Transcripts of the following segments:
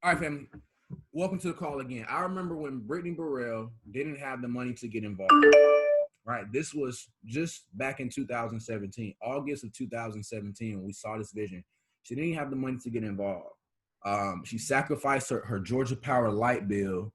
All right, family. Welcome to the call again. I remember when Brittany Burrell didn't have the money to get involved. Right, this was just back in 2017, August of 2017, when we saw this vision. She didn't have the money to get involved. She sacrificed her Georgia Power light bill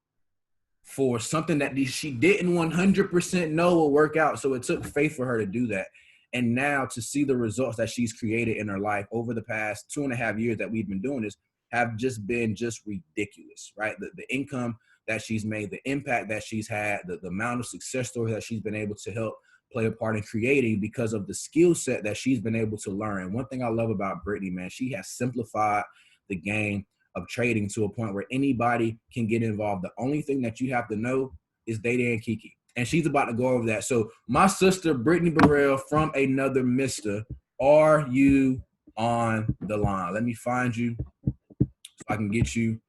for something that she didn't 100% know will work out. So it took faith for her to do that. And now to see the results that she's created in her life over the past 2.5 years that we've been doing this have just been ridiculous, right? The income that she's made, the impact that she's had, the amount of success stories that she's been able to help play a part in creating because of the skill set that she's been able to learn. And one thing I love about Brittany, man, she has simplified the game of trading to a point where anybody can get involved. The only thing that you have to know is Data and Kiki. And she's about to go over that. So my sister, Brittany Burrell from Another Mister, are you on the line? Let me find you so I can get you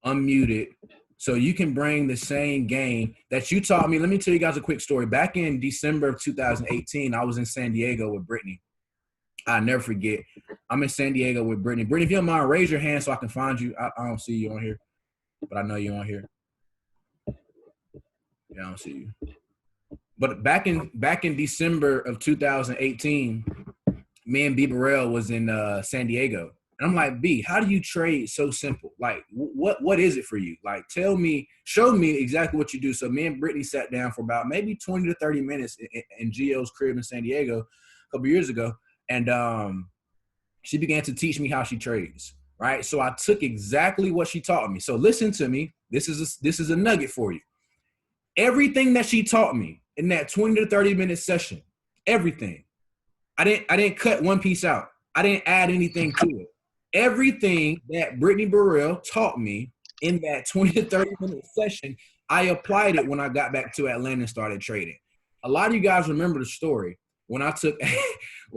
unmuted so you can bring the same game that you taught me. Let me tell you guys a quick story. Back in December of 2018, I was in San Diego with Brittany. I'll never forget. I'm in San Diego with Brittany. Brittany, if you don't mind, raise your hand so I can find you. I don't see you on here, but I know you're on here. Yeah, I don't see you. But back in December of 2018, me and B Burrell was in San Diego. And I'm like, B, how do you trade so simple? Like, what is it for you? Like, tell me, show me exactly what you do. So me and Brittany sat down for about maybe 20 to 30 minutes in Gio's crib in San Diego a couple years ago. And she began to teach me how she trades, right? So I took exactly what she taught me. So listen to me. This is a nugget for you. Everything that she taught me in that 20 to 30 minute session, everything. I didn't cut one piece out. I didn't add anything to it. Everything that Brittany Burrell taught me in that 20 to 30 minute session, I applied it when I got back to Atlanta and started trading. A lot of you guys remember the story when I took a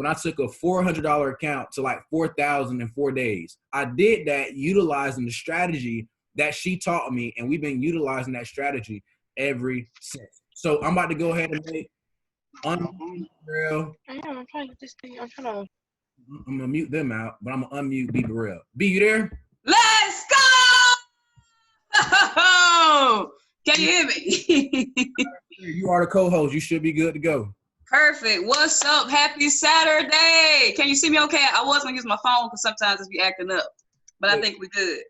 $400 account to like 4,000 in 4 days. I did that utilizing the strategy that she taught me, and we've been utilizing that strategy ever since. So I'm about to go ahead and make Burrell. I'm trying to this thing. I'm gonna mute them out, but I'm gonna unmute B Burrell. B, you there? Let's go! Can you hear me? You are the co-host. You should be good to go. Perfect. What's up? Happy Saturday. Can you see me okay? I was gonna use my phone because sometimes it's be acting up, but I think we're good.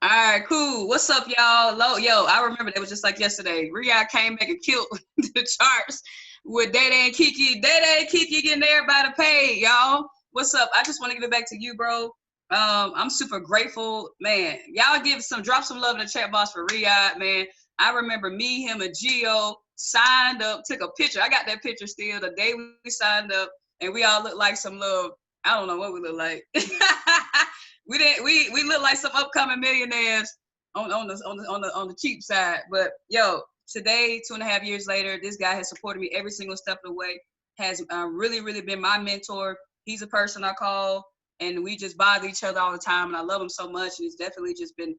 All right, cool. What's up, y'all? Yo, I remember it was just like yesterday. Riyadh came back and killed the charts with Data and Kiki. Data and Kiki getting everybody paid, y'all. What's up? I just want to give it back to you, bro. I'm super grateful, man. Y'all drop some love in the chat box for Riyadh, man. I remember me, him, and Gio signed up, took a picture. I got that picture still the day we signed up, and we all looked like some little, I don't know what we look like. We look like some upcoming millionaires on the cheap side. But yo, today, 2.5 years later, this guy has supported me every single step of the way, has really, really been my mentor. He's a person I call, and we just bother each other all the time, and I love him so much. And he's definitely just been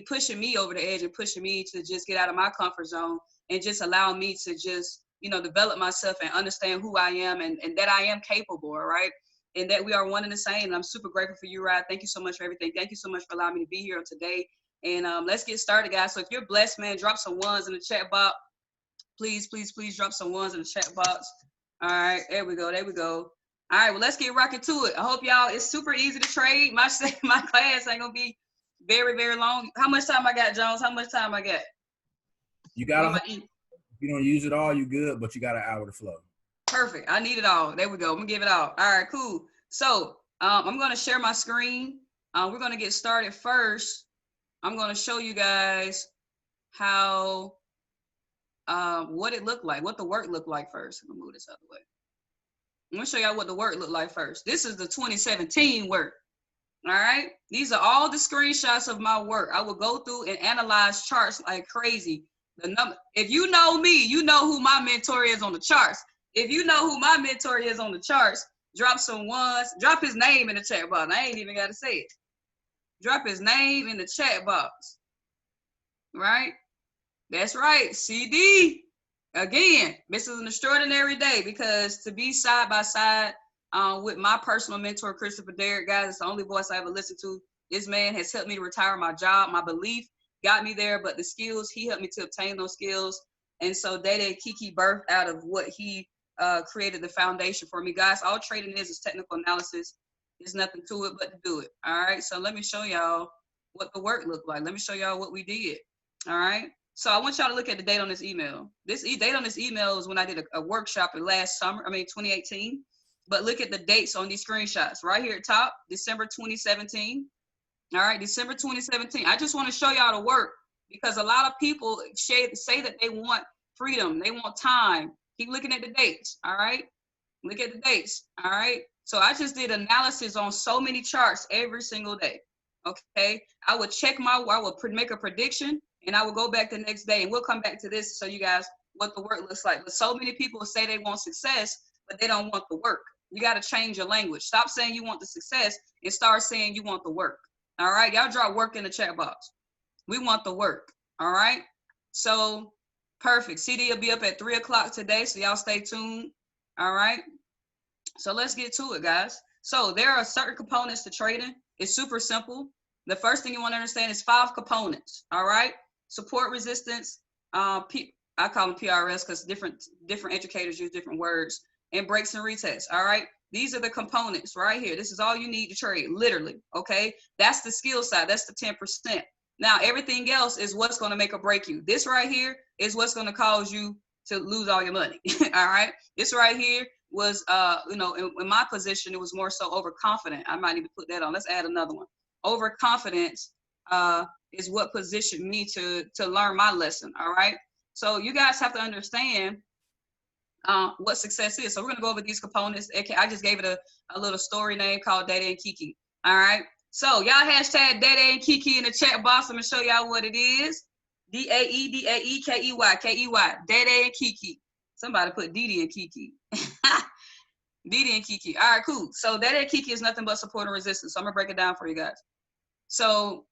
pushing me over the edge and pushing me to just get out of my comfort zone and just allow me to just, develop myself and understand who I am and that I am capable, right? And that we are one and the same. And I'm super grateful for you, Rod. Thank you so much for everything. Thank you so much for allowing me to be here today. And let's get started, guys. So if you're blessed, man, drop some ones in the chat box. Please, please, please drop some ones in the chat box. All right, there we go. All right, well, let's get rocking to it. I hope y'all, it's super easy to trade. My class ain't gonna be very, very long. How much time I got, Jones? How much time I got? You got if you don't use it all, you good, but you got an hour to flow. Perfect. I need it all. There we go. I'm gonna give it all. All right, cool. So I'm gonna share my screen. We're gonna get started first. I'm gonna show you guys how what it looked like, what the work looked like first. I'm gonna move this out of the way. I'm gonna show y'all what the work looked like first. This is the 2017 work. All right. These are all the screenshots of my work. I will go through and analyze charts like crazy. If you know me, you know who my mentor is on the charts. If you know who my mentor is on the charts, drop some ones. Drop his name in the chat box. I ain't even got to say it. Drop his name in the chat box. Right? That's right. CD. Again, this is an extraordinary day because to be side by side with my personal mentor, Christopher Derrick. Guys, it's the only voice I ever listened to. This man has helped me to retire my job. My belief got me there, but the skills, he helped me to obtain those skills. And so Day Kiki birthed out of what he created the foundation for me. Guys, all trading is technical analysis. There's nothing to it but to do it. All right, so let me show y'all what the work looked like. Let me show y'all what we did. All right, so I want y'all to look at the date on this email. This date on this email is when I did a workshop in last summer, 2018. But look at the dates on these screenshots. Right here at top, December 2017. All right, December 2017. I just want to show y'all the work because a lot of people say that they want freedom. They want time. Keep looking at the dates. All right, look at the dates. All right. So I just did analysis on so many charts every single day. Okay. I would make a prediction and I would go back the next day and we'll come back to this so you guys what the work looks like. But so many people say they want success, but they don't want the work. You got to change your language. Stop saying you want the success and start saying you want the work. All right. Y'all drop work in the chat box. We want the work. All right. So perfect. CD will be up at 3 o'clock today. So y'all stay tuned. All right. So let's get to it, guys. So there are certain components to trading. It's super simple. The first thing you want to understand is 5 components. All right. Support, resistance. I call them PRS because different educators use different words. And breaks and retests. All right. These are the components right here. This is all you need to trade, literally. Okay. That's the skill side. That's the 10%. Now, everything else is what's going to make or break you. This right here is what's going to cause you to lose all your money. All right. This right here was, in my position, it was more so overconfident. I might even put that on. Let's add another one. Overconfidence is what positioned me to learn my lesson. All right. So you guys have to understand what success is. So we're going to go over these components. I just gave it a little story name called Dada and Kiki. All right. So y'all hashtag Dada and Kiki in the chat box. I'm going to show y'all what it is. DAEDAEKEY. K-E-Y. Dada and Kiki. Somebody put Didi and Kiki. Didi and Kiki. All right, cool. So Dada and Kiki is nothing but support and resistance. So I'm going to break it down for you guys. So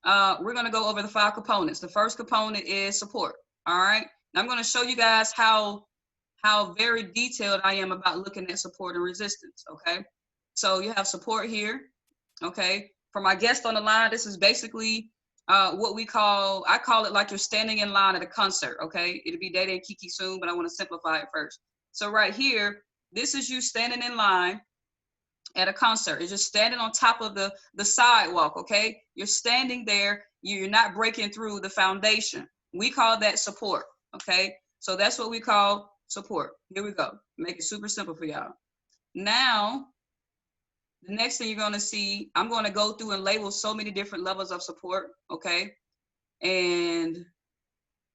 we're going to go over the 5 components. The first component is support. All right. Now I'm going to show you guys how very detailed I am about looking at support and resistance, okay? So you have support here, okay? For my guest on the line, this is basically what I call it like you're standing in line at a concert, okay? It'll be Dada and Kiki soon, but I want to simplify it first. So right here, this is you standing in line at a concert. You're just standing on top of the sidewalk, okay? You're standing there. You're not breaking through the foundation. We call that support, okay? So that's what we call support. Here we go. Make it super simple for y'all. Now, the next thing you're going to see, I'm going to go through and label so many different levels of support, okay? And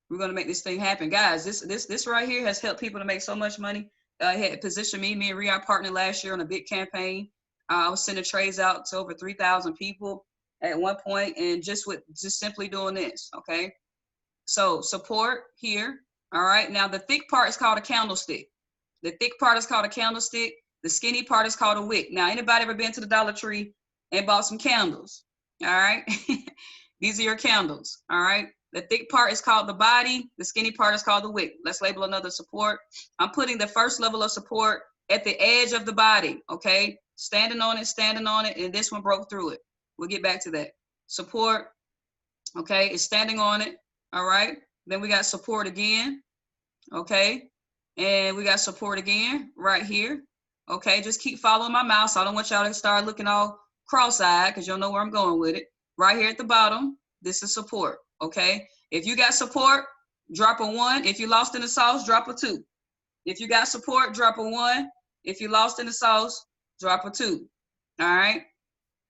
we're going to make this thing happen. Guys, this right here has helped people to make so much money. It had positioned me and Riyadh partnered last year on a big campaign. I was sending trades out to over 3,000 people at one point, and just simply doing this, okay? So support here. All right, now the thick part is called a candlestick. The thick part is called a candlestick. The skinny part is called a wick. Now, anybody ever been to the Dollar Tree and bought some candles? All right, these are your candles. All right, the thick part is called the body. The skinny part is called the wick. Let's label another support. I'm putting the first level of support at the edge of the body, okay? Standing on it, and this one broke through it. We'll get back to that. Support, okay, is standing on it, all right? Then we got support again, okay? And we got support again right here, okay? Just keep following my mouse. I don't want y'all to start looking all cross-eyed because you'll know where I'm going with it. Right here at the bottom, this is support, okay? If you got support, drop a 1. If you lost in the sauce, drop a 2. If you got support, drop a 1. If you lost in the sauce, drop a 2, all right?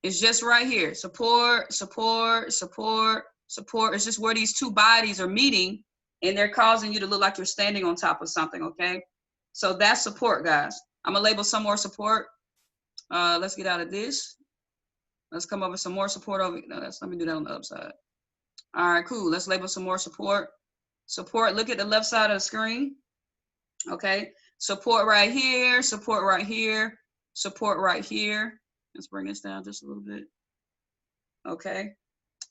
It's just right here, support, support, support, support. It's just where these two bodies are meeting and they're causing you to look like you're standing on top of something, okay? So that's support, guys. I'm gonna label some more support. Let's get out of this. Let's come up with some more support over, no, let me do that on the upside. All right, cool, let's label some more support. Support, look at the left side of the screen, okay? Support right here, support right here, support right here. Let's bring this down just a little bit. Okay,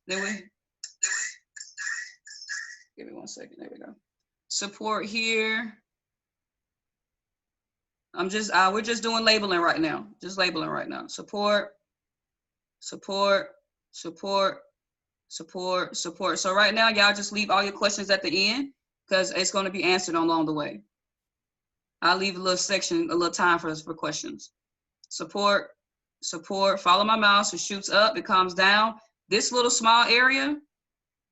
then give me 1 second, there we go. Support here. we're just doing labeling right now. Just labeling right now. Support, support, support, support, support. So right now, y'all just leave all your questions at the end because it's going to be answered along the way. I'll leave a little section, a little time for questions. Support, support, follow my mouse. It shoots up, it comes down. This little small area,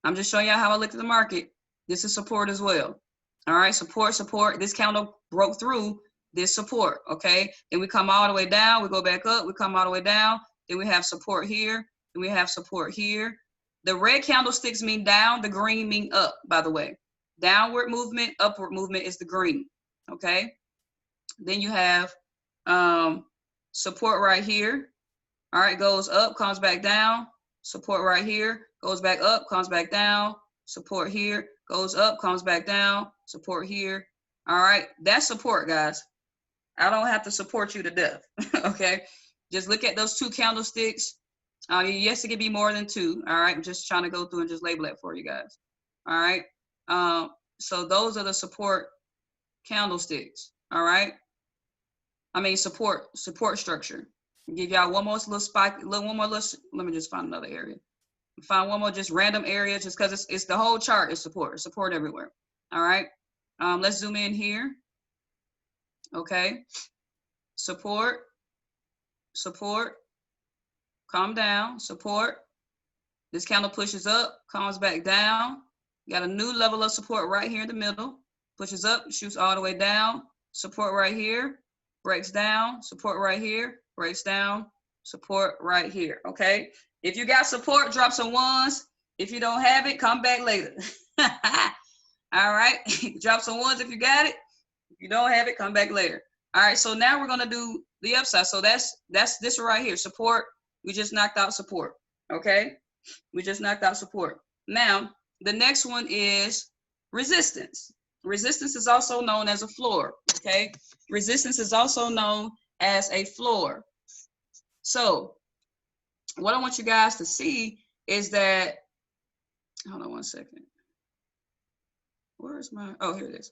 I'm just showing y'all how I look at the market. This is support as well. All right, support, support. This candle broke through this support, okay? Then we come all the way down, we go back up, we come all the way down. Then we have support here, then we have support here. The red candlesticks mean down, the green mean up, by the way. Downward movement, upward movement is the green, okay? Then you have support right here. All right, goes up, comes back down. Support right here, goes back up, comes back down. Support here, goes up, comes back down. Support here. All right, that's support, guys. I don't have to support you to death, okay? Just look at those two candlesticks. Yes, it could be more than two. All right, I'm just trying to go through and just label it for you guys. All right, so those are the support candlesticks. All right, I mean support structure. I'll give y'all one more little spike, one more little. Let me just find another area. Find one more just random area, just because it's the whole chart is support everywhere. All right, let's zoom in here. Okay, support, support, calm down, support. This candle pushes up, comes back down. Got a new level of support right here in the middle. Pushes up, shoots all the way down. Support right here, breaks down. Support right here, breaks down. Support right here, okay? If you got support, drop some ones. If you don't have it, come back later. All right, drop some ones if you got it. If you don't have it, come back later. All right, so now we're gonna do the upside. So that's this right here, support. We just knocked out support, okay? We just knocked out support. Now, the next one is resistance. Resistance is also known as a floor, okay? Resistance is also known as a floor. So what I want you guys to see is that, hold on one second. Where's my, oh, here it is.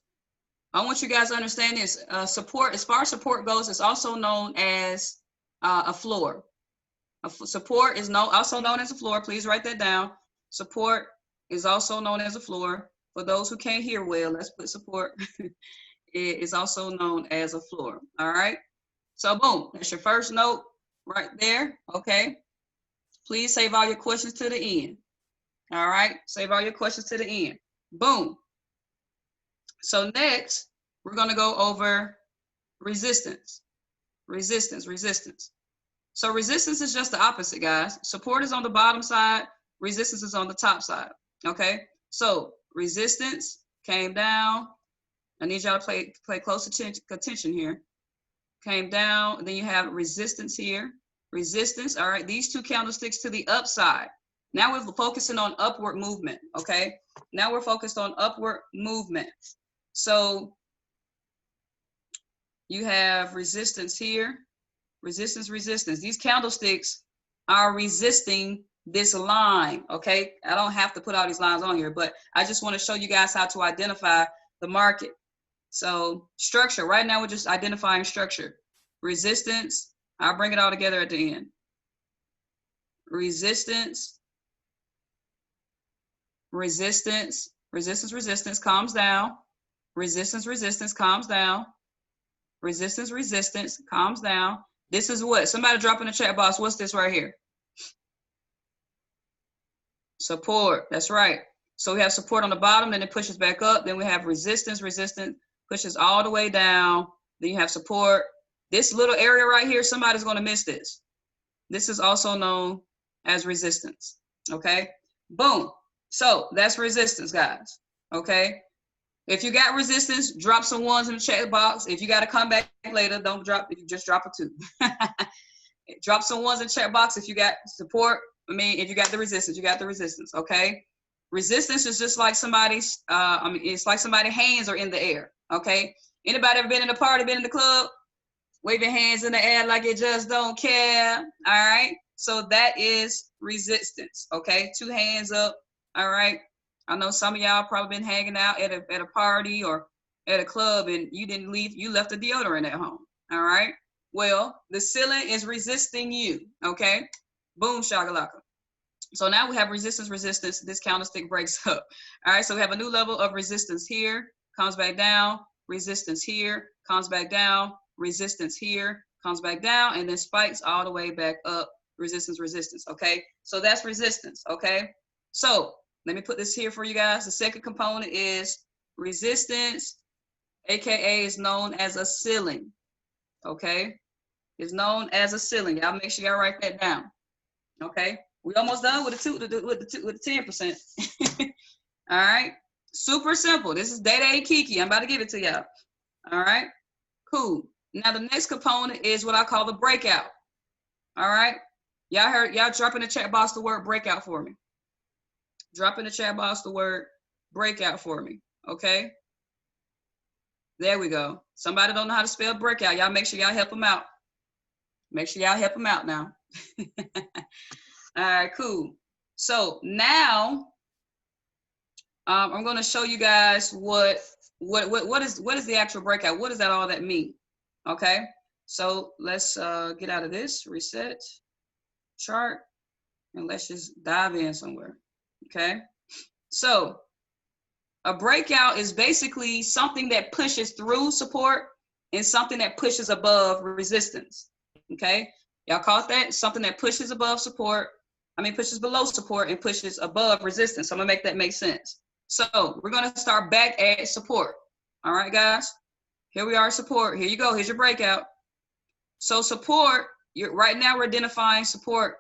I want you guys to understand this. Support, as far as support goes, is also known as a floor. Support is also known as a floor. Please write that down. Support is also known as a floor. For those who can't hear well, let's put support. It is also known as a floor. All right. So boom, that's your first note right there. Okay. Please save all your questions to the end. All right. Save all your questions to the end. Boom. So next, we're going to go over resistance. Resistance, resistance. So resistance is just the opposite, guys. Support is on the bottom side. Resistance is on the top side. Okay. So resistance came down. I need y'all to pay close attention here. Came down. And then you have resistance here. Resistance. All right. These two candlesticks to the upside. Now we're focusing on upward movement. Okay. Now we're focused on upward movement. So you have resistance here. Resistance, resistance. These candlesticks are resisting this line, okay? I don't have to put all these lines on here, but I just want to show you guys how to identify the market. So structure, right now we're just identifying structure. Resistance, I'll bring it all together at the end. Resistance, resistance, resistance, resistance, calms down. Resistance, resistance, calms down. Resistance, resistance, calms down. This is what? Somebody drop in the chat box. What's this right here? Support. That's right. So we have support on the bottom, then it pushes back up. Then we have resistance. Resistance pushes all the way down. Then you have support. This little area right here, somebody's going to miss this. This is also known as resistance. Okay. Boom. So that's resistance, guys. Okay. If you got resistance, drop some ones in the chat box. If you got to come back later, don't drop. If you just drop a 2. Drop some ones in the chat box if you got support. I mean, if you got the resistance, you got the resistance, okay? Resistance is just like somebody's, it's like somebody's hands are in the air, okay? Anybody ever been in a party, been in the club? Wave your hands in the air like you just don't care, all right? So that is resistance, okay? 2 hands up, all right? I know some of y'all probably been hanging out at a party or at a club and you didn't leave, you left the deodorant at home, All right. Well, the ceiling is resisting you. Okay. Boom, shakalaka. So now we have resistance, resistance. This candlestick breaks up. All right. So we have a new level of resistance here, comes back down, resistance here, comes back down, resistance here, comes back down, and then spikes all the way back up. Resistance, resistance. Okay. So that's resistance. Okay. So let me put this here for you guys. The second component is resistance, AKA is known as a ceiling. Okay. It's known as a ceiling. Y'all make sure y'all write that down. Okay. We almost done with the 10%. All right. Super simple. This is Data and Kiki. I'm about to give it to y'all. All right. Cool. Now the next component is what I call the breakout. All right. Y'all drop in the chat box the word breakout for me. Drop in the chat box the word breakout for me. Okay. There we go. Somebody don't know how to spell breakout. Y'all make sure y'all help them out. Make sure y'all help them out now. All right, cool. So now I'm going to show you guys what is the actual breakout. What does that all that mean? Okay. So let's get out of this, reset chart, and let's just dive in somewhere. Okay. So a breakout is basically something that pushes through support and something that pushes above resistance. Okay. Y'all caught that? Something that pushes above support. Pushes below support and pushes above resistance. So I'm gonna make that make sense. So we're gonna start back at support. All right, guys. Here we are, support. Here you go. Here's your breakout. So support, right now we're identifying support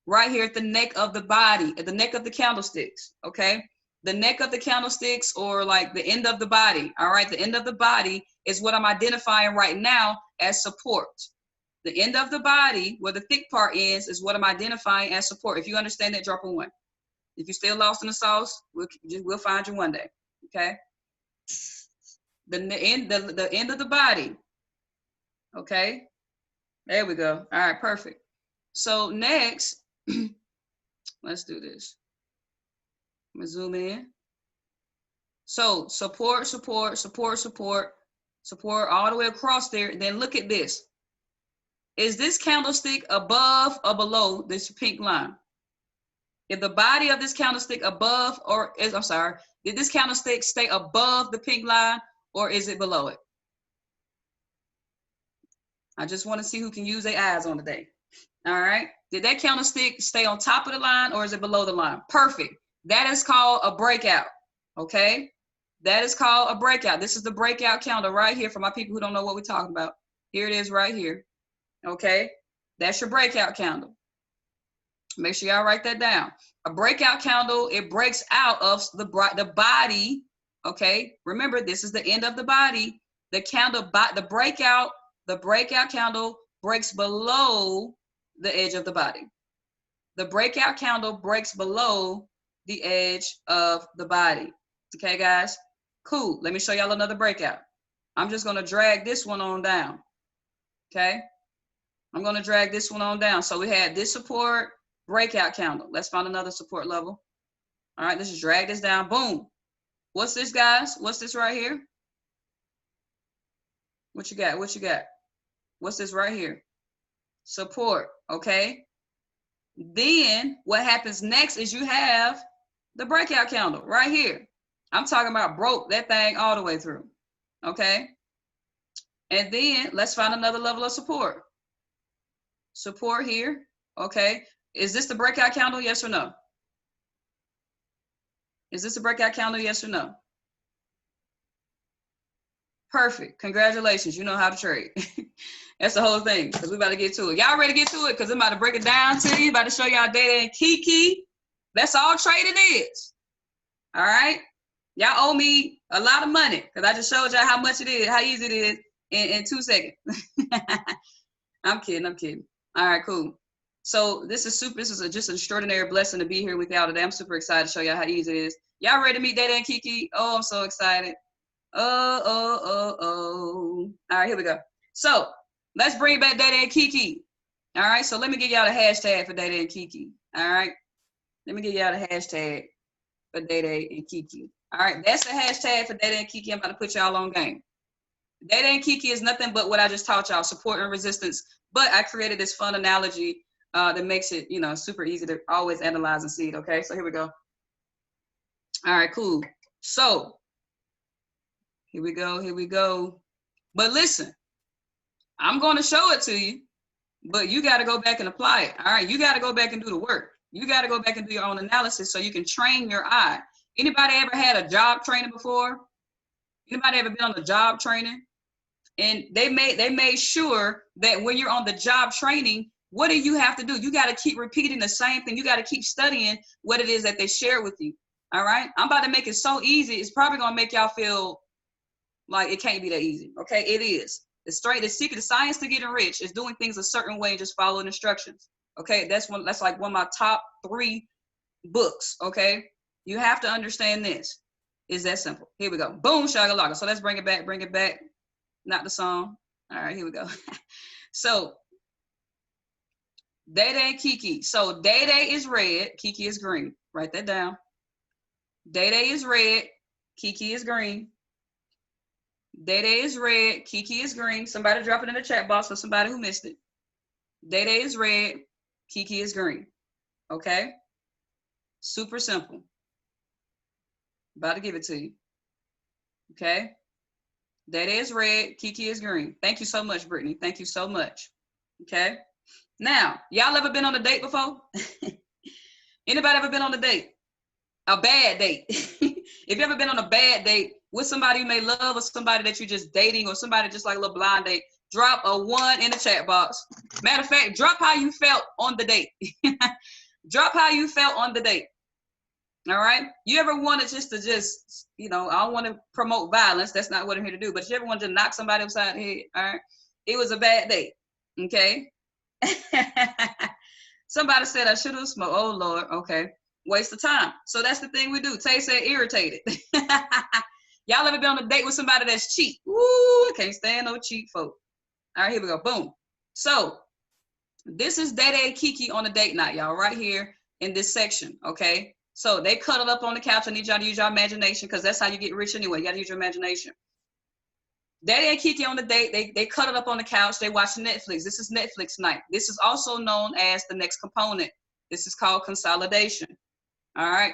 right here at the neck of the body, at the neck of the candlesticks. Okay. The neck of the candlesticks, or like the end of the body. All right. The end of the body is what I'm identifying right now as support. The end of the body, where the thick part is what I'm identifying as support. If you understand that, drop a 1. If you're still lost in the sauce, we'll find you one day. Okay. The end of the body. Okay. There we go. All right, perfect. So next, let's do this. I'm gonna zoom in. So support, support, support, support, support all the way across there. Then look at this. Is this candlestick above or below this pink line? If the body of this candlestick above, did this candlestick stay above the pink line, or is it below it? I just want to see who can use their eyes on the day. All right. Did that candlestick stay on top of the line, or is it below the line? Perfect. That is called a breakout. Okay. That is called a breakout. This is the breakout candle right here for my people who don't know what we're talking about. Here it is right here. Okay. That's your breakout candle. Make sure y'all write that down. A breakout candle, it breaks out of the body. Okay. Remember, this is the end of the body. The breakout candle breaks below the edge of the body. The breakout candle breaks below the edge of the body. Okay, guys? Cool. Let me show y'all another breakout. I'm just going to drag this one on down. Okay? I'm going to drag this one on down. So we had this support, breakout candle. Let's find another support level. All right, let's just drag this down. Boom. What's this, guys? What's this right here? What you got? What you got? What's this right here? Support. Okay? Then what happens next is you have the breakout candle right here. I'm talking about broke that thing all the way through. Okay? And then let's find another level of support. Support here. Okay? Is this the breakout candle? Yes or no? Is this a breakout candle? Yes or no? Perfect. Congratulations. You know how to trade. That's the whole thing, because we're about to get to it. Y'all ready to get to it? Because I'm about to break it down to you. About to show y'all Data and Kiki. That's all trading is. All right? Y'all owe me a lot of money, because I just showed y'all how much it is, how easy it is in 2 seconds. I'm kidding. All right, cool. So this is just an extraordinary blessing to be here with y'all today. I'm super excited to show y'all how easy it is. Y'all ready to meet Data and Kiki? Oh, I'm so excited. Oh. All right, here we go. So let's bring back Data and Kiki. All right, so let me give y'all the hashtag for Data and Kiki. All right, let me give y'all the hashtag for Data and Kiki. All right, that's the hashtag for Data and Kiki. I'm about to put y'all on game. Day Day and Kiki is nothing but what I just taught y'all, support and resistance. But I created this fun analogy that makes it, super easy to always analyze and see it, okay? So here we go. All right, cool. So here we go. But listen, I'm going to show it to you, but you got to go back and apply it. All right, you got to go back and do the work. You got to go back and do your own analysis so you can train your eye. Anybody ever had a job training before? Anybody ever been on a job training? And they made sure that when you're on the job training, what do you have to do? You got to keep repeating the same thing. You got to keep studying what it is that they share with you. All right, I'm about to make it so easy. It's probably gonna make y'all feel like it can't be that easy. Okay, it is. The secret, the science to getting rich is doing things a certain way and just following instructions. Okay, that's like one of my top 3 books. Okay, you have to understand this. It's that simple. Here we go. Boom, shakalaka. So let's bring it back. Not the song. All right, here we go. So Day Day and Kiki. So Day Day is red, Kiki is green. Write that down. Day Day is red, Kiki is green. Day Day is red, Kiki is green. Somebody drop it in the chat box for somebody who missed it. Day Day is red, Kiki is green. Okay? Super simple. About to give it to you. Okay? Day Day is red, Kiki is green. Thank you so much, Brittany. Thank you so much. Okay? Now, y'all ever been on a date before? Anybody ever been on a date? A bad date. If you ever been on a bad date with somebody you may love or somebody that you're just dating or somebody just like a little blind date, drop a 1 in the chat box. Matter of fact, drop how you felt on the date. Drop how you felt on the date. All right? You ever wanted just, I don't want to promote violence. That's not what I'm here to do. But you ever wanted to knock somebody upside the head? All right? It was a bad date. Okay? Somebody said I should have smoked. Oh, Lord. Okay. Waste of time. So that's the thing we do. Tay said irritated. Y'all ever been on a date with somebody that's cheap? Woo, can't stand no cheap folk. All right, here we go. Boom. So this is Day Day and Kiki on a date night, y'all, right here in this section, okay? So they cuddled up on the couch. I need y'all to use your imagination because that's how you get rich anyway. You got to use your imagination. Day Day and Kiki on the date. They cuddled up on the couch. They watched Netflix. This is Netflix night. This is also known as the next component. This is called consolidation. All right,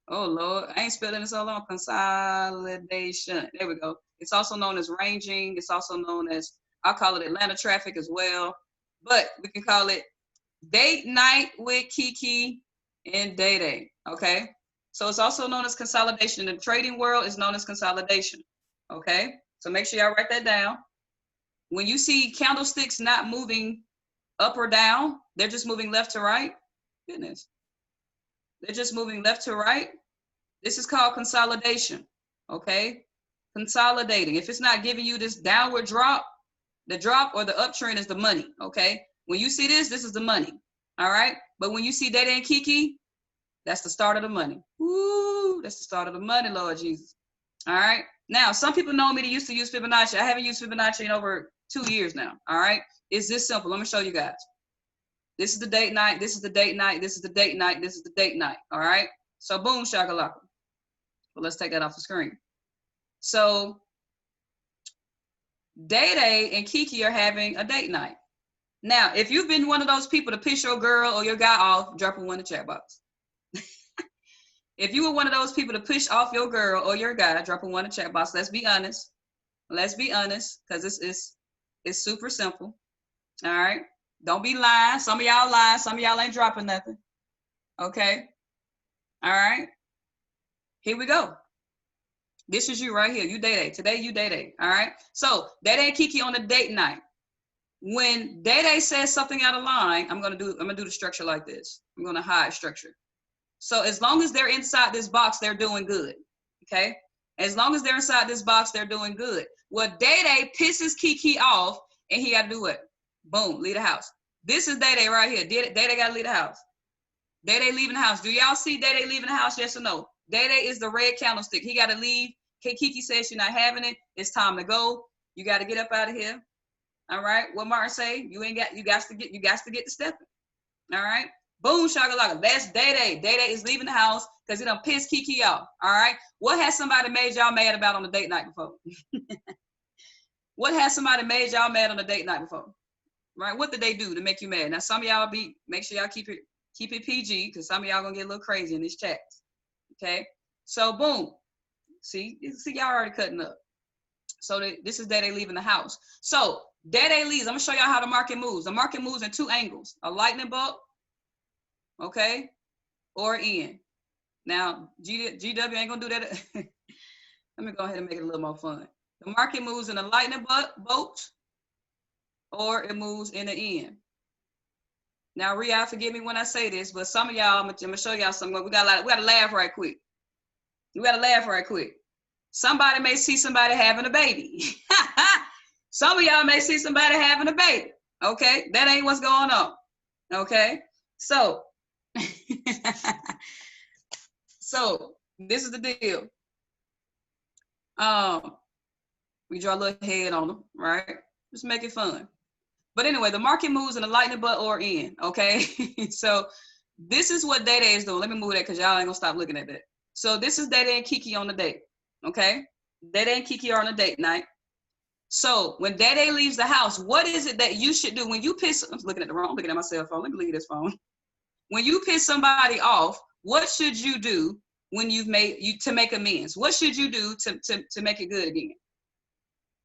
oh Lord, I ain't spelling it so long. Consolidation. There we go. It's also known as ranging. It's also known as, I'll call it Atlanta traffic as well. But we can call it date night with Kiki and Day Day. Okay. So it's also known as consolidation. In the trading world, it's known as consolidation. Okay. So make sure y'all write that down. When you see candlesticks not moving up or down, they're just moving left to right. Goodness. They're just moving left to right. This is called consolidation, okay? Consolidating. If it's not giving you this downward drop, the drop or the uptrend is the money, okay? When you see this, this is the money, all right? But when you see Day Day and Kiki, that's the start of the money. Woo, that's the start of the money, Lord Jesus. All right? Now, some people know me to used to use Fibonacci. I haven't used Fibonacci in over 2 years now, all right? It's this simple. Let me show you guys. This is the date night. This is the date night. This is the date night. This is the date night. All right. So boom, shakalaka. Well, let's take that off the screen. So Day Day and Kiki are having a date night. Now, if you've been one of those people to piss your girl or your guy off, drop a 1 in the chat box. If you were one of those people to push off your girl or your guy, drop a 1 in the chat box. Let's be honest. Let's be honest, because it's super simple. All right. Don't be lying. Some of y'all lying. Some of y'all ain't dropping nothing. Okay. All right. Here we go. This is you right here. You Day Day. Today you Day Day. All right. So Day Day and Kiki on a date night. When Day Day says something out of line, I'm gonna do the structure like this. I'm gonna hide structure. So as long as they're inside this box, they're doing good. Okay. As long as they're inside this box, they're doing good. Well, Day Day pisses Kiki off, and he got to do what? Boom, leave the house. This is Day Day right here. Day Day got to leave the house. Day Day leaving the house. Do y'all see Day Day leaving the house? Yes or no? Day Day is the red candlestick. He got to leave. Kiki says she's not having it. It's time to go. You got to get up out of here. All right. What Martin say? You got to get to stepping. All right. Boom, shakalaka. That's Day Day. Day Day is leaving the house because he done pissed Kiki off. All right. What has somebody made y'all mad about on a date night before? What has somebody made y'all mad on a date night before? Right? What did they do to make you mad? Now, some of y'all make sure y'all keep it PG, because some of y'all gonna get a little crazy in these chats. Okay. So boom. See y'all already cutting up. So this is Day Day leaving the house. So Day Day leaves. I'm gonna show y'all how the market moves. The market moves in two angles: a lightning bolt, okay, or in. Now GW ain't gonna do that. Let me go ahead and make it a little more fun. The market moves in a lightning bolt, or it moves in the end. Now, Rhea, forgive me when I say this, but some of y'all, I'm gonna show y'all something. We gotta laugh right quick. We gotta laugh right quick. Somebody may see somebody having a baby. Some of y'all may see somebody having a baby. Okay, that ain't what's going on. Okay, so so this is the deal. We draw a little head on them, right? Just make it fun. But anyway, the market moves in a lightning bolt or in, okay? So this is what Day Day is doing. Let me move that because y'all ain't gonna stop looking at that. So this is Day Day and Kiki on the date, okay? Day Day and Kiki are on a date night. So when Day Day leaves the house, what is it that you should do when you piss? I'm looking at my cell phone. Let me leave this phone. When you piss somebody off, what should you do when to make amends? What should you do to make it good again?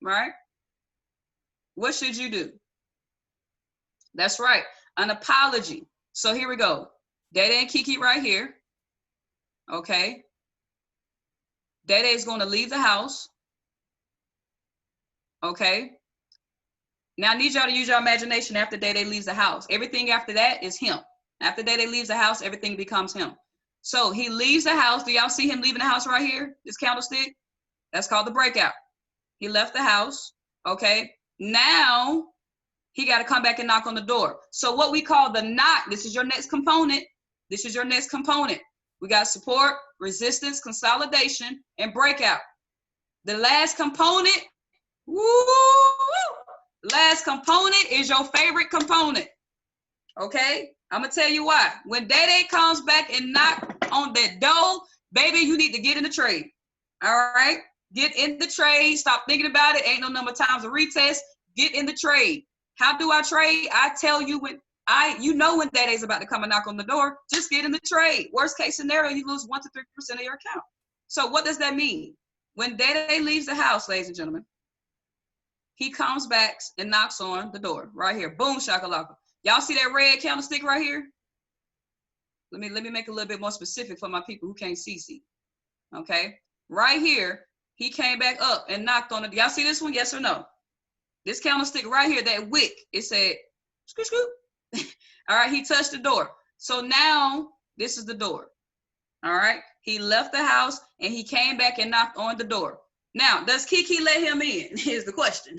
Right? What should you do? That's right, an apology. So here we go. Day Day and Kiki right here. Okay. Day Day is going to leave the house. Okay. Now I need y'all to use your imagination after Day Day leaves the house. Everything after that is him. After Day Day leaves the house, everything becomes him. So he leaves the house. Do y'all see him leaving the house right here? This candlestick? That's called the breakout. He left the house. Okay. Now he got to come back and knock on the door. So what we call the knock, this is your next component. This is your next component. We got support, resistance, consolidation, and breakout. The last component, last component is your favorite component. Okay? I'm going to tell you why. When Day Day comes back and knock on that door, baby, you need to get in the trade. All right? Get in the trade. Stop thinking about it. Ain't no number of times to retest. Get in the trade. How do I trade? I tell you when when Day Day's about to come and knock on the door, just get in the trade. Worst case scenario, you lose 1 to 3% of your account. So what does that mean? When Day Day leaves the house, ladies and gentlemen, he comes back and knocks on the door right here. Boom, shakalaka. Y'all see that red candlestick right here? Let me make it a little bit more specific for my people who can't see. Okay, right here, he came back up and knocked on it. Y'all see this one? Yes or no? This candlestick right here, that wick, it said, scoop, scoop. All right, he touched the door. So now this is the door. All right, he left the house and he came back and knocked on the door. Now, does Kiki let him in? Here's the question.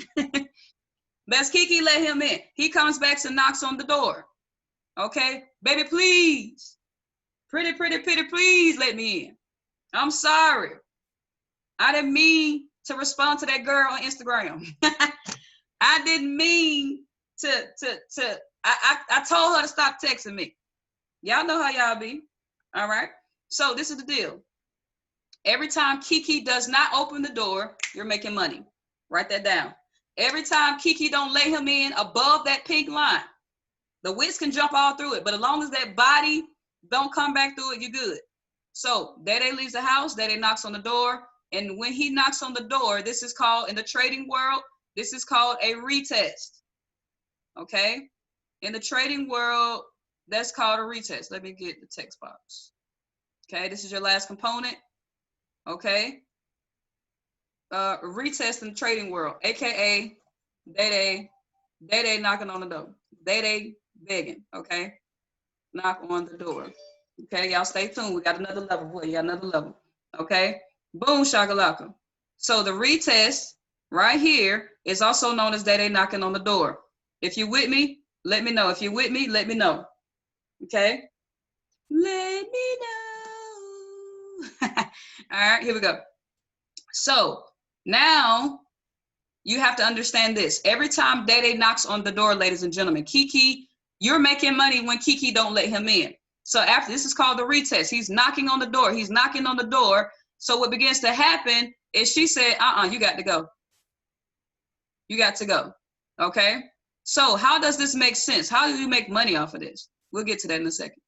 Does Kiki let him in? He comes back and knocks on the door. Okay, baby, please. Pretty, please let me in. I'm sorry. I didn't mean to respond to that girl on Instagram. I didn't mean I told her to stop texting me. Y'all know how y'all be. All right. So this is the deal. Every time Kiki does not open the door, you're making money. Write that down. Every time Kiki don't let him in above that pink line, the wits can jump all through it, but as long as that body don't come back through it, you're good. So Day Day leaves the house, Day Day knocks on the door, and when he knocks on the door, this is called, in the trading world, this is called a retest. Okay? In the trading world, that's called a retest. Let me get the text box. Okay, this is your last component. Okay? Retest in the trading world, aka Day Day knocking on the door. Day Day begging, okay? Knock on the door. Okay, y'all stay tuned. We got another level. Boy, you got another level. Okay? Boom, shakalaka. So the retest right here is also known as Day Day knocking on the door. If you're with me, let me know. If you're with me, let me know. Okay? Let me know. All right, here we go. So now you have to understand this. Every time Day Day knocks on the door, ladies and gentlemen, Kiki You're making money when Kiki don't let him in. So after this is called the retest. He's knocking on the door. He's knocking on the door. So what begins to happen is she said, you got to go. You got to go. Okay. So how does this make sense? How do you make money off of this? We'll get to that in a second.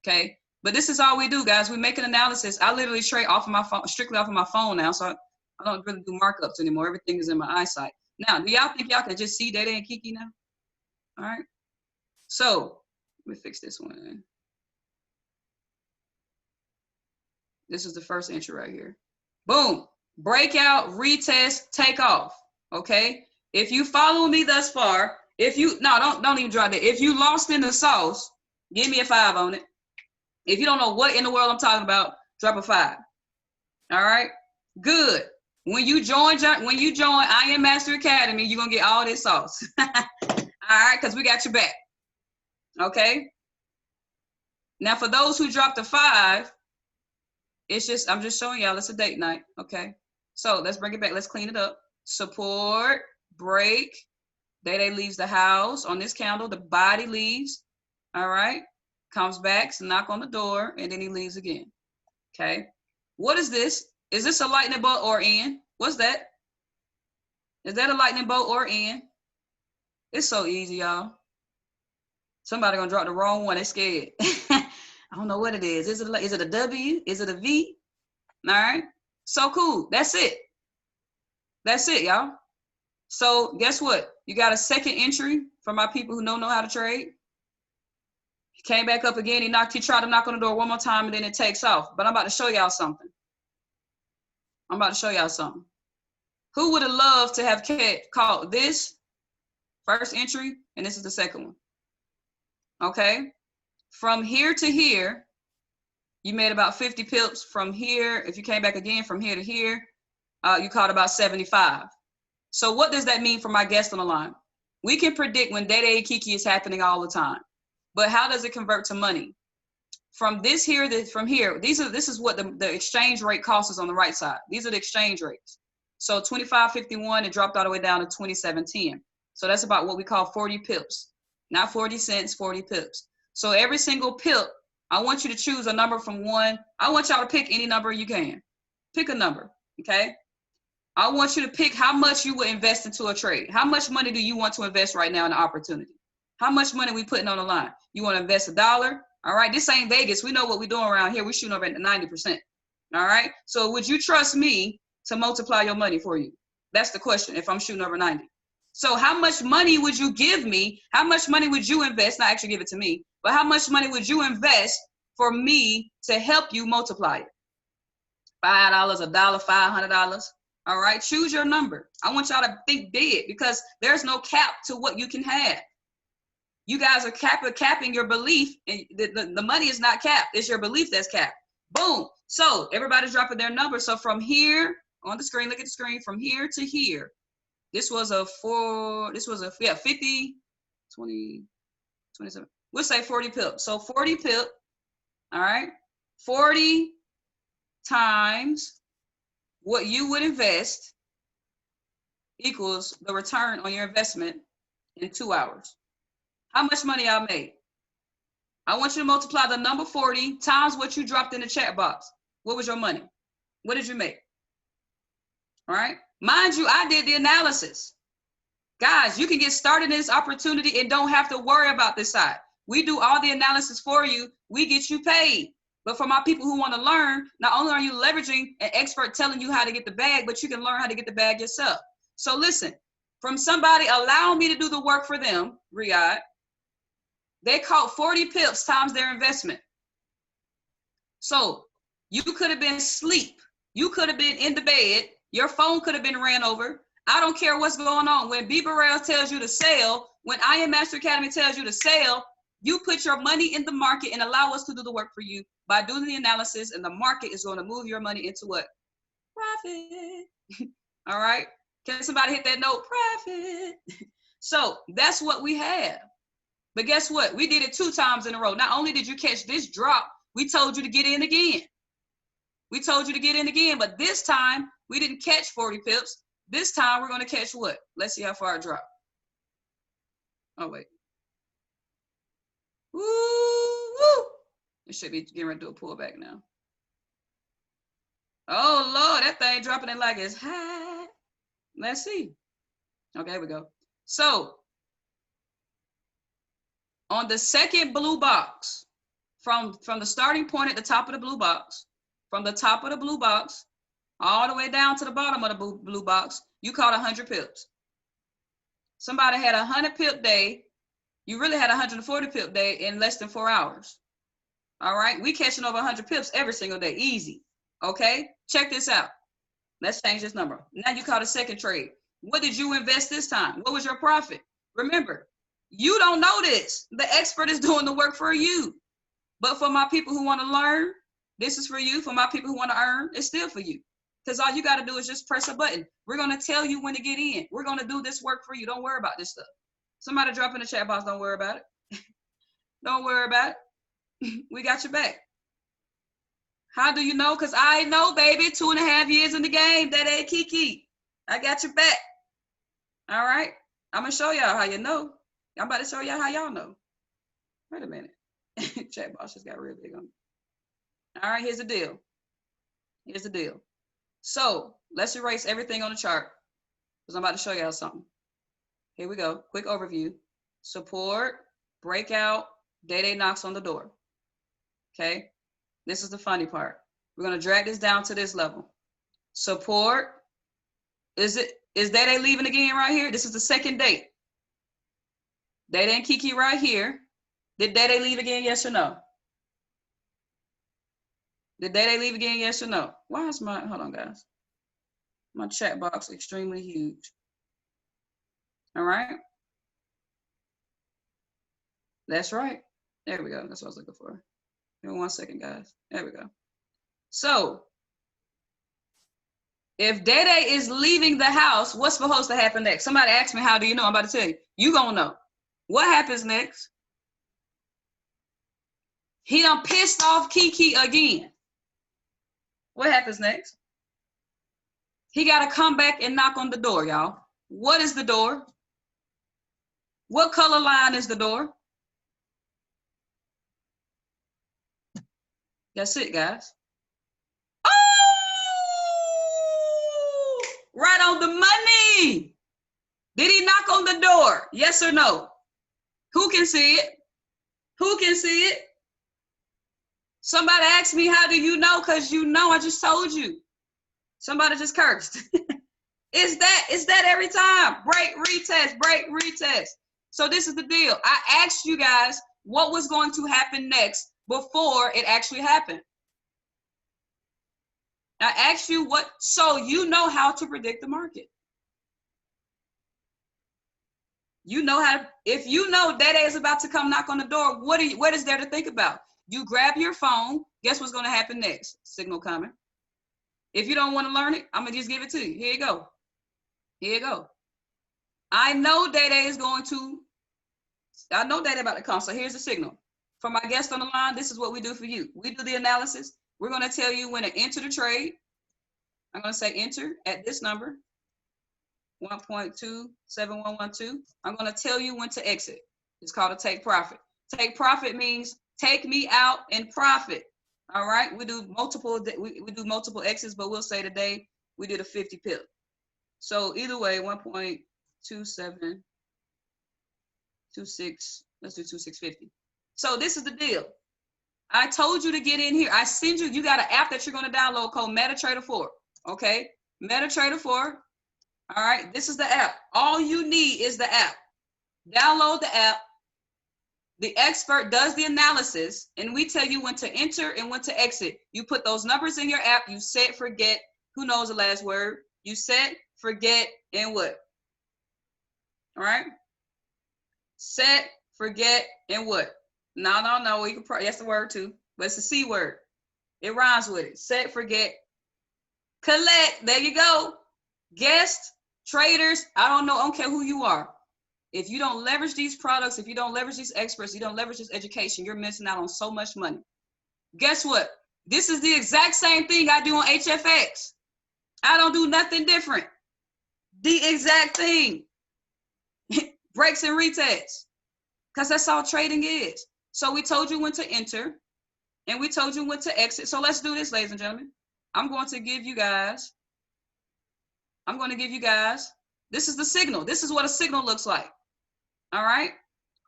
Okay. But this is all we do, guys. We make an analysis. I literally trade off of my phone, strictly off of my phone now. So I don't really do markups anymore. Everything is in my eyesight. Now, do y'all think y'all can just see Dada and Kiki now? All right. So let me fix this one. This is the first entry right here. Boom. Breakout, retest, take off. Okay. If you follow me thus far, don't even draw that. If you lost in the sauce, give me a 5 on it. If you don't know what in the world I'm talking about, drop a 5. All right. Good. When you join I Am Master Academy, you're gonna get all this sauce. All right, because we got your back. Okay. Now for those who dropped a 5, I'm just showing y'all it's a date night. Okay. So let's bring it back. Let's clean it up. Support, break. Dada leaves the house on this candle. The body leaves. All right. Comes back, knock on the door, and then he leaves again. Okay. What is this? Is this a lightning bolt or end? What's that? Is that a lightning bolt or end? It's so easy, y'all. Somebody gonna drop the wrong one. They scared. I don't know what it is. Is it a W? Is it a V? All right. So cool. That's it. That's it, y'all. So guess what? You got a second entry for my people who don't know how to trade. He came back up again. He tried to knock on the door one more time, and then it takes off. But I'm about to show y'all something. Who would have loved to have caught this first entry, and this is the second one? Okay. From here to here, you made about 50 pips. From here, if you came back again from here to here, you caught about 75. So what does that mean for my guest on the line? We can predict when Dada Kiki is happening all the time, but how does it convert to money? From this here, from here, this is what the exchange rate costs us on the right side. These are the exchange rates. So 25.51, it dropped all the way down to 27.10. So that's about what we call 40 pips, not 40 cents, 40 pips. So every single pip, I want you to choose a number from 1. I want y'all to pick any number you can. Pick a number, okay? I want you to pick how much you would invest into a trade. How much money do you want to invest right now in the opportunity? How much money we putting on the line? You want to invest $1? All right, this ain't Vegas. We know what we're doing around here. We're shooting over at 90%. All right, so would you trust me to multiply your money for you? That's the question if I'm shooting over 90. So how much money would you give me? How much money would you invest? Not actually give it to me, but how much money would you invest for me to help you multiply it? $5, $1, $500. All right, choose your number. I want y'all to think big because there's no cap to what you can have. You guys are capping your belief, and the money is not capped. It's your belief that's capped. Boom. So everybody's dropping their number. So from here on the screen, look at the screen, from here to here. This was a 50, 20, 27. We'll say 40 pip. So 40 pip, all right? 40 times what you would invest equals the return on your investment in 2 hours. How much money y'all made? I want you to multiply the number 40 times what you dropped in the chat box. What was your money? What did you make? All right. Mind you, I did the analysis. Guys, you can get started in this opportunity and don't have to worry about this side. We do all the analysis for you. We get you paid. But for my people who want to learn, not only are you leveraging an expert telling you how to get the bag, but you can learn how to get the bag yourself. So listen, from somebody allowing me to do the work for them, Riyadh, they caught 40 pips times their investment. So you could have been asleep. You could have been in the bed. Your phone could have been ran over. I don't care what's going on. When B. Burrell tells you to sell, when I Am Master Academy tells you to sell, you put your money in the market and allow us to do the work for you by doing the analysis, and the market is going to move your money into what? Profit. All right. Can somebody hit that note? Profit. So that's what we have. But guess what? We did it 2 times in a row. Not only did you catch this drop, we told you to get in again. We told you to get in again, but this time we didn't catch 40 pips. This time we're going to catch what? Let's see how far it dropped. Oh, wait. It should be getting ready to do a pullback now. Oh, Lord, that thing dropping it like it's high. Let's see. Okay, here we go. So, on the second blue box, from the starting point at the top of the blue box, from the top of the blue box, all the way down to the bottom of the blue box, you caught 100 pips. Somebody had a 100 pip day. You really had a 140 pip day in less than 4 hours. All right, we catching over 100 pips every single day, easy. Okay, check this out. Let's change this number. Now you caught a second trade. What did you invest this time? What was your profit? Remember, you don't know this. The expert is doing the work for you. But for my people who want to learn, this is for you. For my people who want to earn, it's still for you. Because all you got to do is just press a button. We're going to tell you when to get in. We're going to do this work for you. Don't worry about this stuff. Somebody drop in the chat box. Don't worry about it. Don't worry about it. We got your back. How do you know? Because I know, baby, 2.5 years in the game. That ain't Kiki. I got your back. All right. I'm going to show y'all how you know. I'm about to show y'all how y'all know. Wait a minute. Chat box just got real big on me. All right, here's the deal. Here's the deal. So let's erase everything on the chart because I'm about to show y'all something. Here we go. Quick overview. Support, breakout, day knocks on the door. Okay. This is the funny part. We're going to drag this down to this level. Support. Is Day leaving again right here? This is the second date. Day and Kiki right here. Did Day leave again? Yes or no? Did Day leave again? Yes or no? Why is my, hold on guys. My chat box extremely huge. All right. That's right. There we go. That's what I was looking for. Give me 1 second, guys. There we go. So, if Day is leaving the house, what's supposed to happen next? Somebody asked me, how do you know? I'm about to tell you. You gonna know. What happens next? He done pissed off Kiki again. What happens next? He got to come back and knock on the door, y'all. What is the door? What color line is the door? That's it, guys. Oh, right on the money. Did he knock on the door? Yes or no? Who can see it? Who can see it? Somebody asked me, how do you know? Because you know, I just told you. Somebody just cursed. It's that every time. Break, retest, break, retest. So this is the deal. I asked you guys what was going to happen next before it actually happened. I asked you what, so you know how to predict the market. You know how, if you know Day is about to come knock on the door, what is there to think about? You grab your phone, guess what's going to happen next? Signal coming. If you don't want to learn it, I'm going to just give it to you. Here you go. Here you go. I know Day is going to, I know Day about to come, so here's the signal. For my guest on the line, this is what we do for you. We do the analysis. We're going to tell you when to enter the trade. I'm going to say enter at this number, 1.27112. I'm going to tell you when to exit. It's called a take profit. Take profit means take me out and profit. All right. We do multiple exits, but we'll say today we did a 50 pip. So either way, 1.2726. Let's do 2650. So this is the deal. I told you to get in here. I send you. You got an app that you're going to download called MetaTrader 4. Okay, MetaTrader 4. All right, this is the app. All you need is the app. Download the app. The expert does the analysis, and we tell you when to enter and when to exit. You put those numbers in your app. You set, forget. Who knows the last word? You set, forget, and what? All right. Set, forget, and what? No. You can probably, that's the word too, but it's a C word. It rhymes with it. Set, forget, collect. There you go. Guests, traders. I don't care who you are. If you don't leverage these products, if you don't leverage these experts, you don't leverage this education, you're missing out on so much money. Guess what? This is the exact same thing I do on HFX. I don't do nothing different. The exact thing. Breaks and retests. Because that's all trading is. So we told you when to enter. and we told you when to exit. So let's do this, ladies and gentlemen. I'm going to give you guys, this is the signal. This is what a signal looks like. All right.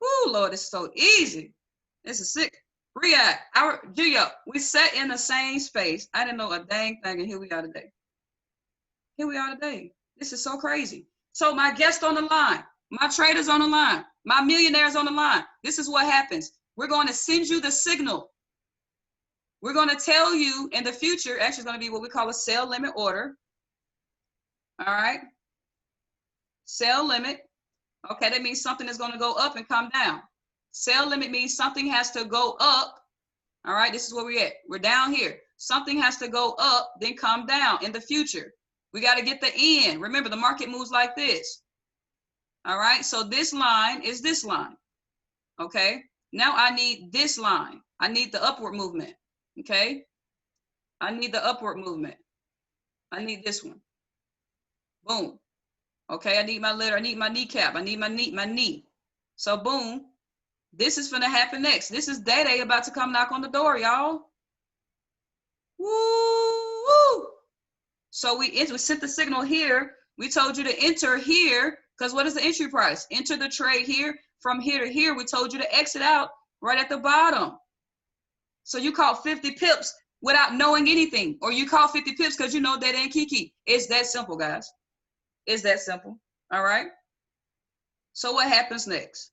Whoo, Lord, this is so easy. This is sick. React. Gio, we sat in the same space. I didn't know a dang thing, and here we are today. This is so crazy. So my guest on the line, my traders on the line, my millionaires on the line. This is what happens. We're going to send you the signal. We're going to tell you in the future, actually it's going to be what we call a sell limit order. All right. Sell limit. Okay, that means something is going to go up and come down. Sell limit means something has to go up. All right, this is where we're at. We're down here. Something has to go up, then come down in the future. We got to get the end. Remember, the market moves like this. All right, so this line is this line. Okay, now I need this line. I need the upward movement. Okay, I need the upward movement. I need this one. Boom. Okay, I need my letter. I need my kneecap. I need my knee. So boom, this is gonna happen next. This is Day about to come knock on the door, y'all. Woo! So we sent the signal here. We told you to enter here, because what is the entry price? Enter the trade here. From here to here, we told you to exit out right at the bottom. So you caught 50 pips without knowing anything, or you caught 50 pips because you know that ain't Kiki. It's that simple, guys. It's that simple. All right. So what happens next?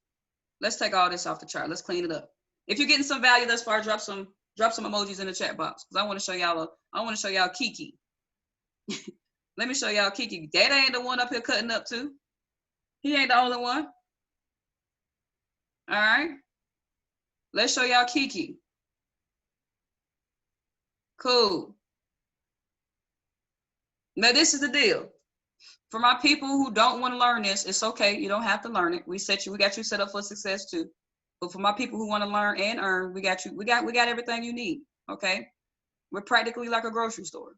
Let's take all this off the chart. Let's clean it up. If you're getting some value thus far, drop some emojis in the chat box, because I want to show y'all Kiki. Let me show y'all Kiki. Data ain't the one up here cutting up too. He ain't the only one. All right. Let's show y'all Kiki. Cool. Now this is the deal. For my people who don't want to learn this, it's okay. You don't have to learn it. We got you set up for success too. But for my people who want to learn and earn, we got you. We got everything you need. Okay. We're practically like a grocery store.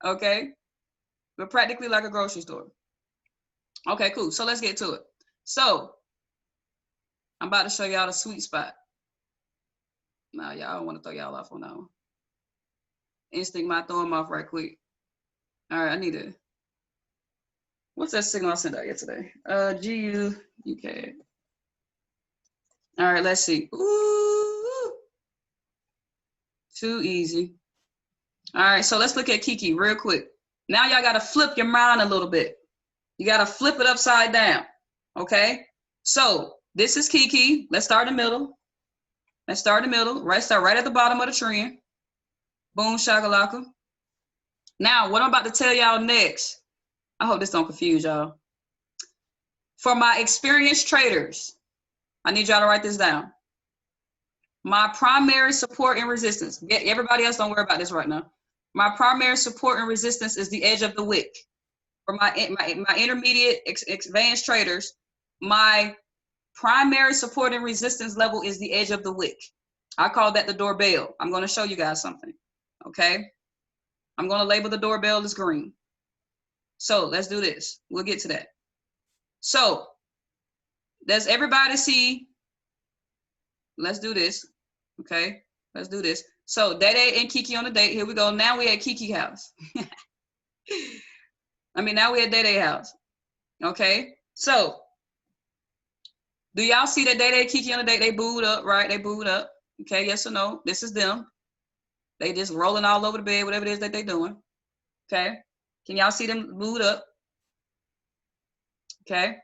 Okay. We're practically like a grocery store. Okay, cool. So let's get to it. So I'm about to show y'all the sweet spot. Nah, y'all don't want to throw y'all off on that one. Instinct might throw them off right quick. All right, I need to. What's that signal I sent out yesterday? GUUK. All right, let's see. Ooh, too easy. All right, so let's look at Kiki real quick. Now y'all got to flip your mind a little bit. You got to flip it upside down. Okay, so this is Kiki. Let's start in the middle. Start right at the bottom of the trend. Boom, shakalaka. Now, what I'm about to tell y'all next, I hope this don't confuse y'all. For my experienced traders, I need y'all to write this down. My primary support and resistance. Everybody else, don't worry about this right now. My primary support and resistance is the edge of the wick. For my intermediate advanced traders, my primary support and resistance level is the edge of the wick. I call that the doorbell. I'm going to show you guys something. Okay. I'm going to label the doorbell as green. So let's do this. We'll get to that. So does everybody see? Let's do this. Okay. Let's do this. So Dede and Kiki on the date. Here we go. Now we at Kiki house. Now we at Dede house. Okay. So do y'all see that Dede and Kiki on the date? They booed up, right? They booed up. Okay. Yes or no? This is them. They just rolling all over the bed, whatever it is that they're doing. Okay. Can y'all see them booed up? Okay.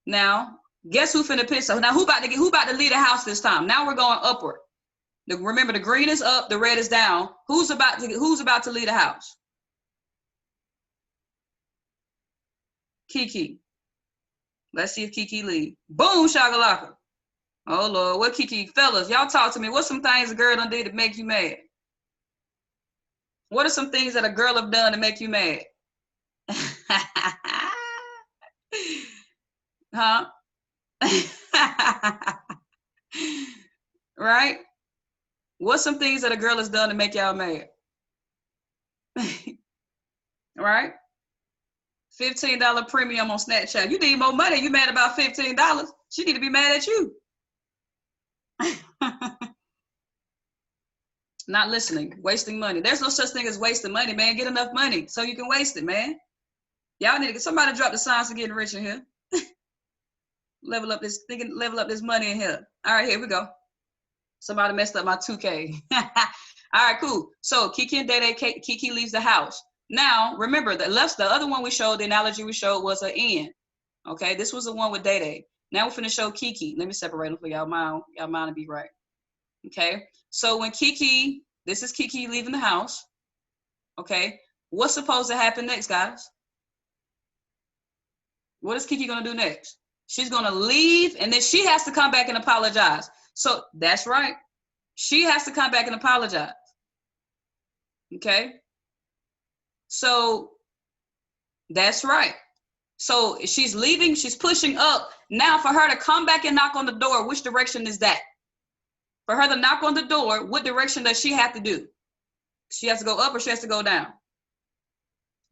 Now, guess who finna piss up? Now, who about to leave the house this time? Now we're going upward. Remember, the green is up, the red is down. Who's about to leave the house? Kiki. Let's see if Kiki leave. Boom, shakalaka. Oh Lord, what Kiki? Fellas, y'all talk to me. What's some things a girl done did to make you mad? What are some things that a girl have done to make you mad? Huh? Right? What's some things that a girl has done to make y'all mad? Right? $15 premium on Snapchat. You need more money. You mad about $15. She need to be mad at you. Not listening, wasting money. There's no such thing as wasting money, man. Get enough money so you can waste it, man. Y'all need to get somebody drop the signs of getting rich in here. level up this money in here. All right, here we go. Somebody messed up my 2K. All right, cool. So Kiki and Day, Kiki leaves the house. Now, remember, the other one we showed, the analogy we showed was an end. Okay, this was the one with Day. Now we're finna show Kiki. Let me separate them for y'all mind to be right. Okay, so when this is Kiki leaving the house. Okay, what's supposed to happen next, guys? What is Kiki gonna do next? She's gonna leave, and then she has to come back and apologize. So that's right. She has to come back and apologize. Okay, so that's right. So she's leaving, she's pushing up. Now for her to come back and knock on the door, which direction is that? For her to knock on the door, what direction does she have to do? She has to go up or she has to go down?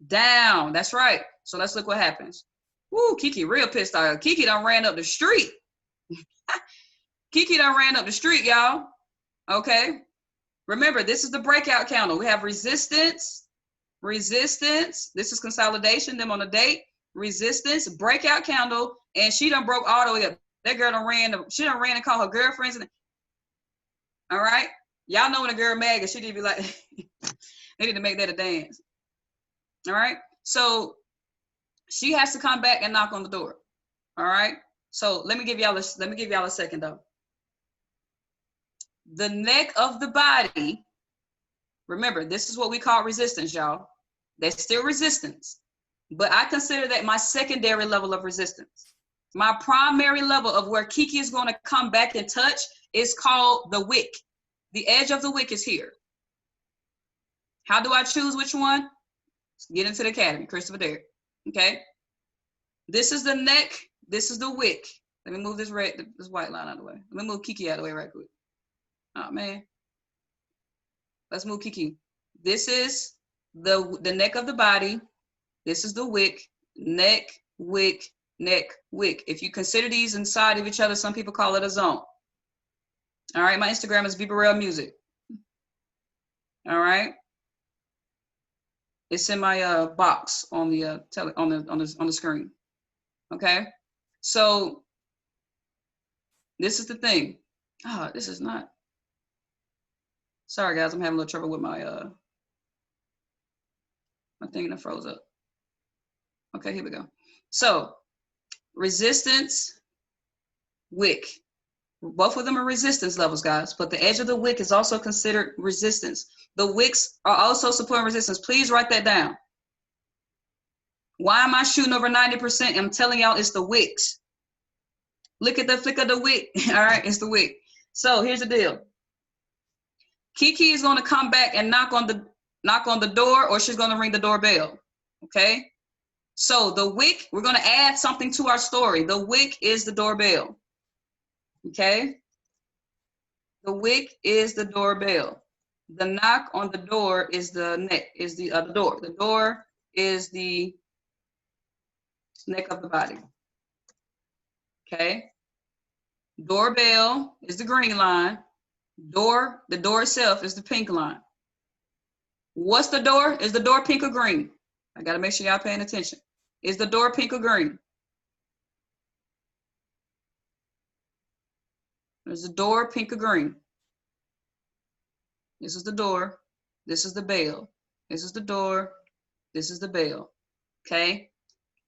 Down, that's right. So let's look what happens. Woo, Kiki real pissed off. Kiki done ran up the street. Kiki done ran up the street, y'all. Okay. Remember, this is the breakout counter. We have resistance. This is consolidation, them on a date. Resistance, breakout candle, and she done broke all the way up. That girl done ran and called her girlfriends. All right. Y'all know when a girl mad, she need to be like, they need to make that a dance. All right. So she has to come back and knock on the door. All right. So let me give y'all a second though. The neck of the body. Remember, this is what we call resistance, y'all. There's still resistance, but I consider that my secondary level of resistance. My primary level of where Kiki is going to come back and touch is called the wick. The edge of the wick is here. How do I choose which one? Let's get into the academy, Christopher Derrick. Okay. This is the neck. This is the wick. Let me move this white line out of the way. Let me move Kiki out of the way right quick. Oh man. Let's move Kiki. This is the neck of the body. This is the wick. Neck, wick, neck, wick. If you consider these inside of each other, some people call it a zone. All right, my Instagram is Burrell Music. All right. It's in my box on the on the screen. Okay. So this is the thing. Oh, this is not. Sorry guys, I'm having a little trouble with my thing that froze up. Okay, here we go. So resistance, wick. Both of them are resistance levels, guys, but the edge of the wick is also considered resistance. The wicks are also supporting resistance. Please write that down. Why am I shooting over 90%? I'm telling y'all it's the wicks. Look at the flick of the wick. All right, it's the wick. So here's the deal. Kiki is going to come back and knock on the door, or she's going to ring the doorbell. Okay? So the wick, we're going to add something to our story. The wick is the doorbell. Okay? The wick is the doorbell. The knock on the door is the neck, is the door. The door is the neck of the body. Okay? Doorbell is the green line. The door itself is the pink line. What's the door? Is the door pink or green? I got to make sure y'all paying attention. Is the door pink or green? Is the door pink or green? This is the door. This is the bell. This is the door. This is the bell. Okay?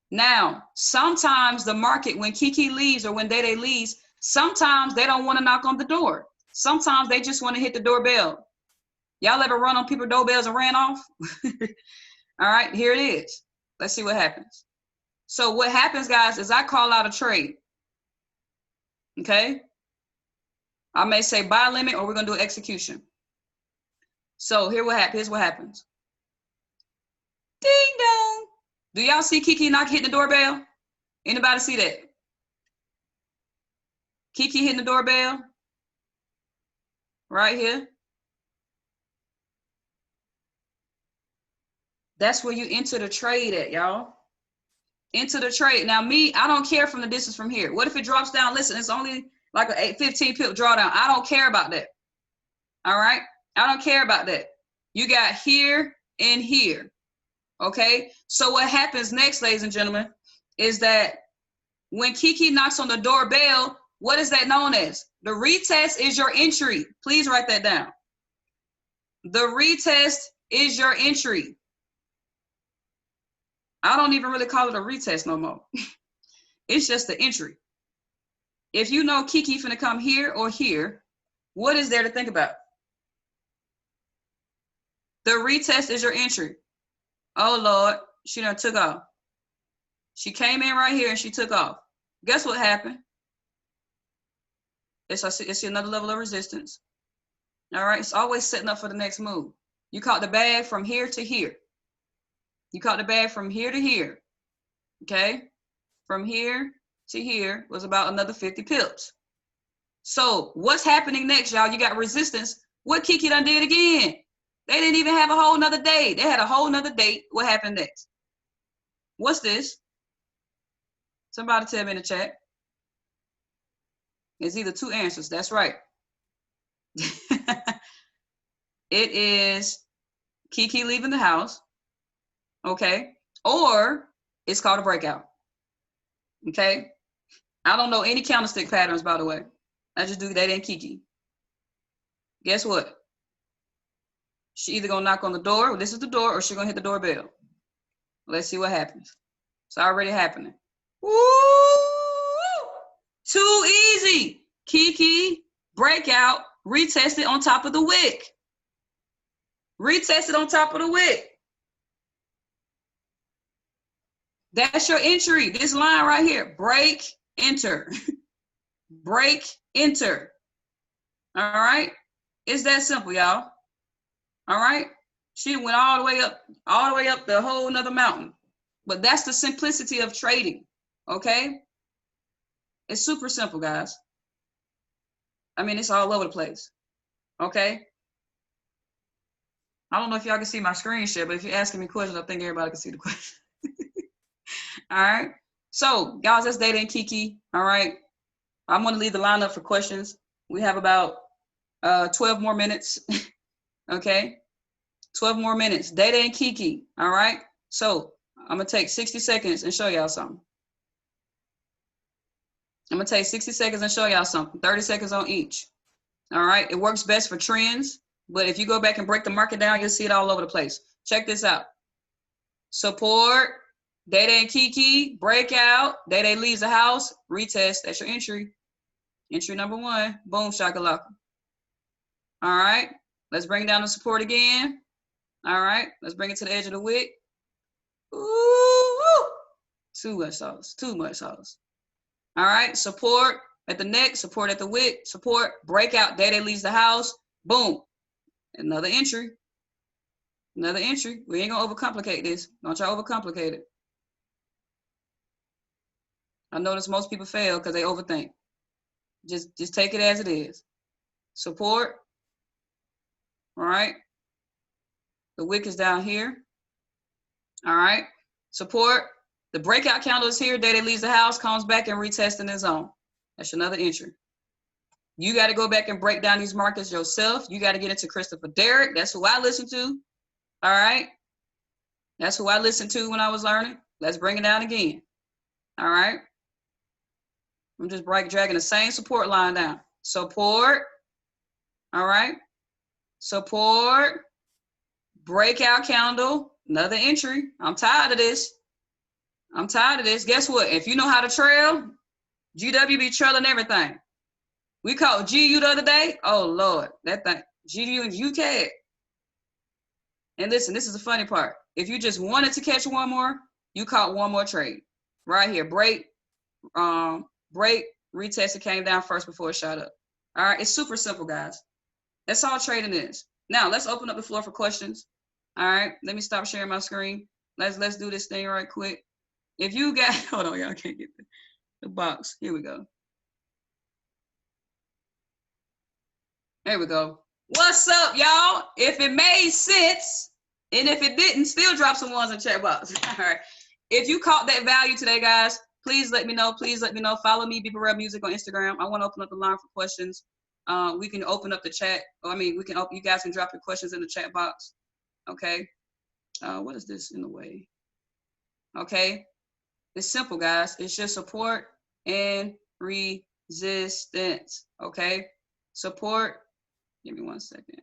Now, sometimes the market, when Kiki leaves or when Day leaves, sometimes they don't want to knock on the door. Sometimes they just want to hit the doorbell. Y'all ever run on people's doorbells and ran off? All right, here it is. Let's see what happens. So what happens, guys, is I call out a trade. Okay? I may say buy limit or we're going to do execution. So here's what happens. Ding dong. Do y'all see Kiki not hitting the doorbell? Anybody see that? Kiki hitting the doorbell? Right here. That's where you enter the trade at, y'all. Enter the trade. Now me, I don't care from the distance from here. What if it drops down? Listen, it's only like a 15 pip drawdown. I don't care about that. All right. I don't care about that. You got here and here. Okay? So what happens next, ladies and gentlemen, is that when Kiki knocks on the doorbell, what is that known as? The retest is your entry. Please write that down. The retest is your entry. I don't even really call it a retest no more. It's just the entry. If you know Kiki finna come here or here, what is there to think about? The retest is your entry. Oh Lord, she done took off. She came in right here and she took off. Guess what happened? It's another level of resistance. All right, it's always setting up for the next move. You caught the bag from here to here. You caught the bag from here to here. Okay? From here to here was about another 50 pips. So what's happening next, y'all? You got resistance. What Kiki done did again? They didn't even have a whole nother date. They had a whole nother date. What happened next? What's this? Somebody tell me in the chat. It's either two answers. That's right. It is Kiki leaving the house. Okay. Or it's called a breakout. Okay. I don't know any candlestick patterns, by the way. I just do that in Kiki. Guess what? She either gonna knock on the door, this is the door, or she gonna hit the doorbell. Let's see what happens. It's already happening. Woo! Too easy. Kiki, breakout, retest it on top of the wick. Retest it on top of the wick. That's your entry. This line right here. Break, enter. Break, enter. All right? It's that simple, y'all. All right? She went all the way up the whole nother mountain. But that's the simplicity of trading. Okay? It's super simple, guys. I mean, it's all over the place. Okay? I don't know if y'all can see my screen share, but if you're asking me questions, I think everybody can see the question. All right. So, guys, that's Data and Kiki. All right. I'm going to leave the line up for questions. We have about 12 more minutes. Okay. 12 more minutes. Data and Kiki. All right. So, I'm going to take 60 seconds and show y'all something. I'm going to take 60 seconds and show y'all something. 30 seconds on each. All right. It works best for trends. But if you go back and break the market down, you'll see it all over the place. Check this out. Support. Data and Kiki, breakout, Data leaves the house, retest, that's your entry. Entry number one, boom, shakalaka. All right, let's bring down the support again. All right, let's bring it to the edge of the wick. Ooh, too much sauce, too much sauce. All right, support at the neck, support at the wick, support, breakout, Data leaves the house, boom. Another entry. Another entry. We ain't gonna overcomplicate this. Don't y'all overcomplicate it. I notice most people fail because they overthink. Just take it as it is. Support. All right. The wick is down here. All right. Support. The breakout candle is here. Data leaves the house, comes back and retests in the zone. That's another entry. You got to go back and break down these markets yourself. You got to get into Christopher Derrick. That's who I listen to. All right. That's who I listened to when I was learning. Let's bring it down again. All right. I'm just dragging the same support line down. Support. All right. Support. Breakout candle. Another entry. I'm tired of this. I'm tired of this. Guess what? If you know how to trail, GW be trailing everything. We caught GU the other day. Oh, Lord. That thing. GU and UK. And listen, this is the funny part. If you just wanted to catch one more, you caught one more trade. Right here. Break. Break, retest, it came down first before it shot up. All right, it's super simple, guys. That's all trading is. Now, let's open up the floor for questions. All right, let me stop sharing my screen. Let's do this thing right quick. If you got, hold on, y'all can't get the box. Here we go. There we go. What's up, y'all? If it made sense, and if it didn't, still drop some ones in the chat box. All right. If you caught that value today, guys, please let me know. Please let me know. Follow me, Brittany Burrell Music on Instagram. I want to open up the line for questions. we can open up the chat. We can open, you guys can drop your questions in the chat box. Okay. What is this in the way? Okay. It's simple, guys. It's just support and resistance. Okay. Support. Give me 1 second.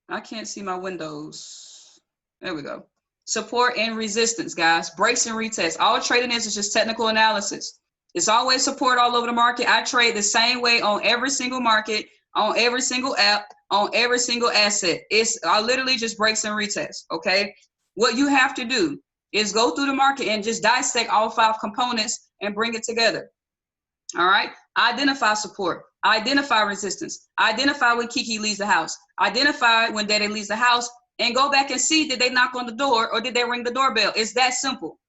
I can't see my windows. There we go. Support and resistance, guys. Breaks and retests. All trading is just technical analysis. It's always support all over the market. I trade the same way on every single market, on every single app, on every single asset. I literally just breaks and retests, okay? What you have to do is go through the market and just dissect all 5 components and bring it together. All right? Identify support. Identify resistance. Identify when Kiki leaves the house. Identify when Daddy leaves the house, and go back and see, did they knock on the door or did they ring the doorbell? It's that simple.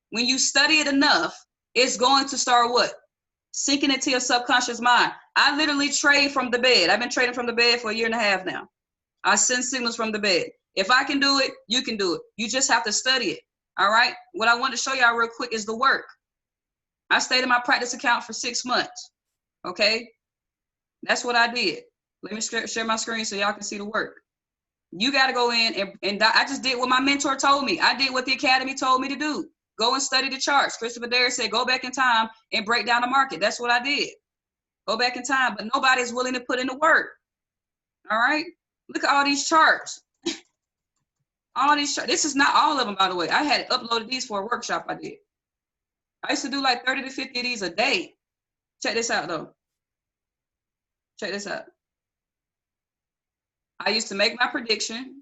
When you study it enough, it's going to start what? Sinking into your subconscious mind. I literally trade from the bed. I've been trading from the bed for 1.5 years now. I send signals from the bed. If I can do it, you can do it. You just have to study it. All right? What I want to show y'all real quick is the work. I stayed in my practice account for 6 months. Okay? That's what I did. Let me share my screen so y'all can see the work. You got to go in and I just did what my mentor told me. I did what the academy told me to do. Go and study the charts. Christopher Dare said, go back in time and break down the market. That's what I did. Go back in time, but nobody's willing to put in the work. All right? Look at all these charts. All these charts. This is not all of them, by the way. I had uploaded these for a workshop I did. I used to do like 30 to 50 of these a day. Check this out, though. Check this out. I used to make my prediction.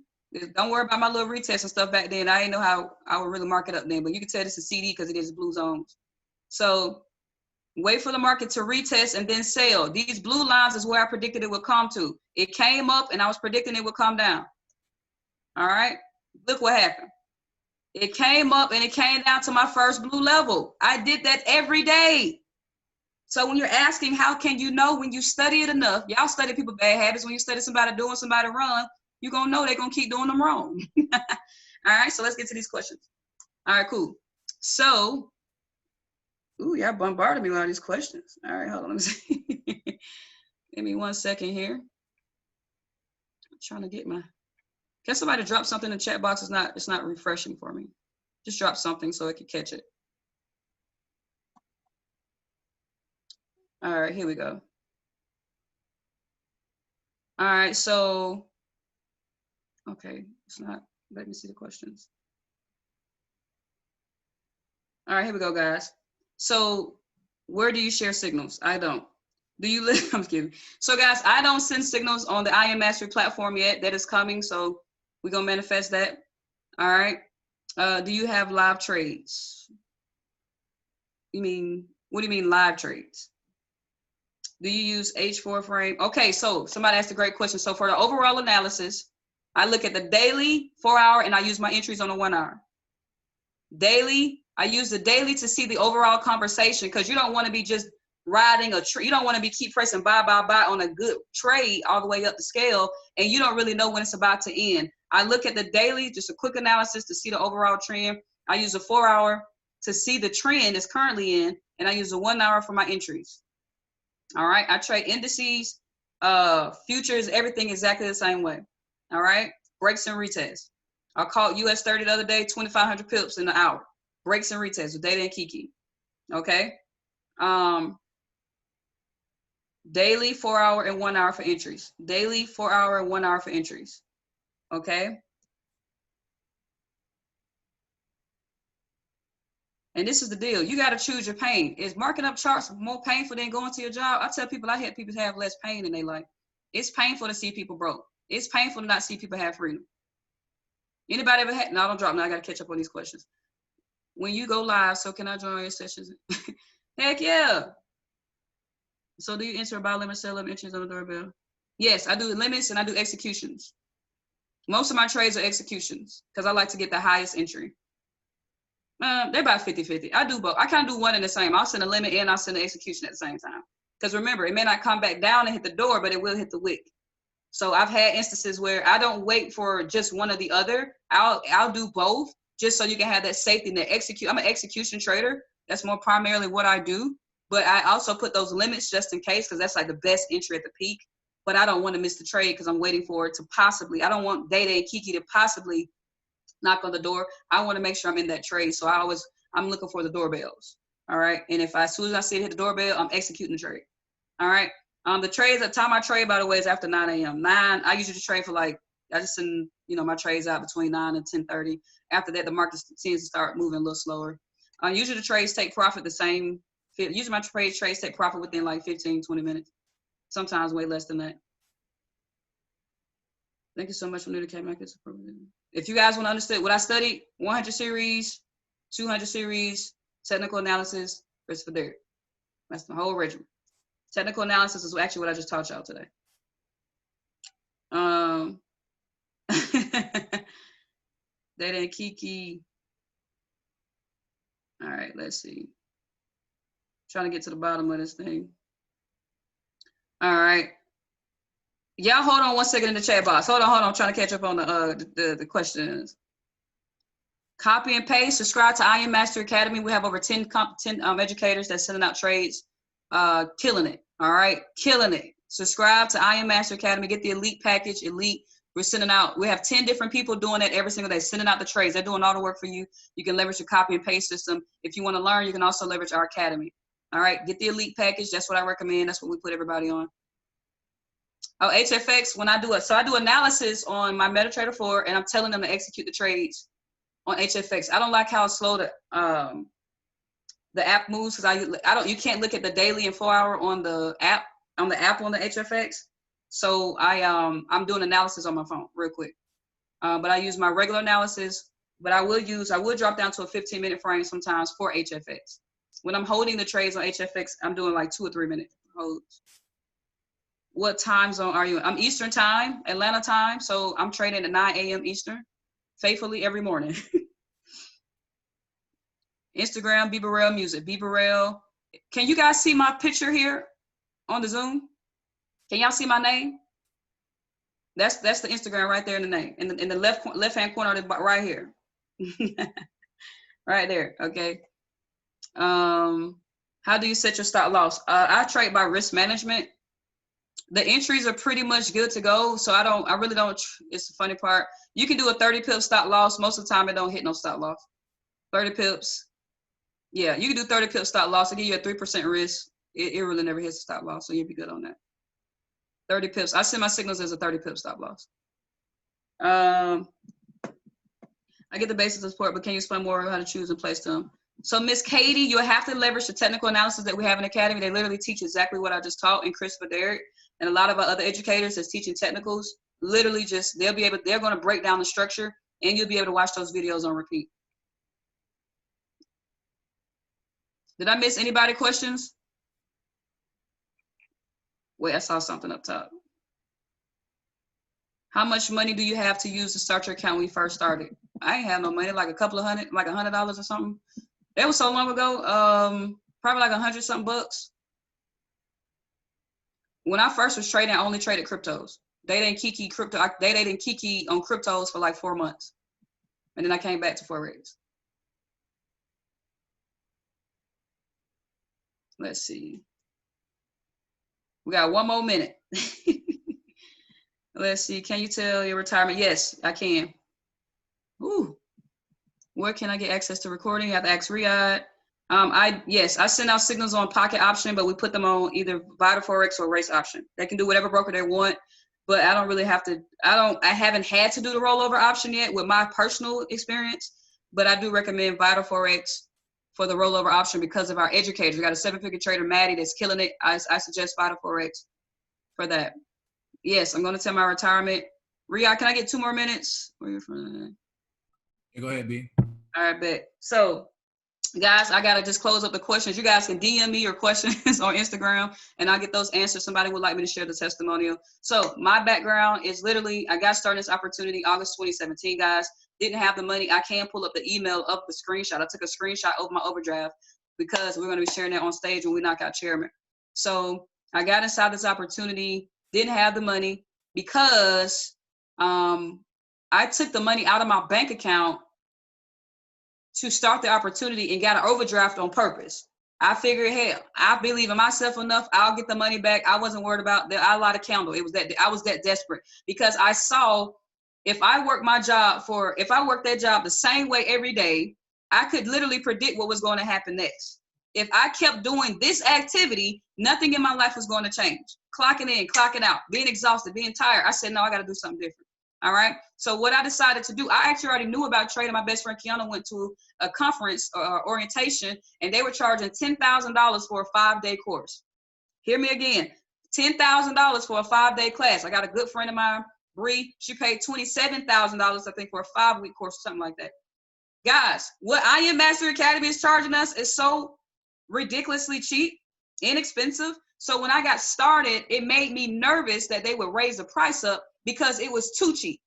Don't worry about my little retest and stuff back then. I didn't know how I would really mark it up then, but you can tell this is CD because it is blue zones. So wait for the market to retest and then sell. These blue lines is where I predicted it would come to. It came up and I was predicting it would come down. All right. Look what happened. It came up and it came down to my first blue level. I did that every day. So when you're asking, how can you know? When you study it enough, y'all study people bad habits. When you study somebody doing somebody wrong, you're going to know they're going to keep doing them wrong. All right, so let's get to these questions. All right, cool. So, ooh, y'all bombarded me with all these questions. All right, hold on, let me see. Give me 1 second here. I'm trying to get my, can somebody drop something in the chat box? It's not refreshing for me. Just drop something so I can catch it. All right, here we go. All right, so, okay, it's not, let me see the questions. All right, here we go, guys. So where do you share signals? I don't. Do you live? I'm kidding. So guys, I don't send signals on the I Am Mastery platform yet. That is coming, so we're gonna manifest that. All right. Do you have live trades? What do you mean live trades? Do you use H4 frame? Okay, so somebody asked a great question. So for the overall analysis, I look at the daily, 4 hour, and I use my entries on the 1 hour. Daily, I use the daily to see the overall conversation, because you don't want to be just riding a trade. You don't want to be keep pressing buy on a good trade all the way up the scale, and you don't really know when it's about to end. I look at the daily, just a quick analysis to see the overall trend. I use a 4 hour to see the trend it's currently in, and I use a 1 hour for my entries. All right, I trade indices, futures, everything exactly the same way. All right, breaks and retests. I caught US 30 the other day, 2,500 pips in the hour. Breaks and retests with Data and Kiki. Okay. Daily, 4 hour and 1 hour for entries. Daily, 4 hour and 1 hour for entries. Okay. And this is the deal. You got to choose your pain. Is marking up charts more painful than going to your job? I tell people, I help people have less pain in their life. It's painful to see people broke. It's painful to not see people have freedom. Anybody ever had? No, don't drop. Now I got to catch up on these questions. When you go live, so can I join your sessions? Heck yeah. So do you enter a buy limit, sell limit, entries on the doorbell? Yes, I do limits and I do executions. Most of my trades are executions because I like to get the highest entry. They're about 50-50. I do both. I kind of do one and the same. I'll send a limit and I'll send an execution at the same time. Because remember, it may not come back down and hit the door, but it will hit the wick. So I've had instances where I don't wait for just one or the other. I'll do both just so you can have that safety and execute. I'm an execution trader. That's more primarily what I do. but I also put those limits just in case, because that's like the best entry at the peak. But I don't want to miss the trade because I'm waiting for it to possibly, I don't want Day and Kiki to possibly knock on the door. I want to make sure I'm in that trade. So I'm looking for the doorbells. All right. And if as soon as I see it hit the doorbell, I'm executing the trade. All right. The trades, the time I trade, by the way, is after 9 a.m. 9, I usually trade for I just send, my trades out between 9 and 10:30. After that, the market tends to start moving a little slower. Usually the trades take profit the same. Usually my trades take profit within like 15, 20 minutes. Sometimes way less than that. Thank you so much for new to K-Markets. If you guys want to understand what I studied, 100 series, 200 series, technical analysis, Christopher Derrick. That's the whole regimen. Technical analysis is actually what I just taught y'all today. Data and Kiki. All right, let's see. Trying to get to the bottom of this thing. All right. Y'all hold on 1 second in the chat box. Hold on. I'm trying to catch up on the questions. Copy and paste. Subscribe to Iron Master Academy. We have over 10 educators that's sending out trades. Killing it. All right, killing it. Subscribe to Iron Master Academy. Get the elite package. Elite. We're sending out. We have 10 different people doing that every single day, sending out the trades. They're doing all the work for you. You can leverage your copy and paste system. If you want to learn, you can also leverage our academy. All right, get the elite package. That's what I recommend. That's what we put everybody on. Oh, HFX, when I do it. So I do analysis on my MetaTrader 4, and I'm telling them to execute the trades on HFX. I don't like how slow the app moves, because you can't look at the daily and 4-hour on the app on the HFX. So I'm doing analysis on my phone real quick. But I use my regular analysis, but I will drop down to a 15-minute frame sometimes for HFX. When I'm holding the trades on HFX, I'm doing like 2 or 3 minute holds. What time zone are you in? I'm Eastern time, Atlanta time. So I'm trading at 9 a.m. Eastern, faithfully every morning. Instagram, B Burrell Music, B Burrell. Can you guys see my picture here on the Zoom? Can y'all see my name? That's the Instagram right there in the name, in the left hand corner of the right here, right there. Okay. How do you set your stop loss? I trade by risk management. The entries are pretty much good to go. So I really don't, it's the funny part. You can do a 30 pip stop loss. Most of the time it don't hit no stop loss. 30 pips. Yeah, you can do 30 pip stop loss. It'll give you a 3% risk. It really never hits a stop loss. So you'll be good on that. 30 pips. I send my signals as a 30 pip stop loss. I get the basics of support, but can you explain more how to choose and place them? So Miss Katie, you'll have to leverage the technical analysis that we have in the Academy. They literally teach exactly what I just taught, and Christopher Derrick and a lot of our other educators that's teaching technicals, literally just, they're going to break down the structure, and you'll be able to watch those videos on repeat. Did I miss anybody questions? Wait, I saw something up top. How much money do you have to use to start your account when you first started? I ain't have no money, like a couple of hundred, like $100 or something. That was so long ago. Probably like 100 something bucks. When I first was trading, I only traded cryptos. Data and Kiki crypto. Data and Kiki on cryptos for like 4 months, and then I came back to Forex. Let's see. We got 1 more minute. Let's see. Can you tell your retirement? Yes, I can. Ooh. Where can I get access to recording? You have to ask Riyadh. Yes, I send out signals on Pocket Option, but we put them on either Vital Forex or Race Option. They can do whatever broker they want, but I don't really have to. I haven't had to do the rollover option yet with my personal experience, but I do recommend Vital Forex for the rollover option because of our educators. We got a 7-figure trader, Maddie, that's killing it. I suggest Vital Forex for that. Yes, I'm going to tell my retirement. Riyadh, can I get 2 more minutes? Where you from? Yeah, go ahead, B. All right, bet. So, guys, I got to just close up the questions. You guys can DM me your questions on Instagram, and I'll get those answered. Somebody would like me to share the testimonial. So, my background is literally, I got started this opportunity August 2017, guys. Didn't have the money. I can pull up the email of the screenshot. I took a screenshot of my overdraft because we're going to be sharing that on stage when we knock out chairman. So, I got inside this opportunity, didn't have the money because I took the money out of my bank account to start the opportunity and got an overdraft on purpose. I figured, hell, I believe in myself enough. I'll get the money back. I wasn't worried about that. I light a candle. It was that I was that desperate because I saw if I worked that job the same way every day, I could literally predict what was going to happen next. If I kept doing this activity, nothing in my life was going to change. Clocking in, clocking out, being exhausted, being tired. I said, no, I got to do something different. All right. So what I decided to do, I actually already knew about trading. My best friend Kiana went to a conference orientation, and they were charging $10,000 for a 5-day course. Hear me again, $10,000 for a 5-day class. I got a good friend of mine, Bree. She paid $27,000, I think, for a 5-week course or something like that. Guys, what I Am Master Academy is charging us is so ridiculously cheap, inexpensive. So when I got started, it made me nervous that they would raise the price up because it was too cheap.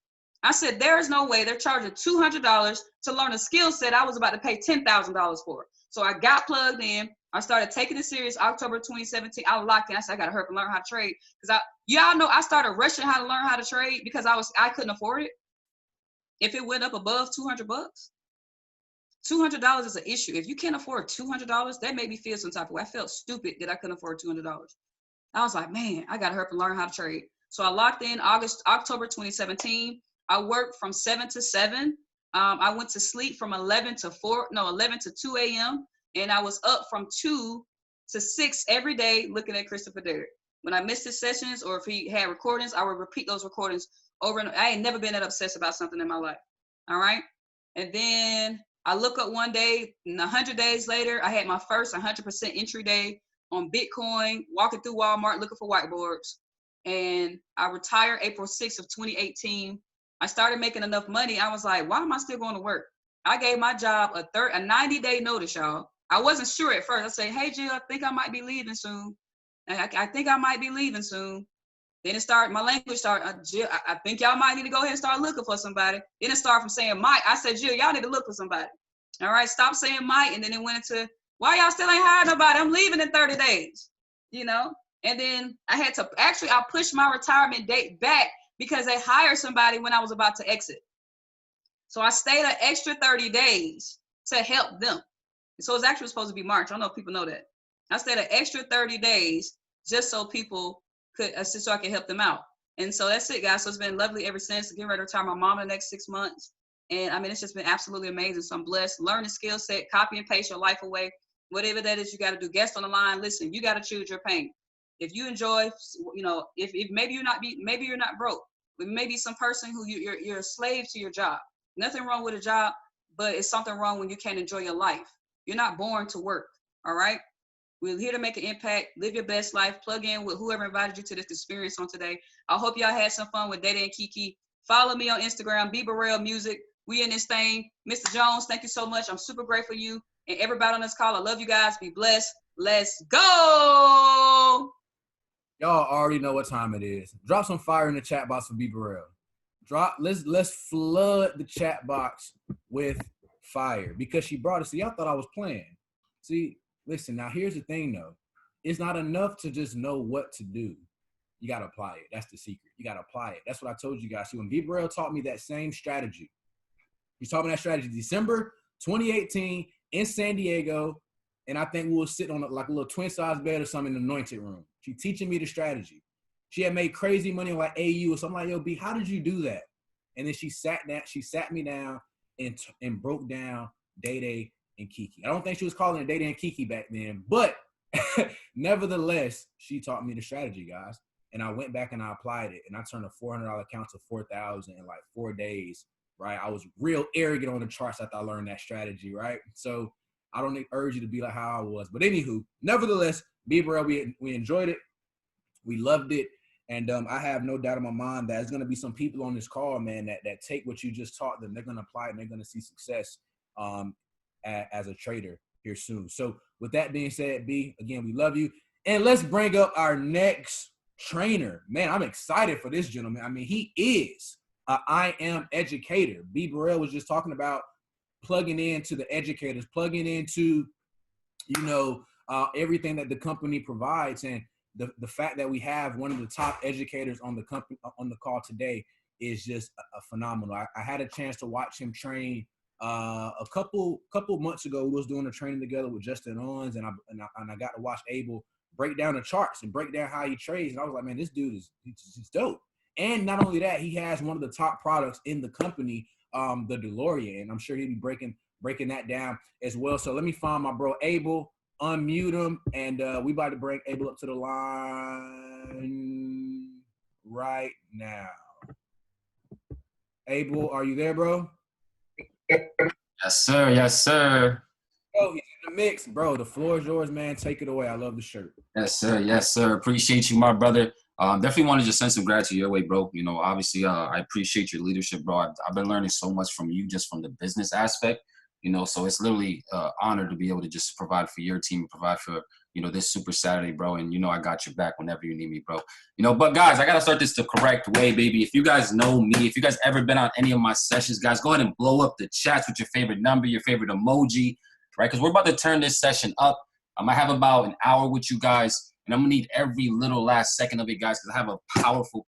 I said, there's no way they're charging $200 to learn a skill set I was about to pay $10,000 for. So I got plugged in. I started taking it serious October 2017. I was locked in. I said, I got to hurry up and learn how to trade. Because y'all know I started rushing how to learn how to trade because I couldn't afford it. If it went up above $200, $200 is an issue. If you can't afford $200, that made me feel some type of way. I felt stupid that I couldn't afford $200. I was like, man, I got to hurry up and learn how to trade. So I locked in October 2017. I worked from 7 to 7. I went to sleep from 11 to 2 a.m. And I was up from 2 to 6 every day looking at Christopher Derrick. When I missed his sessions or if he had recordings, I would repeat those recordings over and over. I ain't never been that obsessed about something in my life. All right. And then I look up one day, 100 days later, I had my first 100% entry day on Bitcoin, walking through Walmart looking for whiteboards. And I retired April 6th of 2018. I started making enough money. I was like, why am I still going to work? I gave my job a 90-day notice, y'all. I wasn't sure at first. I said, hey, Jill, I think I might be leaving soon. I think I might be leaving soon. Then my language started, Jill, I think y'all might need to go ahead and start looking for somebody. Then it started from saying Mike. I said, Jill, y'all need to look for somebody. All right, stop saying Mike. And then it went into, why y'all still ain't hired nobody? I'm leaving in 30 days, And then I pushed my retirement date back because they hired somebody when I was about to exit. So I stayed an extra 30 days to help them. So it's actually supposed to be March. I don't know if people know that. I stayed an extra 30 days just so people could assist, so I could help them out. And so that's it, guys. So it's been lovely ever since. Getting ready to retire my mom in the next 6 months. And I mean, it's just been absolutely amazing. So I'm blessed. Learn the skill set, copy and paste your life away. Whatever that is, you got to do. Guest on the line. Listen, you got to choose your pain. If you enjoy, if maybe you're not broke. Maybe some person who you're a slave to your job. Nothing wrong with a job, but it's something wrong when you can't enjoy your life. You're not born to work. All right. We're here to make an impact. Live your best life. Plug in with whoever invited you to this experience on today. I hope y'all had some fun with Data and Kiki. Follow me on Instagram, B Burrell Music. We in this thing. Mr. Jones, thank you so much. I'm super grateful for you and everybody on this call. I love you guys. Be blessed. Let's go. Y'all already know what time it is. Drop some fire in the chat box for B Burrell. Let's flood the chat box with fire because she brought it. See, y'all thought I was playing. See, listen, now here's the thing though. It's not enough to just know what to do. You got to apply it. That's the secret. You got to apply it. That's what I told you guys. See, when B Burrell taught me that same strategy, he's taught me that strategy December 2018 in San Diego. And I think we will sit on like a little twin size bed or something in the anointed room. She's teaching me the strategy. She had made crazy money on like AU or something like, yo, B, how did you do that? And then she sat me down and broke down Day and Kiki. I don't think she was calling it Day and Kiki back then, but nevertheless, she taught me the strategy, guys. And I went back and I applied it, and I turned a $400 account to $4,000 in like 4 days, right? I was real arrogant on the charts after I learned that strategy, right? So I don't urge you to be like how I was. But anywho, nevertheless, B Burrell, we enjoyed it. We loved it. And I have no doubt in my mind that there's going to be some people on this call, man, that take what you just taught them. They're going to apply it and they're going to see success as a trader here soon. So with that being said, B, again, we love you. And let's bring up our next trainer. Man, I'm excited for this gentleman. I mean, he is an I am educator. B Burrell was just talking about plugging into the educators, plugging into, everything that the company provides. And the fact that we have one of the top educators on the company on the call today is just a phenomenal. I had a chance to watch him train A couple months ago, we was doing a training together with Justin Owens, and I got to watch Abel break down the charts and break down how he trades. And I was like, man, this dude he's dope. And not only that, he has one of the top products in the company, the DeLorean. And I'm sure he'll be breaking that down as well. So let me find my bro Abel, unmute him, and we about to bring Abel up to the line right now. Abel, are you there, bro? Yes, sir. Yes, sir. Oh, he's in the mix, bro. The floor is yours, man. Take it away. I love the shirt. Yes, sir. Yes, sir. Appreciate you, my brother. Definitely want to just send some gratitude your way, bro. You know, obviously, I appreciate your leadership, bro. I've been learning so much from you just from the business aspect, you know, so it's literally honor to be able to just provide for your team, provide for, you know, this Super Saturday, bro. And, you know, I got your back whenever you need me, bro. You know, but guys, I got to start this the correct way, baby. If you guys know me, if you guys ever been on any of my sessions, guys, go ahead and blow up the chats with your favorite number, your favorite emoji, right? Because we're about to turn this session up. I might have about an hour with you guys. And I'm going to need every little last second of it, guys, because I have a powerful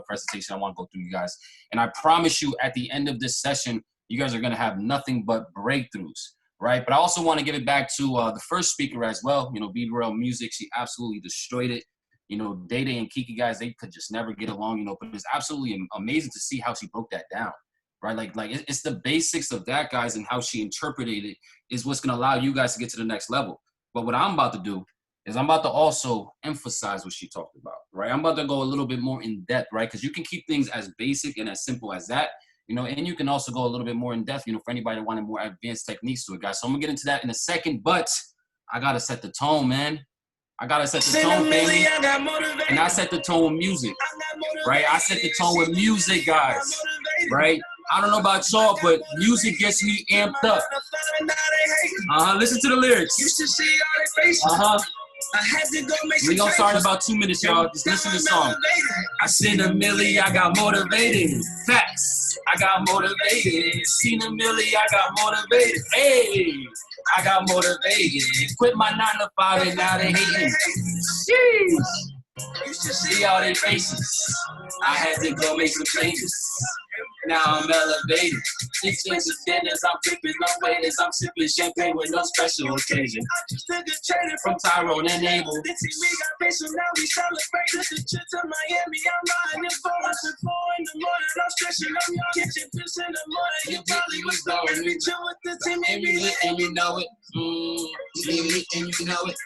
presentation I want to go through, you guys. And I promise you at the end of this session, you guys are going to have nothing but breakthroughs, right? But I also want to give it back to the first speaker as well. You know, Brittany Burrell Music, she absolutely destroyed it. You know, Day and Kiki, guys, they could just never get along, you know, but it's absolutely amazing to see how she broke that down, right? Like it's the basics of that, guys, and how she interpreted it is what's going to allow you guys to get to the next level. But what I'm about to do is I'm about to also emphasize what she talked about, right? I'm about to go a little bit more in depth, right? Because you can keep things as basic and as simple as that, you know, and you can also go a little bit more in depth, you know, for anybody that wanted more advanced techniques to it, guys. So I'm gonna get into that in a second, but I gotta set the tone, man. I gotta set the tone, baby. And I set the tone with music, right? I set the tone with music, guys, right? I don't know about y'all, but music gets me amped up. Listen to the lyrics. We gonna start in about 2 minutes, y'all. Just listen to the song. I seen a milli, I got motivated. Facts, I got motivated. Seen a milli, I got motivated. Hey, I got motivated. Quit my 9 to 5 and now they hating. Sheesh. You should see all their faces. I had to go make some changes. Now I'm elevated. Expensive dinners, I'm flipping no waiters. I'm sipping champagne with no special occasion. From Tyrone and Abel. Now we celebrate the trip to Miami. I'm riding 4 in the morning. I'm stretching up your kitchen fish in the morning. You probably was going to chill with the team. And you know it. And you know it.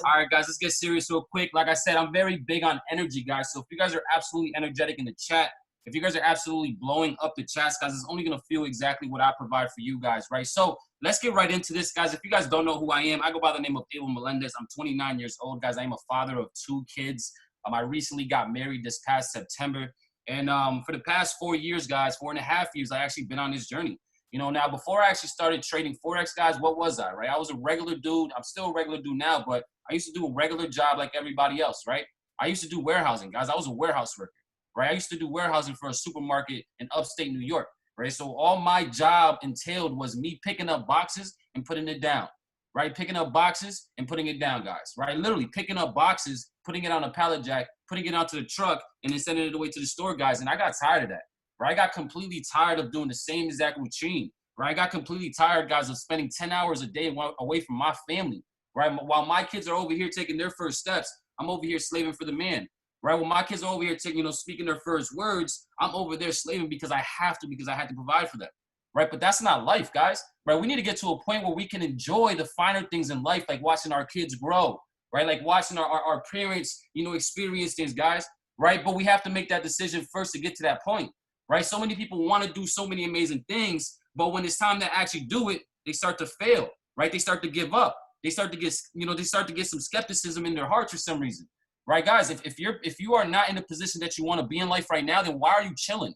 All right, guys, let's get serious real quick. Like I said, I'm very big on energy, guys. So if you guys are absolutely energetic in the chat, if you guys are absolutely blowing up the chats, guys, it's only going to feel exactly what I provide for you guys, right? So let's get right into this, guys. If you guys don't know who I am, I go by the name of Abel Melendez. I'm 29 years old, guys. I am a father of 2 kids. I recently got married this past September. And for the past 4 years, guys, 4.5 years, I actually been on this journey. You know, now before I actually started trading Forex, guys, what was I, right? I was a regular dude. I'm still a regular dude now, but I used to do a regular job like everybody else, right? I used to do warehousing, guys. I was a warehouse worker, right? I used to do warehousing for a supermarket in upstate New York, right? So all my job entailed was me picking up boxes and putting it down, right? Picking up boxes and putting it down, guys, right? Literally picking up boxes, putting it on a pallet jack, putting it onto the truck, and then sending it away to the store, guys. And I got tired of that. Right? I got completely tired of doing the same exact routine, right? I got completely tired, guys, of spending 10 hours a day away from my family, right? While my kids are over here taking their first steps, I'm over here slaving for the man, right? When my kids are over here taking, you know, speaking their first words, I'm over there slaving because I have to, because I had to provide for them, right? But that's not life, guys, right? We need to get to a point where we can enjoy the finer things in life, like watching our kids grow, right? Like watching our parents, you know, experience things, guys, right? But we have to make that decision first to get to that point. Right? So many people want to do so many amazing things, but when it's time to actually do it, they start to fail, right? They start to give up. They start to get, you know, they start to get some skepticism in their hearts for some reason, right? Guys, if you are not in the position that you want to be in life right now, then why are you chilling,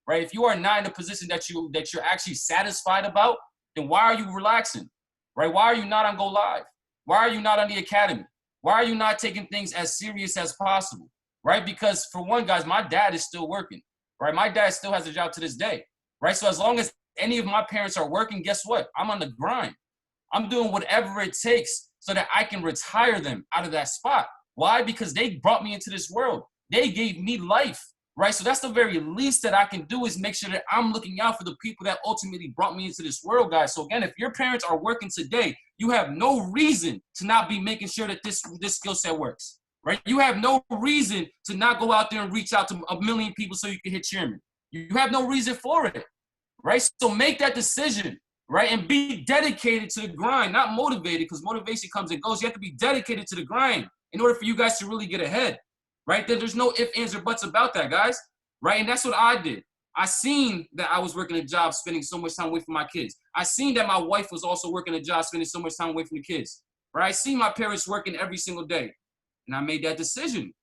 right? If you are not in the position that you're actually satisfied about, then why are you relaxing, right? Why are you not on Go Live? Why are you not on the Academy? Why are you not taking things as serious as possible, right? Because for one, guys, my dad is still working. Right, my dad still has a job to this day, right? So as long as any of my parents are working, guess what? I'm on the grind. I'm doing whatever it takes so that I can retire them out of that spot. Why? Because they brought me into this world. They gave me life, right? So that's the very least that I can do is make sure that I'm looking out for the people that ultimately brought me into this world, guys. So again, if your parents are working today, you have no reason to not be making sure that this skill set works, right? You have no reason to not go out there and reach out to a million people so you can hit chairman. You have no reason for it, right? So make that decision, right? And be dedicated to the grind, not motivated, because motivation comes and goes. You have to be dedicated to the grind in order for you guys to really get ahead, right? There's no ifs, ands, or buts about that, guys, right? And that's what I did. I seen that I was working a job, spending so much time away from my kids. I seen that my wife was also working a job, spending so much time away from the kids, right? I see my parents working every single day, and I made that decision,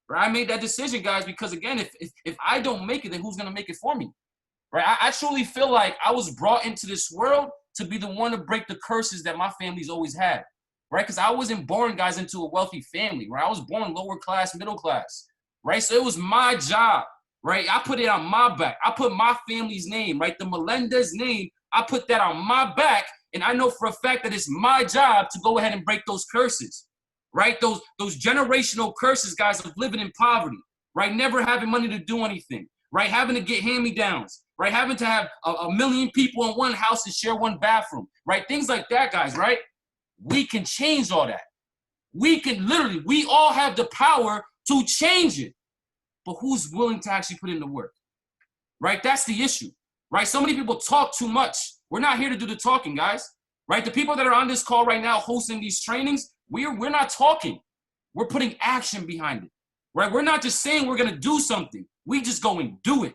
right? I made that decision, guys, because again, if I don't make it, then who's gonna make it for me, right? I truly feel like I was brought into this world to be the one to break the curses that my family's always had, right? Because I wasn't born, guys, into a wealthy family, right? I was born lower class, middle class, right? So it was my job, right? I put it on my back. I put my family's name, right? The Melendez name, I put that on my back, and I know for a fact that it's my job to go ahead and break those curses, right? Those generational curses, guys, of living in poverty, right? Never having money to do anything, right? Having to get hand-me-downs, right? Having to have a million people in one house and share one bathroom, right? Things like that, guys, right? We can change all that. We can literally, we all have the power to change it. But who's willing to actually put in the work, right? That's the issue, right? So many people talk too much. We're not here to do the talking, guys, right? The people that are on this call right now hosting these trainings, we're not talking. We're putting action behind it, right? We're not just saying we're going to do something. We just go and do it,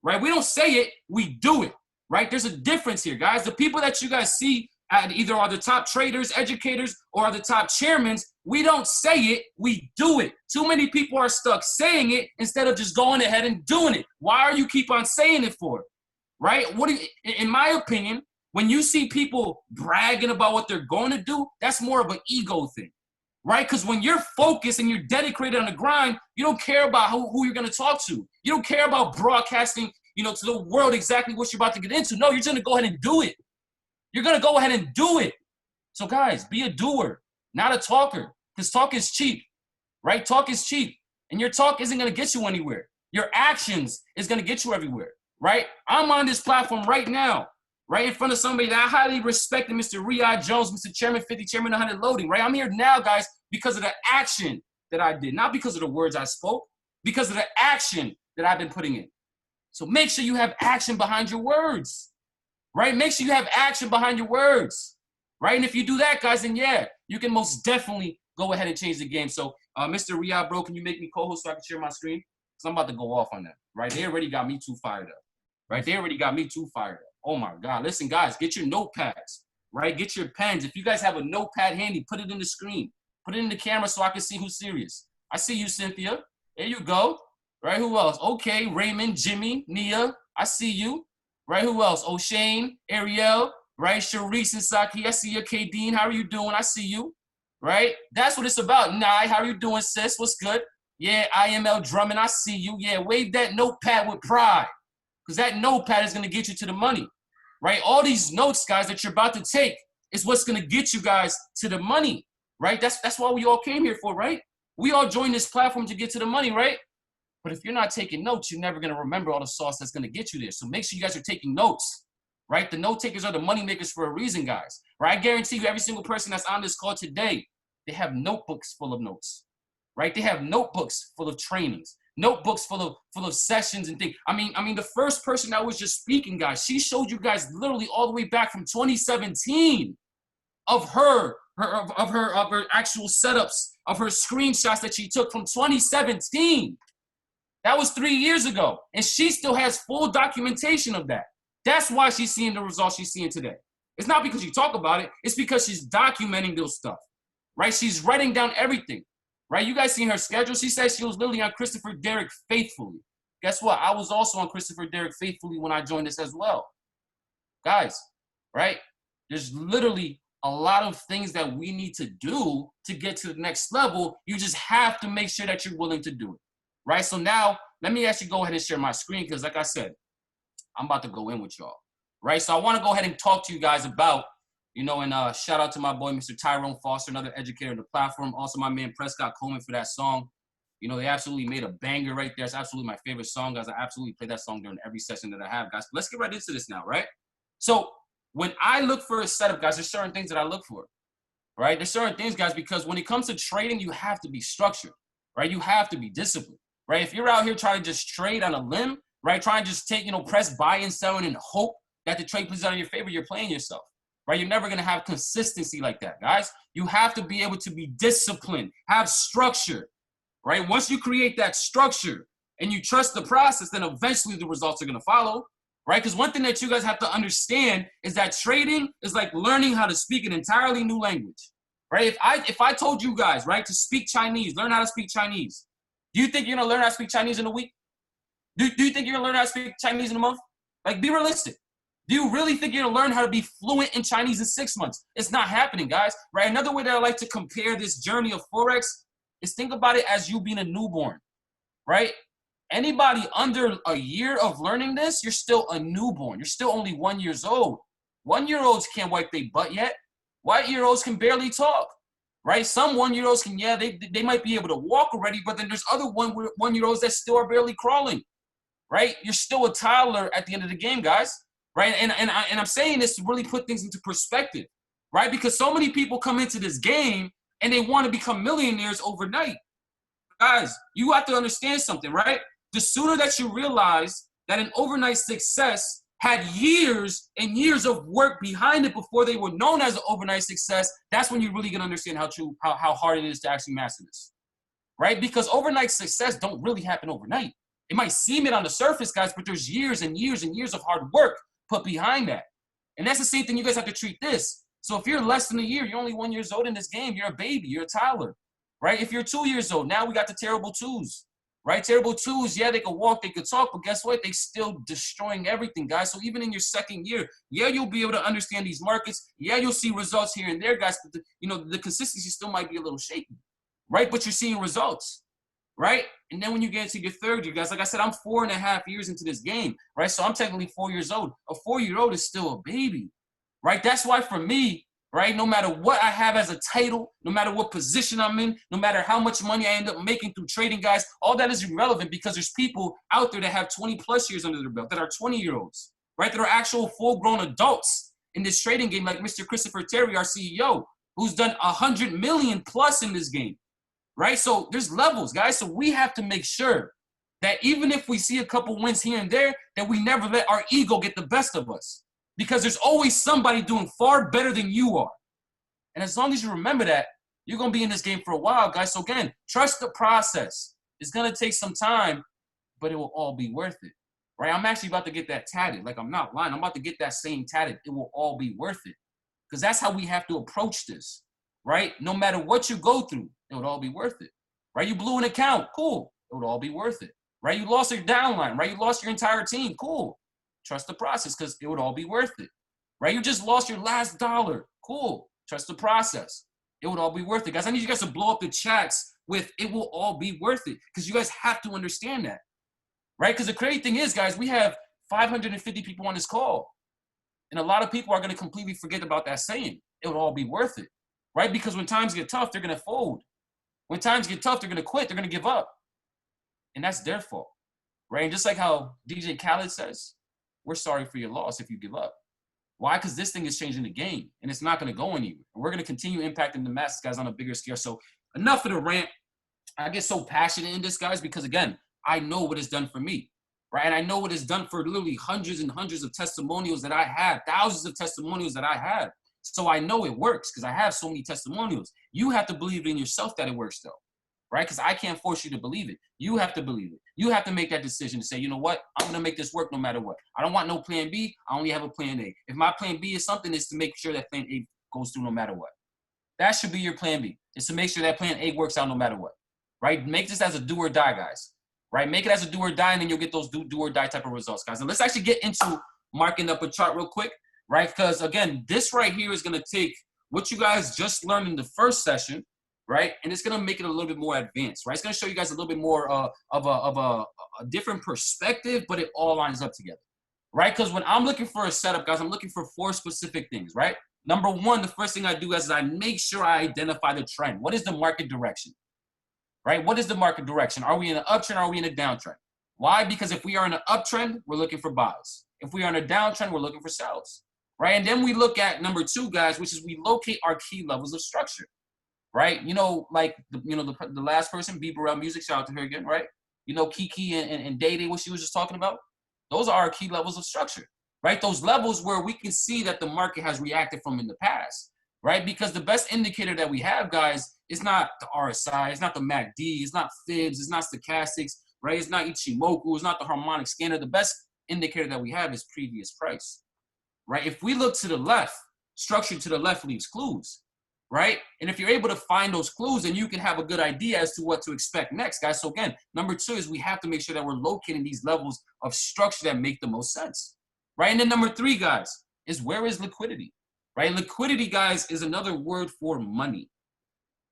right? We don't say it, we do it, right? There's a difference here, guys. The people that you guys see either are the top traders, educators, or are the top chairmen, we don't say it, we do it. Too many people are stuck saying it instead of just going ahead and doing it. Why are you keep on saying it for, right? In my opinion, when you see people bragging about what they're going to do, that's more of an ego thing, right? Because when you're focused and you're dedicated on the grind, you don't care about who you're going to talk to. You don't care about broadcasting, to the world exactly what you're about to get into. No, you're just going to go ahead and do it. You're going to go ahead and do it. So guys, be a doer, not a talker, because talk is cheap, right? Talk is cheap, and your talk isn't going to get you anywhere. Your actions is going to get you everywhere, right? I'm on this platform right now, right in front of somebody that I highly respect, Mr. Riyad Jones, Mr. Chairman 50, Chairman 100 Loading, right? I'm here now, guys, because of the action that I did, not because of the words I spoke, because of the action that I've been putting in. So make sure you have action behind your words, right? Make sure you have action behind your words, right? And if you do that, guys, then yeah, you can most definitely go ahead and change the game. So, Mr. Riyad, bro, can you make me co-host so I can share my screen? Because I'm about to go off on that, right? They already got me too fired up, right? They already got me too fired up. Oh, my God. Listen, guys, get your notepads, right? Get your pens. If you guys have a notepad handy, put it in the screen. Put it in the camera so I can see who's serious. I see you, Cynthia. There you go, right? Who else? Okay, Raymond, Jimmy, Nia, I see you, right? Who else? O'Shane, Ariel, right? Sharice and Saki, I see you. Kadeen, how are you doing? I see you, right? That's what it's about. Nye, how are you doing, sis? What's good? Yeah, IML Drummond, I see you. Yeah, wave that notepad with pride, because that notepad is going to get you to the money, right? All these notes, guys, that you're about to take is what's going to get you guys to the money, right? That's why we all came here for, right? We all joined this platform to get to the money, right? But if you're not taking notes, you're never going to remember all the sauce that's going to get you there. So make sure you guys are taking notes, right? The note takers are the money makers for a reason, guys, right? I guarantee you every single person that's on this call today, they have notebooks full of notes, right? They have notebooks full of trainings, notebooks full of sessions and things. I mean, the first person that was just speaking, guys, she showed you guys literally all the way back from 2017 of her actual setups, of her screenshots that she took from 2017. That was 3 years ago. And she still has full documentation of that. That's why she's seeing the results she's seeing today. It's not because you talk about it. It's because she's documenting those stuff, right? She's writing down everything, right? You guys seen her schedule. She said she was literally on Christopher Derrick faithfully. Guess what? I was also on Christopher Derrick faithfully when I joined this as well. Guys, right? There's literally a lot of things that we need to do to get to the next level. You just have to make sure that you're willing to do it, right? So now, let me actually go ahead and share my screen because, like I said, I'm about to go in with y'all, right? So I want to go ahead and talk to you guys about, and shout out to my boy, Mr. Tyrone Foster, another educator on the platform. Also, my man, Prescott Coleman, for that song. You know, they absolutely made a banger right there. It's absolutely my favorite song, guys. I absolutely play that song during every session that I have, guys. But let's get right into this now, right? So when I look for a setup, guys, there's certain things that I look for, right? There's certain things, guys, because when it comes to trading, you have to be structured, right? You have to be disciplined, right? If you're out here trying to just trade on a limb, right? Trying to just take, you know, press buy and sell and hope that the trade plays out in your favor, you're playing yourself, right? You're never going to have consistency like that, guys. You have to be able to be disciplined, have structure, right? Once you create that structure and you trust the process, then eventually the results are going to follow, right? Because one thing that you guys have to understand is that trading is like learning how to speak an entirely new language, right? If I told you guys, right, to speak Chinese, learn how to speak Chinese, do you think you're going to learn how to speak Chinese in a week? Do you think you're going to learn how to speak Chinese in a month? Like, be realistic. Do you really think you're going to learn how to be fluent in Chinese in 6 months? It's not happening, guys, right? Another way that I like to compare this journey of Forex is think about it as you being a newborn, right? Anybody under a year of learning this, you're still a newborn. You're still only 1 year old. 1-year-olds can't wipe their butt yet. 1-year-olds can barely talk, right? Some 1-year-olds can, yeah, they might be able to walk already, but then there's other 1-year-olds that still are barely crawling, right? You're still a toddler at the end of the game, guys, right? And I'm saying this to really put things into perspective, right? Because so many people come into this game and they want to become millionaires overnight. Guys, you have to understand something, right? The sooner that you realize that an overnight success had years and years of work behind it before they were known as an overnight success, that's when you're really going to understand how hard it is to actually master this, right? Because overnight success don't really happen overnight. It might seem it on the surface, guys, but there's years and years and years of hard work put behind that. And that's the same thing you guys have to treat this. So if you're less than a year, you're only 1 year old in this game, you're a baby, you're a toddler, right? If you're 2 years old, now we got the terrible twos, right? Terrible twos, yeah, they could walk, they could talk, but guess what? They still destroying everything, guys. So even in your second year, yeah, you'll be able to understand these markets. Yeah, you'll see results here and there, guys, but the consistency still might be a little shaky, right? But you're seeing results, right? And then when you get into your third year, guys, like I said, I'm 4.5 years into this game, right? So I'm technically 4 years old. A 4-year-old is still a baby, right? That's why for me, right, no matter what I have as a title, no matter what position I'm in, no matter how much money I end up making through trading, guys, all that is irrelevant because there's people out there that have 20 plus years under their belt, that are 20-year-olds, right? That are actual full-grown adults in this trading game, like Mr. Christopher Terry, our CEO, who's done 100 million plus in this game, right? So there's levels, guys. So we have to make sure that even if we see a couple wins here and there, that we never let our ego get the best of us. Because there's always somebody doing far better than you are. And as long as you remember that, you're going to be in this game for a while, guys. So again, trust the process. It's going to take some time, but it will all be worth it, right? I'm actually about to get that tatted. Like, I'm not lying. I'm about to get that saying tatted. It will all be worth it. Because that's how we have to approach this, right? No matter what you go through, it would all be worth it, right? You blew an account. Cool. It would all be worth it, right? You lost your downline, right? You lost your entire team. Cool. Trust the process because it would all be worth it, right? You just lost your last dollar. Cool. Trust the process. It would all be worth it. Guys, I need you guys to blow up the chats with it will all be worth it because you guys have to understand that, right? Because the crazy thing is, guys, we have 550 people on this call. And a lot of people are going to completely forget about that saying. It would all be worth it, right? Because when times get tough, they're going to fold. When times get tough, they're going to quit. They're going to give up. And that's their fault, right? And just like how DJ Khaled says, we're sorry for your loss if you give up. Why? Because this thing is changing the game, and it's not going to go anywhere. And we're going to continue impacting the masses, guys, on a bigger scale. So enough of the rant. I get so passionate in this, guys, because, again, I know what it's done for me, right? And I know what it's done for literally hundreds and hundreds of testimonials that I have, thousands of testimonials that I have. So I know it works because I have so many testimonials. You have to believe in yourself that it works, though, right? Because I can't force you to believe it. You have to believe it. You have to make that decision to say, you know what? I'm going to make this work no matter what. I don't want no plan B. I only have a plan A. If my plan B is something, it's to make sure that plan A goes through no matter what. That should be your plan B. It's to make sure that plan A works out no matter what, right? Make this as a do or die, guys, right? Make it as a do or die, and then you'll get those do or die type of results, guys. And let's actually get into marking up a chart real quick, right? Because, again, this right here is going to take what you guys just learned in the first session, right? And it's going to make it a little bit more advanced, right? It's going to show you guys a little bit more of a different perspective, but it all lines up together, right? Because when I'm looking for a setup, guys, I'm looking for 4 specific things, right? Number one, the first thing I do, guys, is I make sure I identify the trend. What is the market direction, right? What is the market direction? Are we in an uptrend? Or are we in a downtrend? Why? Because if we are in an uptrend, we're looking for buys. If we are in a downtrend, we're looking for sells, right? And then we look at number 2, guys, which is we locate our key levels of structure, right? You know, like, the last person, B Burrell Music, shout out to her again, right? You know, Kiki and Day Day, what she was just talking about. Those are our key levels of structure, right? Those levels where we can see that the market has reacted from in the past, right? Because the best indicator that we have, guys, is not the RSI, it's not the MACD, it's not fibs, it's not stochastics, right? It's not Ichimoku, it's not the harmonic scanner. The best indicator that we have is previous price, right? If we look to the left, structure to the left leaves clues, right? And if you're able to find those clues, then you can have a good idea as to what to expect next, guys. So again, number 2 is we have to make sure that we're locating these levels of structure that make the most sense, right? And then number 3, guys, is where is liquidity, right? Liquidity, guys, is another word for money.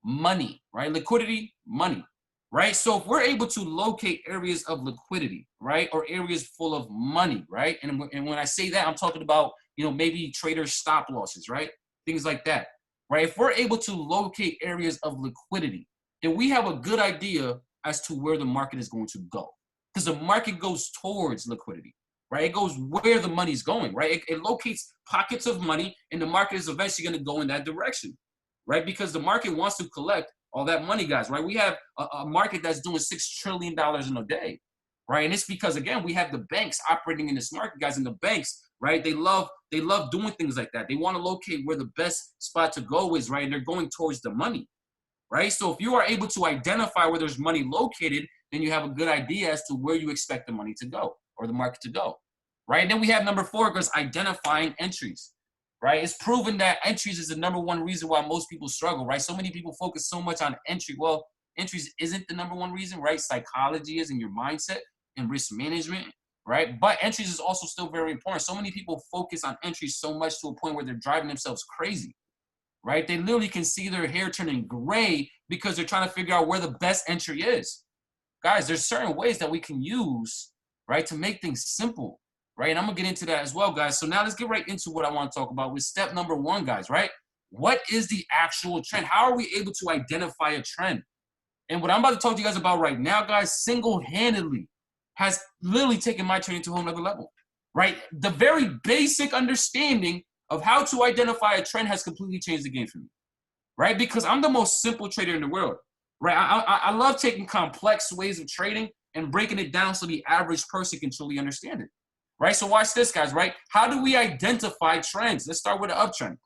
Money, right? Liquidity, money, right? So if we're able to locate areas of liquidity, right, or areas full of money, right? And when I say that, I'm talking about, you know, maybe traders' stop losses, right? Things like that. Right? If we're able to locate areas of liquidity, then we have a good idea as to where the market is going to go. Because the market goes towards liquidity, right? It goes where the money's going, right? It locates pockets of money, and the market is eventually going to go in that direction, right? Because the market wants to collect all that money, guys, right? We have a market that's doing $6 trillion in a day, right? And it's because, again, we have the banks operating in this market, guys, and the banks, right? They love doing things like that. They want to locate where the best spot to go is, right? And they're going towards the money, right? So if you are able to identify where there's money located, then you have a good idea as to where you expect the money to go or the market to go, right? And then we have number 4, because identifying entries, right? It's proven that entries is the number 1 reason why most people struggle, right? So many people focus so much on entry. Well, entries isn't the number 1 reason, right? Psychology is in your mindset and risk management, right? But entries is also still very important. So many people focus on entries so much to a point where they're driving themselves crazy, right? They literally can see their hair turning gray because they're trying to figure out where the best entry is. Guys, there's certain ways that we can use, right, to make things simple, right? And I'm gonna get into that as well, guys. So now let's get right into what I want to talk about with step number 1, guys, right? What is the actual trend? How are we able to identify a trend? And what I'm about to talk to you guys about right now, guys, single-handedly has literally taken my trading to a whole nother level, right? The very basic understanding of how to identify a trend has completely changed the game for me, right? Because I'm the most simple trader in the world, right? I love taking complex ways of trading and breaking it down so the average person can truly understand it, right? So watch this, guys, right? How do we identify trends? Let's start with an uptrend.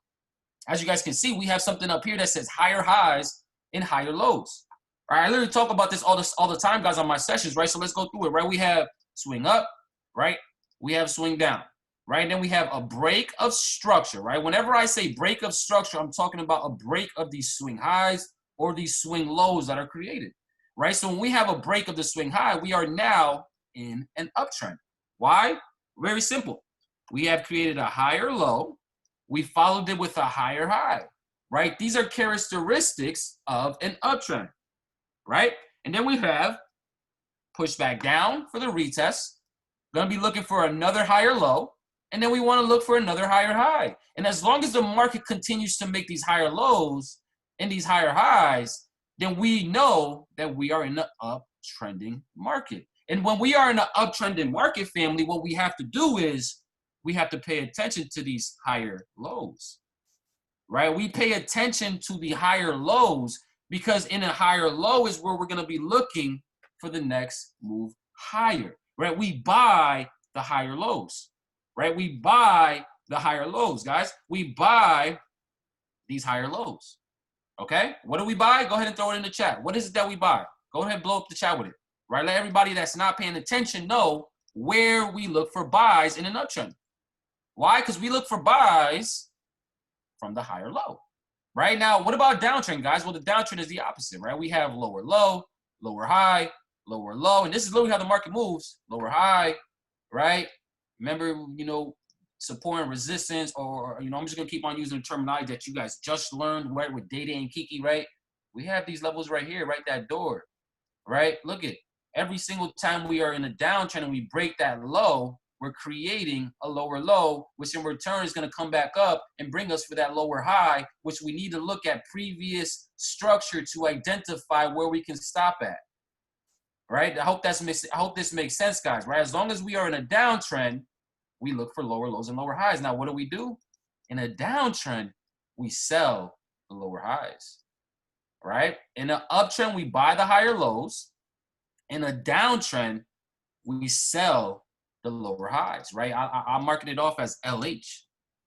As you guys can see, we have something up here that says higher highs and higher lows. All right, I literally talk about this all the time, guys, on my sessions, right? So let's go through it, right? We have swing up, right? We have swing down, right? And then we have a break of structure, right? Whenever I say break of structure, I'm talking about a break of these swing highs or these swing lows that are created, right? So when we have a break of the swing high, we are now in an uptrend. Why? Very simple. We have created a higher low. We followed it with a higher high, right? These are characteristics of an uptrend, right? And then we have push back down for the retest. Going to be looking for another higher low. And then we want to look for another higher high. And as long as the market continues to make these higher lows and these higher highs, then we know that we are in the uptrending market. And when we are in the uptrending market, family, what we have to do is we have to pay attention to these higher lows, right? We pay attention to the higher lows because in a higher low is where we're going to be looking for the next move higher, right? We buy the higher lows, right? We buy the higher lows, guys. We buy these higher lows, okay? What do we buy? Go ahead and throw it in the chat. What is it that we buy? Go ahead and blow up the chat with it, right? Let everybody that's not paying attention know where we look for buys in an uptrend. Why? Because we look for buys from the higher low. Right now, what about downtrend, guys? Well, the downtrend is the opposite, right? We have lower low, lower high, lower low, and this is literally how the market moves. Lower high, right? Remember, you know, support and resistance, or you know, I'm just gonna keep on using the terminology that you guys just learned, right? With Data and Kiki, right? We have these levels right here, right? That door, right? Look at every single time we are in a downtrend and we break that low, we're creating a lower low, which in return is going to come back up and bring us for that lower high, which we need to look at previous structure to identify where we can stop at. Right? I hope this makes sense, guys. Right? As long as we are in a downtrend, we look for lower lows and lower highs. Now, what do? In a downtrend, we sell the lower highs. Right? In an uptrend, we buy the higher lows. In a downtrend, we sell the lower highs, right? I market it off as LH,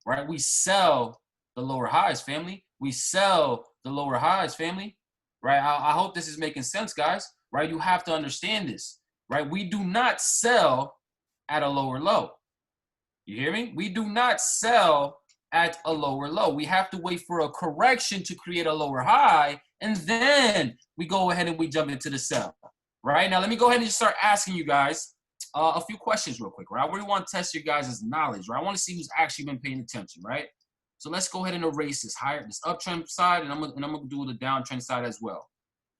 right? We sell the lower highs, family. We sell the lower highs, family, right? I hope this is making sense, guys, right? You have to understand this, right? We do not sell at a lower low. You hear me? We do not sell at a lower low. We have to wait for a correction to create a lower high, and then we go ahead and we jump into the sell. Right? Now, let me go ahead and just start asking you guys a few questions real quick, right? I really want to test your guys' knowledge, right? I want to see who's actually been paying attention, right? So let's go ahead and erase this uptrend side, and I'm gonna do the downtrend side as well,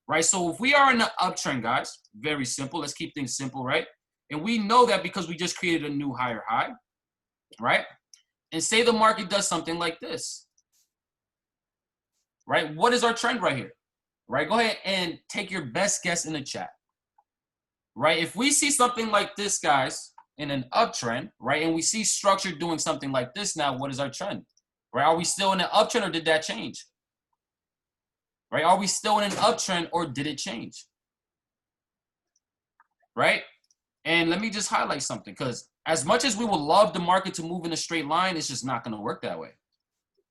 right? So if we are in the uptrend, guys, very simple. Let's keep things simple, right? And we know that because we just created a new higher high, right? And say the market does something like this, right? What is our trend right here, right? Go ahead and take your best guess in the chat. Right, if we see something like this, guys, in an uptrend, right, and we see structure doing something like this now, what is our trend? Right, are we still in an uptrend or did that change? Right, are we still in an uptrend or did it change? Right, and let me just highlight something, because as much as we would love the market to move in a straight line, it's just not going to work that way.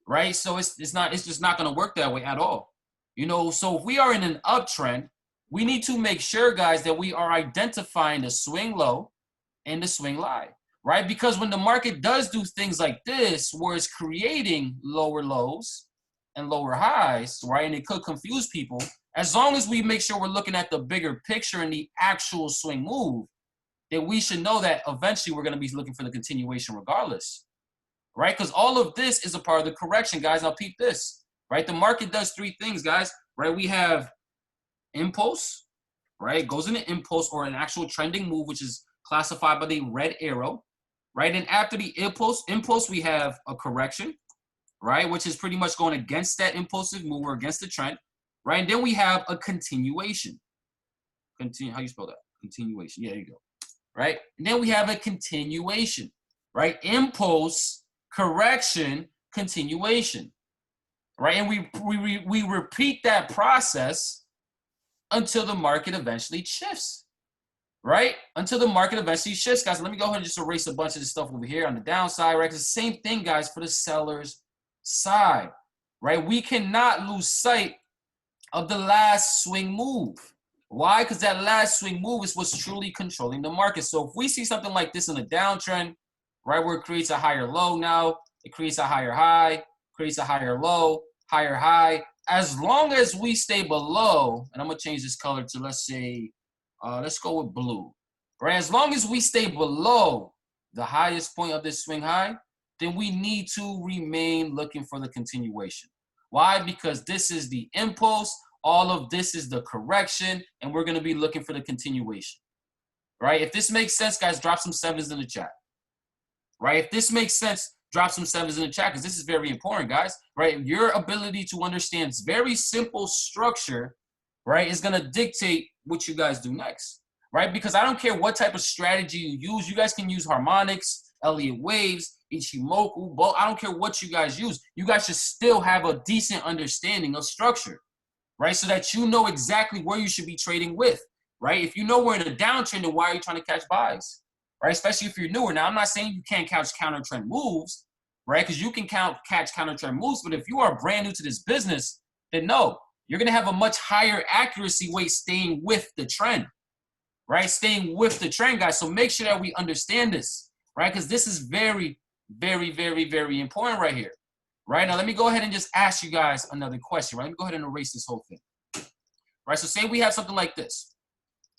Right, so it's just not going to work that way at all. You know, so if we are in an uptrend, we need to make sure, guys, that we are identifying the swing low and the swing high, right? Because when the market does do things like this, where it's creating lower lows and lower highs, right? And it could confuse people. As long as we make sure we're looking at the bigger picture and the actual swing move, then we should know that eventually we're going to be looking for the continuation regardless, right? Because all of this is a part of the correction, guys. Now, peep this, right? The market does three things, guys, right? We have impulse, right? Goes into impulse or an actual trending move, which is classified by the red arrow, right? And after the impulse, we have a correction, right? Which is pretty much going against that impulsive move or against the trend, right? And then we have a continuation. How you spell that? Continuation. Yeah, there you go. Right? And then we have a continuation, right? Impulse, correction, continuation, right? And we repeat that process until the market eventually shifts, right? Until the market eventually shifts, guys. Let me go ahead and just erase a bunch of this stuff over here on the downside, right? It's the same thing, guys, for the seller's side, right? We cannot lose sight of the last swing move. Why? Because that last swing move is what's truly controlling the market. So if we see something like this in a downtrend, right, where it creates a higher low now, it creates a higher high, creates a higher low, higher high, as long as we stay below, and I'm going to change this color to, let's say, let's go with blue, right? As long as we stay below the highest point of this swing high, then we need to remain looking for the continuation. Why? Because this is the impulse, all of this is the correction, and we're going to be looking for the continuation, right? If this makes sense, guys, drop some sevens in the chat, right? If this makes sense, drop some sevens in the chat, because this is very important, guys, right? Your ability to understand very simple structure, right, is going to dictate what you guys do next, right? Because I don't care what type of strategy you use. You guys can use harmonics, Elliott waves, Ichimoku, both. I don't care what you guys use. You guys should still have a decent understanding of structure, right? So that you know exactly where you should be trading with, right? If you know we're in a downtrend, then why are you trying to catch buys? Right, especially if you're newer. Now, I'm not saying you can't catch counter trend moves, right? Because you can catch counter trend moves, but if you are brand new to this business, then no, you're going to have a much higher accuracy rate staying with the trend, right? Staying with the trend, guys. So make sure that we understand this, right? Because this is very, very, very, very important right here, right? Now, let me go ahead and just ask you guys another question, right? Let me go ahead and erase this whole thing, right? So say we have something like this,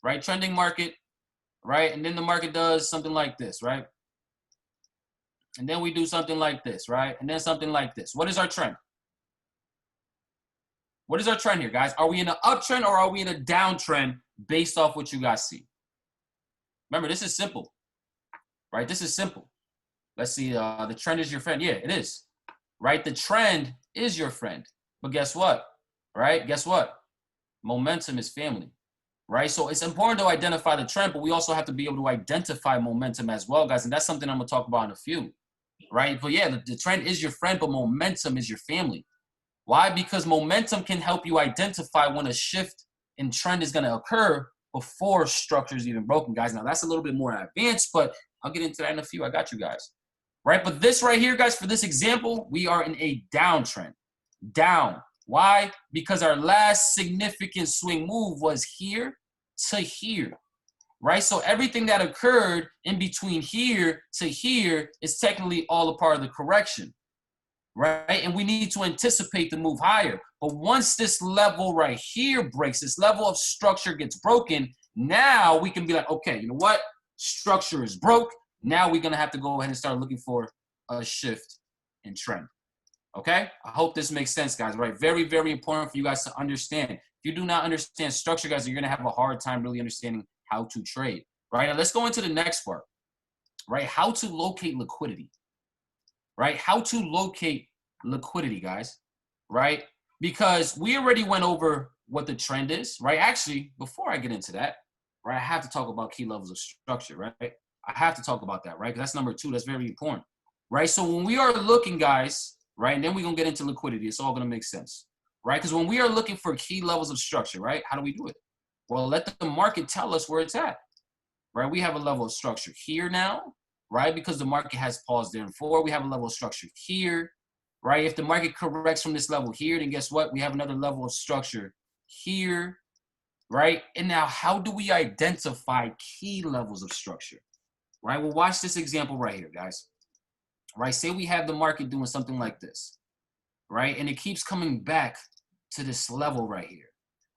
right? Trending market. Right? And then the market does something like this, right? And then we do something like this, right? And then something like this. What is our trend? What is our trend here, guys? Are we in an uptrend or are we in a downtrend based off what you guys see? Remember, this is simple, right? This is simple. Let's see, the trend is your friend. Yeah, it is, right? The trend is your friend. But guess what, right? Guess what? Momentum is family, right? So it's important to identify the trend, but we also have to be able to identify momentum as well, guys. And that's something I'm going to talk about in a few, right? But yeah, the trend is your friend, but momentum is your family. Why? Because momentum can help you identify when a shift in trend is going to occur before structure is even broken, guys. Now, that's a little bit more advanced, but I'll get into that in a few. I got you guys, right? But this right here, guys, for this example, we are in a downtrend. Down. Why? Because our last significant swing move was here to here, right? So everything that occurred in between here to here is technically all a part of the correction, right? And we need to anticipate the move higher. But once this level right here breaks, this level of structure gets broken, now we can be like, okay, you know what? Structure is broke. Now we're going to have to go ahead and start looking for a shift in trend. Okay? I hope this makes sense, guys, right? Very, very important for you guys to understand. If you do not understand structure, guys, you're going to have a hard time really understanding how to trade, right? Now, let's go into the next part, right? How to locate liquidity, right? How to locate liquidity, guys, right? Because we already went over what the trend is, right? Actually, before I get into that, right, I have to talk about key levels of structure, right? I have to talk about that, right? Because that's number 2. That's very important, right? So when we are looking, guys, right, and then we're going to get into liquidity. It's all going to make sense, right? Because when we are looking for key levels of structure, right, how do we do it? Well, let the market tell us where it's at, right? We have a level of structure here now, right? Because the market has paused there and forward. We have a level of structure here, right? If the market corrects from this level here, then guess what? We have another level of structure here, right? And now how do we identify key levels of structure, right? Well, watch this example right here, guys. Right? Say we have the market doing something like this, right? And it keeps coming back to this level right here,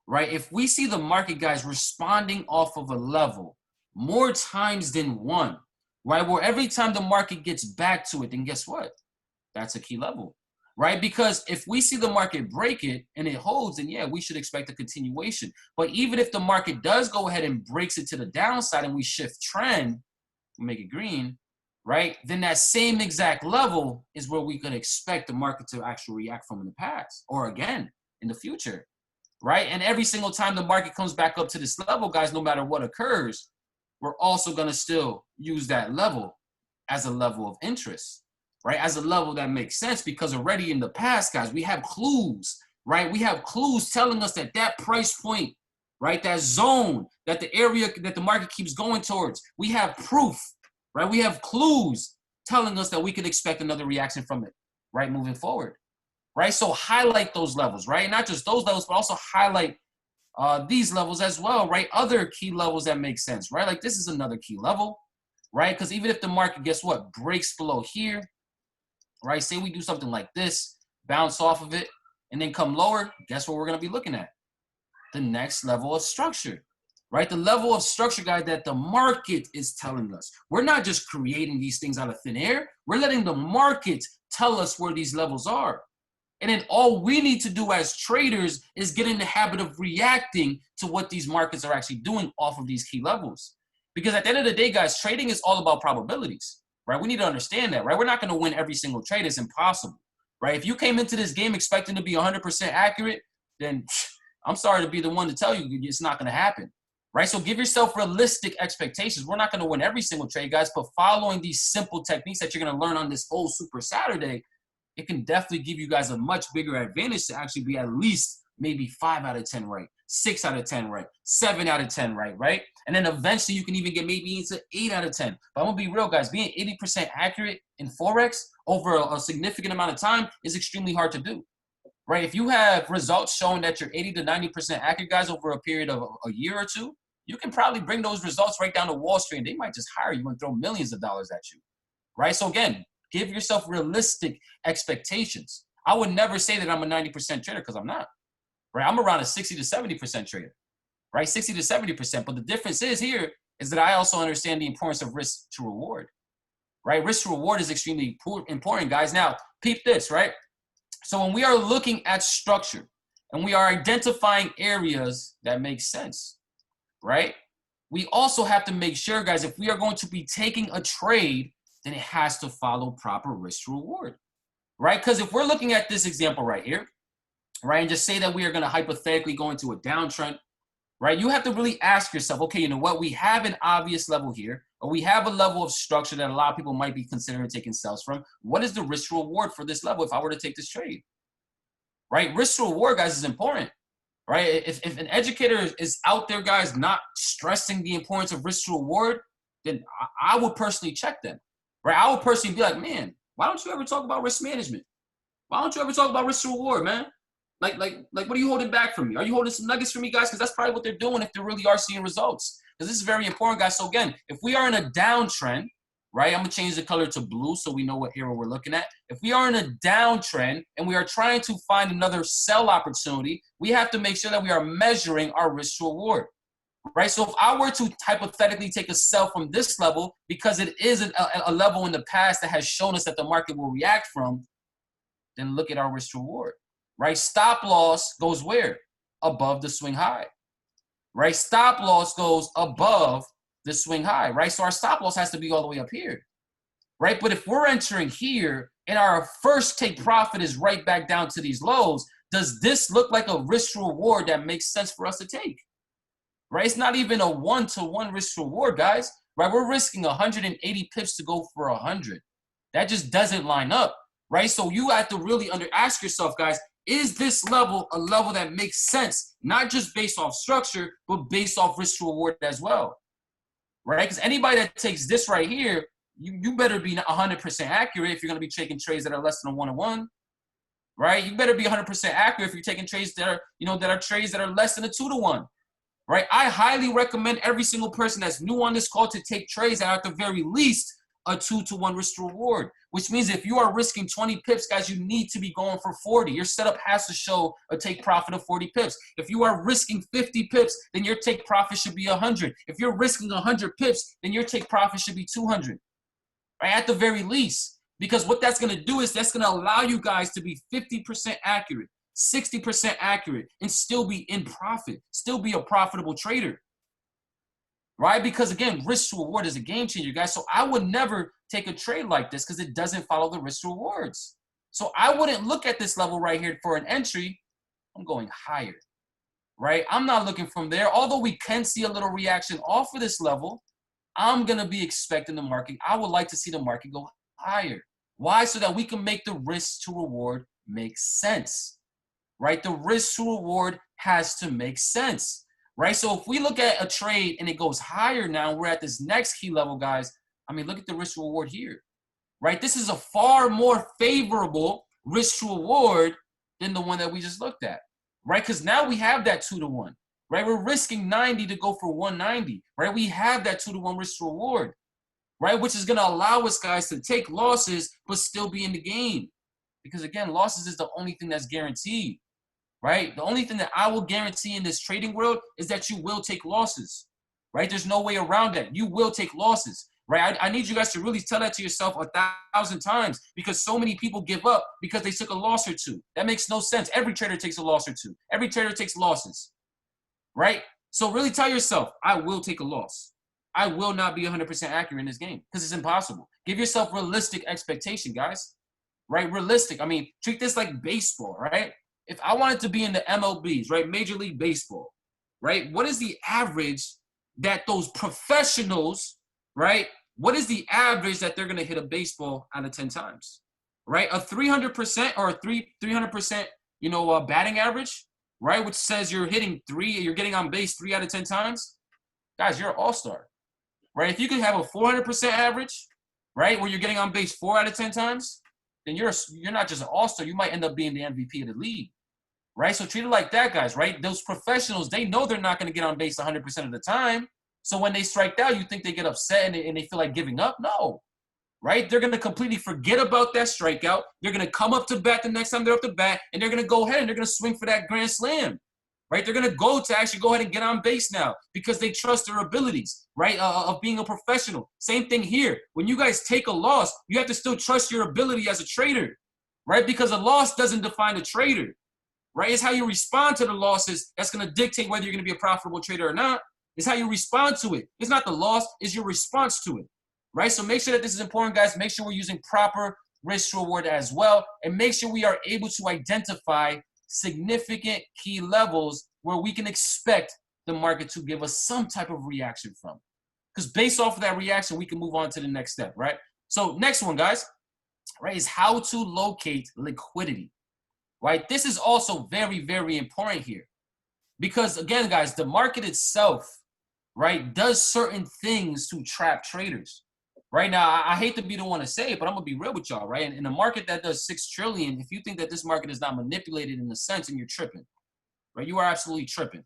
right? If we see the market, guys, responding off of a level more times than one, right? Where every time the market gets back to it, then guess what? That's a key level, right? Because if we see the market break it and it holds, then yeah, we should expect a continuation. But even if the market does go ahead and breaks it to the downside and we shift trend, we make it green, right? Then that same exact level is where we could expect the market to actually react from in the past or again in the future, right? And every single time the market comes back up to this level, guys, no matter what occurs, we're also going to still use that level as a level of interest, right? As a level that makes sense because already in the past, guys, we have clues, right? We have clues telling us that that price point, right? That zone, that the area that the market keeps going towards, we have proof, right? We have clues telling us that we could expect another reaction from it, right? Moving forward, right? So highlight those levels, right? Not just those levels, but also highlight these levels as well, right? Other key levels that make sense, right? Like this is another key level, right? Because even if the market, guess what, breaks below here, right? Say we do something like this, bounce off of it, and then come lower, guess what we're going to be looking at? The next level of structure, right? The level of structure, guys, that the market is telling us. We're not just creating these things out of thin air. We're letting the market tell us where these levels are. And then all we need to do as traders is get in the habit of reacting to what these markets are actually doing off of these key levels. Because at the end of the day, guys, trading is all about probabilities, right? We need to understand that, right? We're not going to win every single trade. It's impossible, right? If you came into this game expecting to be 100% accurate, then I'm sorry to be the one to tell you it's not going to happen, right? So give yourself realistic expectations. We're not going to win every single trade, guys, but following these simple techniques that you're going to learn on this whole Super Saturday, it can definitely give you guys a much bigger advantage to actually be at least maybe 5 out of 10 right, 6 out of 10 right, 7 out of 10 right? And then eventually you can even get maybe into 8 out of 10. But I'm going to be real, guys. Being 80% accurate in Forex over a significant amount of time is extremely hard to do, right? If you have results showing that you're 80 to 90% accurate, guys, over a period of a year or two, you can probably bring those results right down to Wall Street, and they might just hire you and throw millions of dollars at you, right? So again, give yourself realistic expectations. I would never say that I'm a 90% trader because I'm not, right? I'm around a 60 to 70% trader, right? 60 to 70%. But the difference is here is that I also understand the importance of risk to reward, right? Risk to reward is extremely important, guys. Now, peep this, right? So when we are looking at structure and we are identifying areas that make sense, right? we also have to make sure, guys, if we are going to be taking a trade, then it has to follow proper risk to reward, right? Because if we're looking at this example right here, right, and just say that we are going to hypothetically go into a downtrend, right, you have to really ask yourself, okay, you know what, we have an obvious level here, or we have a level of structure that a lot of people might be considering taking sells from. What is the risk to reward for this level if I were to take this trade, right? Risk to reward, guys, is important. Right? If an educator is out there, guys, not stressing the importance of risk to reward, then I would personally check them. Right? I would personally be like, man, why don't you ever talk about risk management? Why don't you ever talk about risk to reward, man? Like, what are you holding back from me? Are you holding some nuggets from me, guys? Because that's probably what they're doing if they really are seeing results. Because this is very important, guys. So again, if we are in a downtrend, right? I'm gonna change the color to blue so we know what era we're looking at. If we are in a downtrend and we are trying to find another sell opportunity, we have to make sure that we are measuring our risk to reward, right? So if I were to hypothetically take a sell from this level because it is a level in the past that has shown us that the market will react from, then look at our risk to reward, right? Stop loss goes where? Above the swing high, right? Stop loss goes above the swing high, right? So our stop loss has to be all the way up here, right? But if we're entering here and our first take profit is right back down to these lows, does this look like a risk to reward that makes sense for us to take, right? It's not even a one-to-one risk to reward, guys, right? We're risking 180 pips to go for 100. That just doesn't line up, right? So you have to really ask yourself, guys, is this level a level that makes sense, not just based off structure, but based off risk to reward as well? Right? Because anybody that takes this right here, you better be 100% accurate if you're going to be taking trades that are less than a 1-to-1, right? You better be 100% accurate if you're taking trades that are, that are trades that are less than a 2-to-1, right? I highly recommend every single person that's new on this call to take trades that are at the very least a 2-to-1 risk to reward, which means if you are risking 20 pips, guys, you need to be going for 40. Your setup has to show a take profit of 40 pips. If you are risking 50 pips, then your take profit should be 100. If you're risking 100 pips, then your take profit should be 200, right? At the very least, because what that's going to do is that's going to allow you guys to be 50% accurate, 60% accurate, and still be in profit, still be a profitable trader. Right? Because again, risk to reward is a game changer, guys. So I would never take a trade like this because it doesn't follow the risk to rewards. So I wouldn't look at this level right here for an entry. I'm going higher, right? I'm not looking from there. Although we can see a little reaction off of this level, I'm going to be expecting the market. I would like to see the market go higher. Why? So that we can make the risk to reward make sense, right? The risk to reward has to make sense. Right, so if we look at a trade and it goes higher now, we're at this next key level, guys. I mean, look at the risk to reward here, right? This is a far more favorable risk to reward than the one that we just looked at, right? Because now we have that 2-to-1, right? We're risking 90 to go for 190, right? We have that 2-to-1 risk to reward, right? Which is going to allow us, guys, to take losses but still be in the game. Because, again, losses is the only thing that's guaranteed. Right? The only thing that I will guarantee in this trading world is that you will take losses, right? There's no way around that. You will take losses, right? I need you guys to really tell that to yourself 1,000 times because so many people give up because they took a loss or two. That makes no sense. Every trader takes a loss or two. Every trader takes losses, right? So really tell yourself, I will take a loss. I will not be 100% accurate in this game because it's impossible. Give yourself realistic expectation, guys, right? Realistic. I mean, treat this like baseball, right? If I wanted to be in the MLBs, right, Major League Baseball, right, what is the average that those professionals, right, what is the average that they're going to hit a baseball out of 10 times, right? A 300% or a 300%, batting average, right, which says you're hitting you're getting on base 3 out of 10 times. Guys, you're an all-star, right? If you could have a 400% average, right, where you're getting on base 4 out of 10 times, then you're not just an all-star. You might end up being the MVP of the league. Right? So treat it like that, guys, right? Those professionals, they know they're not going to get on base 100% of the time. So when they strike out, you think they get upset and they feel like giving up? No. Right? They're going to completely forget about that strikeout. They're going to come up to bat the next time they're up to bat, and they're going to go ahead and they're going to swing for that grand slam. Right? They're going to go to actually go ahead and get on base now because they trust their abilities, right, of being a professional. Same thing here. When you guys take a loss, you have to still trust your ability as a trader, right? Because a loss doesn't define a trader. Right? It's how you respond to the losses that's going to dictate whether you're going to be a profitable trader or not. It's how you respond to it. It's not the loss, it's your response to it, right? So make sure that this is important, guys. Make sure we're using proper risk to reward as well, and make sure we are able to identify significant key levels where we can expect the market to give us some type of reaction from. Because based off of that reaction, we can move on to the next step, right? So next one, guys, right, is how to locate liquidity, right? This is also very, very important here. Because again, guys, the market itself, right, does certain things to trap traders. Right now, I hate to be the one to say it, but I'm gonna be real with y'all, right? And in a market that does 6 trillion, if you think that this market is not manipulated in a sense, and you're tripping, right? You are absolutely tripping,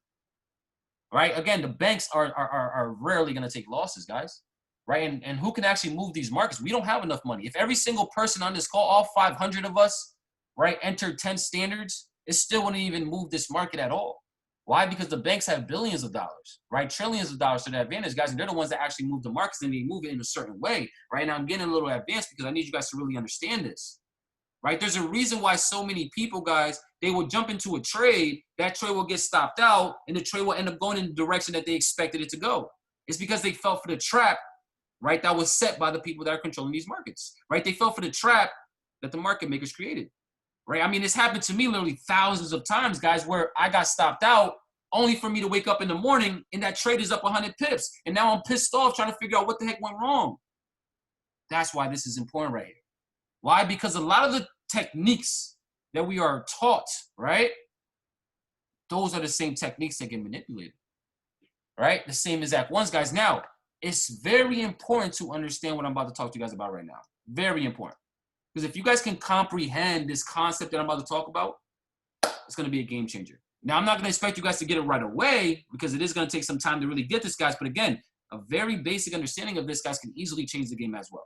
right? Again, the banks are rarely gonna take losses, guys, right? And who can actually move these markets? We don't have enough money. If every single person on this call, all 500 of us, right, entered 10 standards, it still wouldn't even move this market at all. Why? Because the banks have billions of dollars, right? Trillions of dollars to their advantage, guys. And they're the ones that actually move the markets, and they move it in a certain way, right? Now I'm getting a little advanced because I need you guys to really understand this, right? There's a reason why so many people, guys, they will jump into a trade, that trade will get stopped out, and the trade will end up going in the direction that they expected it to go. It's because they fell for the trap, right, that was set by the people that are controlling these markets, right? They fell for the trap that the market makers created. Right? I mean, it's happened to me literally thousands of times, guys, where I got stopped out only for me to wake up in the morning and that trade is up 100 pips. And now I'm pissed off trying to figure out what the heck went wrong. That's why this is important right here. Why? Because a lot of the techniques that we are taught, right, those are the same techniques that get manipulated, right? The same exact ones, guys. Now, it's very important to understand what I'm about to talk to you guys about right now. Very important. Because if you guys can comprehend this concept that I'm about to talk about, it's going to be a game changer. Now, I'm not going to expect you guys to get it right away because it is going to take some time to really get this, guys. But again, a very basic understanding of this, guys, can easily change the game as well.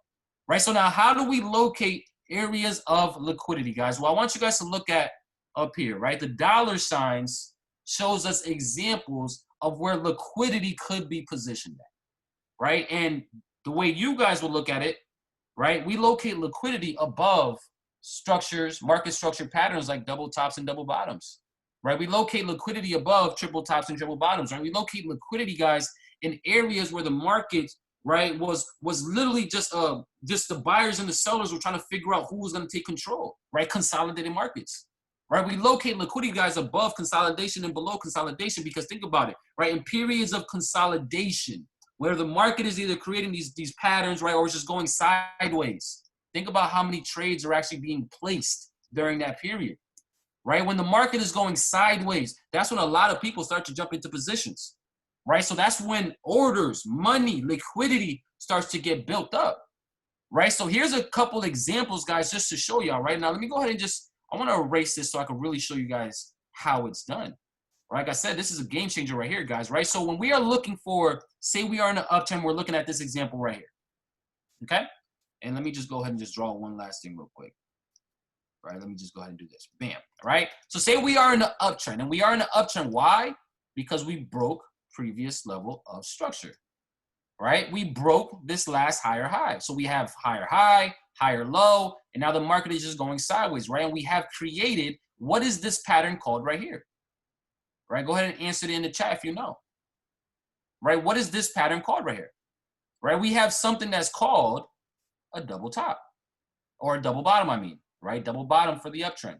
Right? So now, how do we locate areas of liquidity, guys? Well, I want you guys to look at up here, right? The dollar signs shows us examples of where liquidity could be positioned at, right? And the way you guys will look at it, right? We locate liquidity above structures, market structure patterns like double tops and double bottoms, right? We locate liquidity above triple tops and triple bottoms, right? We locate liquidity, guys, in areas where the market, right, was literally just the buyers and the sellers were trying to figure out who was going to take control, right? Consolidated markets, right? We locate liquidity, guys, above consolidation and below consolidation because think about it, right? In periods of consolidation, where the market is either creating these patterns, right, or it's just going sideways. Think about how many trades are actually being placed during that period, right? When the market is going sideways, that's when a lot of people start to jump into positions, right? So that's when orders, money, liquidity starts to get built up, right? So here's a couple examples, guys, just to show y'all, right? Now, let me go ahead and I want to erase this so I can really show you guys how it's done. Like I said, this is a game changer right here, guys, right? So when we are looking for, say we are in an uptrend, we're looking at this example right here, okay? And let me just go ahead and just draw one last thing real quick, right? Let me just go ahead and do this, bam, all right? So say we are in an uptrend, and we are in an uptrend, why? Because we broke previous level of structure, right? We broke this last higher high. So we have higher high, higher low, and now the market is just going sideways, right? And we have created, what is this pattern called right here? Right, go ahead and answer it in the chat if you know. Right, what is this pattern called right here? Right, we have something that's called a double top or a double bottom, I mean, right? Double bottom for the uptrend.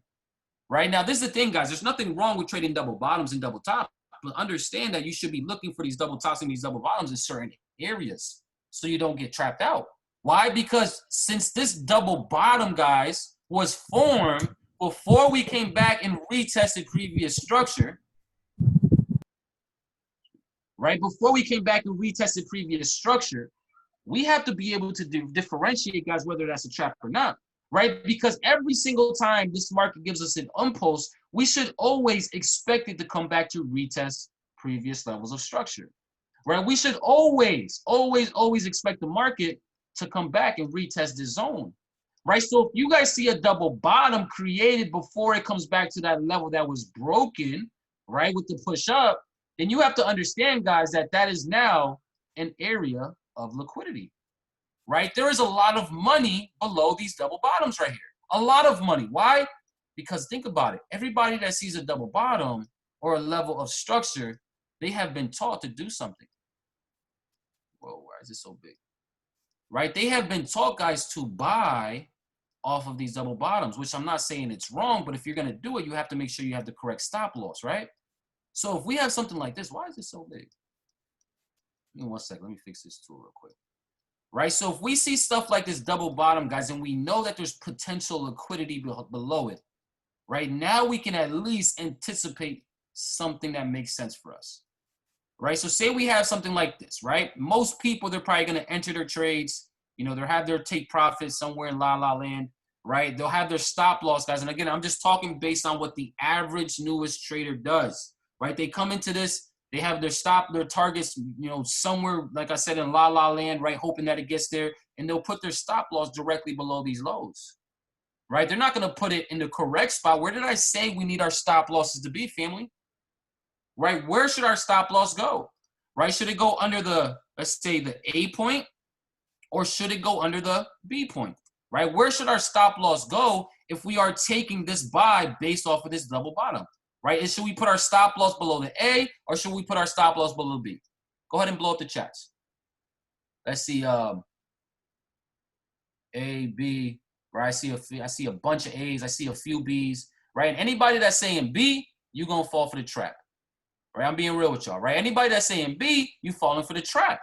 Right, now this is the thing, guys. There's nothing wrong with trading double bottoms and double tops, but understand that you should be looking for these double tops and these double bottoms in certain areas so you don't get trapped out. Why? Because since this double bottom, guys, was formed before we came back and retested previous structure, right? Before we came back and retested previous structure, we have to be able to differentiate, guys, whether that's a trap or not, right? Because every single time this market gives us an impulse, we should always expect it to come back to retest previous levels of structure, right? We should always expect the market to come back and retest the zone, right? So if you guys see a double bottom created before it comes back to that level that was broken, right, with the push up, then you have to understand, guys, that that is now an area of liquidity, right? There is a lot of money below these double bottoms right here. A lot of money. Why? Because think about it. Everybody that sees a double bottom or a level of structure, they have been taught to do something. Whoa, why is it so big? Right? They have been taught, guys, to buy off of these double bottoms, which I'm not saying it's wrong, but if you're going to do it, you have to make sure you have the correct stop loss, right? So if we have something like this, why is it so big? Give me 1 second. Let me fix this tool real quick. Right? So if we see stuff like this double bottom, guys, and we know that there's potential liquidity below it, right? Now we can at least anticipate something that makes sense for us. Right? So say we have something like this, right? Most people, they're probably going to enter their trades. You know, they'll have their take profits somewhere in la land, right? They'll have their stop loss, guys. And again, I'm just talking based on what the average newest trader does, right? They come into this, they have their targets, you know, somewhere, like I said, in la land, right? Hoping that it gets there. And they'll put their stop loss directly below these lows, right? They're not going to put it in the correct spot. Where did I say we need our stop losses to be, family? Right? Where should our stop loss go? Right? Should it go under the, let's say, the A point, or should it go under the B point? Right? Where should our stop loss go if we are taking this buy based off of this double bottom? Right? And should we put our stop loss below the A, or should we put our stop loss below B? Go ahead and blow up the chats. Let's see. A, B. Right? I see a bunch of A's. I see a few B's. Right? And anybody that's saying B, you're gonna fall for the trap. Right? I'm being real with y'all, right? Anybody that's saying B, you falling for the trap,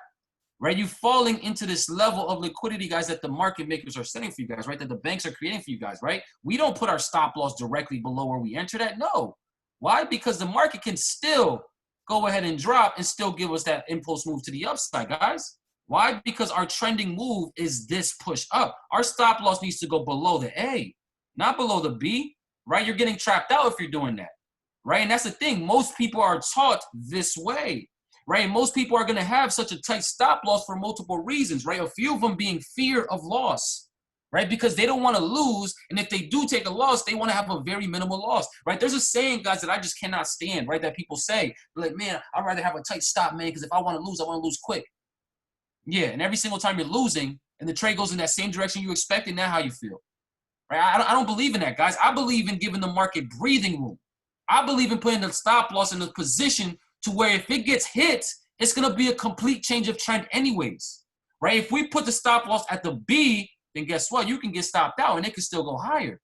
right? You falling into this level of liquidity, guys, that the market makers are setting for you guys, right? That the banks are creating for you guys, right? We don't put our stop loss directly below where we entered at. No. Why? Because the market can still go ahead and drop and still give us that impulse move to the upside, guys. Why? Because our trending move is this push up. Our stop loss needs to go below the A, not below the B, right? You're getting trapped out if you're doing that. Right? And that's the thing. Most people are taught this way, right? And most people are going to have such a tight stop loss for multiple reasons, right? A few of them being fear of loss, right? Because they don't want to lose. And if they do take a loss, they want to have a very minimal loss, right? There's a saying, guys, that I just cannot stand, right? That people say, like, man, I'd rather have a tight stop, man, because if I want to lose quick. Yeah. And every single time you're losing and the trade goes in that same direction you expected, now how you feel, right? I don't believe in that, guys. I believe in giving the market breathing room. I believe in putting the stop loss in a position to where if it gets hit, it's going to be a complete change of trend anyways, right? If we put the stop loss at the B, then guess what? You can get stopped out and it can still go higher.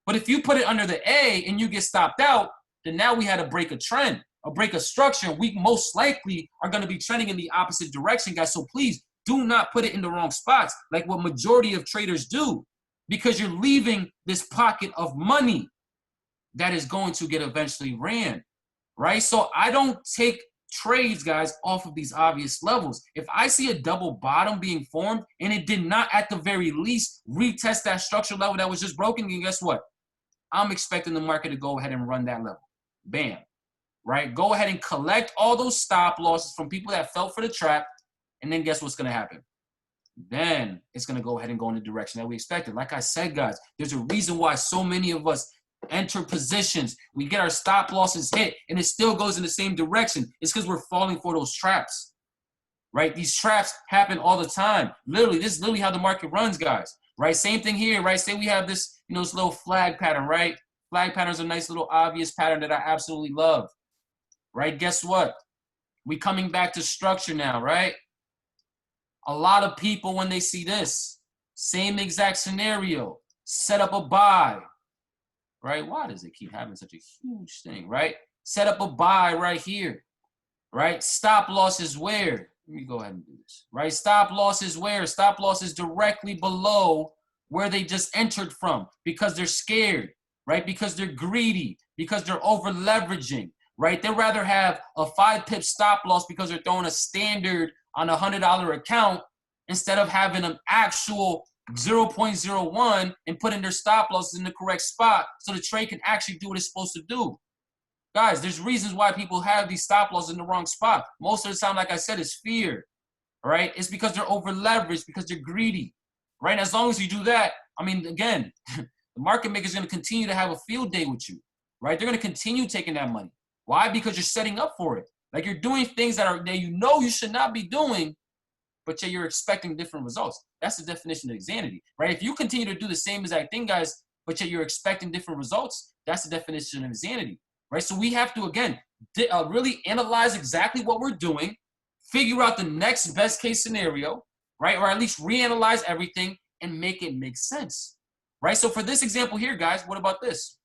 But if you put it under the A and you get stopped out, then now we had to break a trend, or break a structure. We most likely are going to be trending in the opposite direction, guys. So please do not put it in the wrong spots like what majority of traders do, because you're leaving this pocket of money that is going to get eventually ran, right? So I don't take trades, guys, off of these obvious levels. If I see a double bottom being formed and it did not at the very least retest that structure level that was just broken, then guess what? I'm expecting the market to go ahead and run that level. Bam, right? Go ahead and collect all those stop losses from people that fell for the trap, and then guess what's going to happen? Then it's going to go ahead and go in the direction that we expected. Like I said, guys, there's a reason why so many of us enter positions, we get our stop losses hit, and it still goes in the same direction. It's because we're falling for those traps, right? These traps happen all the time. Literally, this is literally how the market runs, guys, right? Same thing here, right? Say we have this, you know, this little flag pattern, right? Flag pattern is a nice little obvious pattern that I absolutely love, right? Guess what? We coming back to structure now, right? A lot of people, when they see this, same exact scenario, set up a buy, right? Why does it keep having such a huge thing, right? Set up a buy right here, right? Stop loss is where? Let me go ahead and do this, right? Stop loss is where? Stop loss is directly below where they just entered from, because they're scared, right? Because they're greedy, because they're over leveraging, right? They'd rather have a 5-pip stop loss because they're throwing a standard on a $100 account instead of having an actual 0.01 and putting their stop losses in the correct spot so the trade can actually do what it's supposed to do. Guys, there's reasons why people have these stop losses in the wrong spot. Most of the time, like I said, it's fear, right? It's because they're over leveraged, because they're greedy, right? And as long as you do that, I mean, again, the market maker is going to continue to have a field day with you, right? They're going to continue taking that money. Why? Because you're setting up for it. Like, you're doing things that you know you should not be doing, but yet you're expecting different results. That's the definition of insanity, right? If you continue to do the same exact thing, guys, but yet you're expecting different results, that's the definition of insanity, right? So we have to, again, really analyze exactly what we're doing, figure out the next best case scenario, right? Or at least reanalyze everything and make it make sense, right? So for this example here, guys, what about this,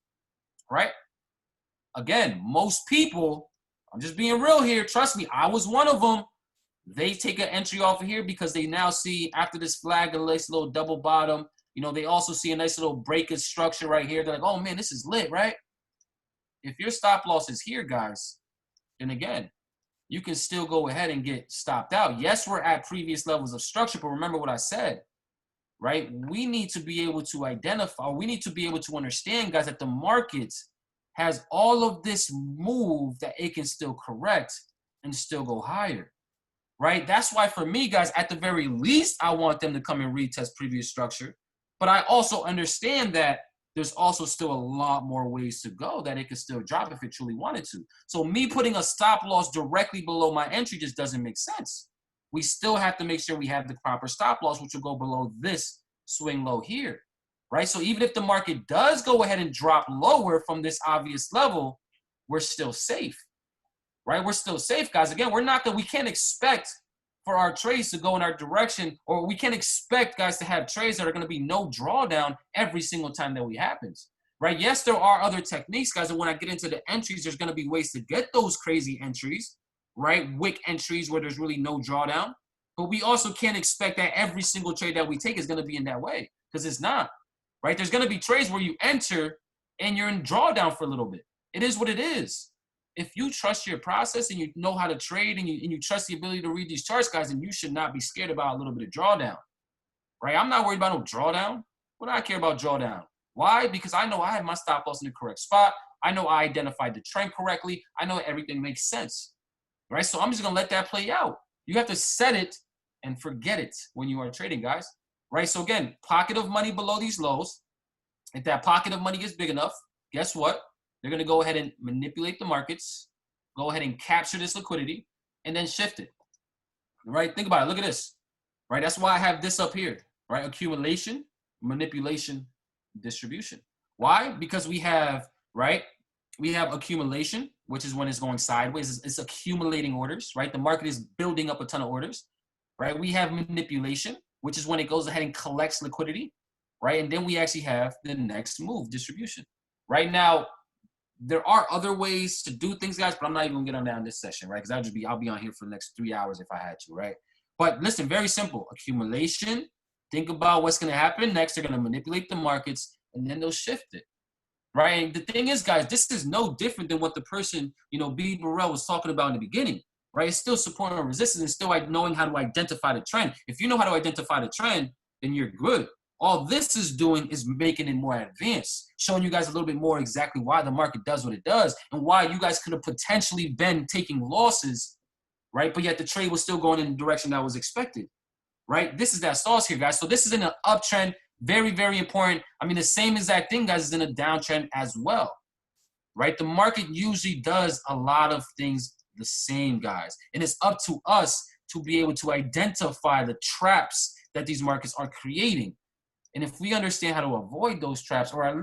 right? Again, most people, I'm just being real here. Trust me, I was one of them. They take an entry off of here because they now see after this flag a nice little double bottom. You know, they also see a nice little breakage structure right here. They're like, oh man, this is lit, right? If your stop loss is here, guys, then again, you can still go ahead and get stopped out. Yes, we're at previous levels of structure, but remember what I said, right? We need to be able to identify, we need to be able to understand, guys, that the market has all of this move that it can still correct and still go higher, right? That's why for me, guys, at the very least, I want them to come and retest previous structure. But I also understand that there's also still a lot more ways to go that it could still drop if it truly wanted to. So me putting a stop loss directly below my entry just doesn't make sense. We still have to make sure we have the proper stop loss, which will go below this swing low here, right? So even if the market does go ahead and drop lower from this obvious level, we're still safe, right? We're still safe, guys. Again, we can't expect for our trades to go in our direction, or we can't expect guys to have trades that are going to be no drawdown every single time that we happens, right? Yes, there are other techniques, guys, and when I get into the entries, there's going to be ways to get those crazy entries, right? Wick entries where there's really no drawdown, but we also can't expect that every single trade that we take is going to be in that way, because it's not, right? There's going to be trades where you enter and you're in drawdown for a little bit. It is what it is. If you trust your process and you know how to trade and you trust the ability to read these charts, guys, then you should not be scared about a little bit of drawdown, right? I'm not worried about no drawdown. What do I care about drawdown? Why? Because I know I have my stop loss in the correct spot. I know I identified the trend correctly. I know everything makes sense, right? So I'm just going to let that play out. You have to set it and forget it when you are trading, guys, right? So again, pocket of money below these lows. If that pocket of money gets big enough, guess what? They're going to go ahead and manipulate the markets, go ahead and capture this liquidity, and then shift it, right? Think about it. Look at this, right? That's why I have this up here, right? Accumulation, manipulation, distribution. Why? Because we have, right? We have accumulation, which is when it's going sideways. It's accumulating orders, right? The market is building up a ton of orders, right? We have manipulation, which is when it goes ahead and collects liquidity, right? And then we actually have the next move, distribution. Right now, there are other ways to do things, guys, but I'm not even gonna get on that in this session, right? Because I'll be on here for the next 3 hours if I had to, right? But listen, very simple. Accumulation. Think about what's gonna happen next. They're gonna manipulate the markets and then they'll shift it, right? And the thing is, guys, this is no different than what the person, B. Burrell was talking about in the beginning, right? It's still support and resistance and still knowing how to identify the trend. If you know how to identify the trend, then you're good. All this is doing is making it more advanced, showing you guys a little bit more exactly why the market does what it does and why you guys could have potentially been taking losses, right? But yet the trade was still going in the direction that was expected, right? This is that sauce here, guys. So this is in an uptrend, very, very important. I mean, the same exact thing, guys, is in a downtrend as well, right? The market usually does a lot of things the same, guys. And it's up to us to be able to identify the traps that these markets are creating. And if we understand how to avoid those traps, or at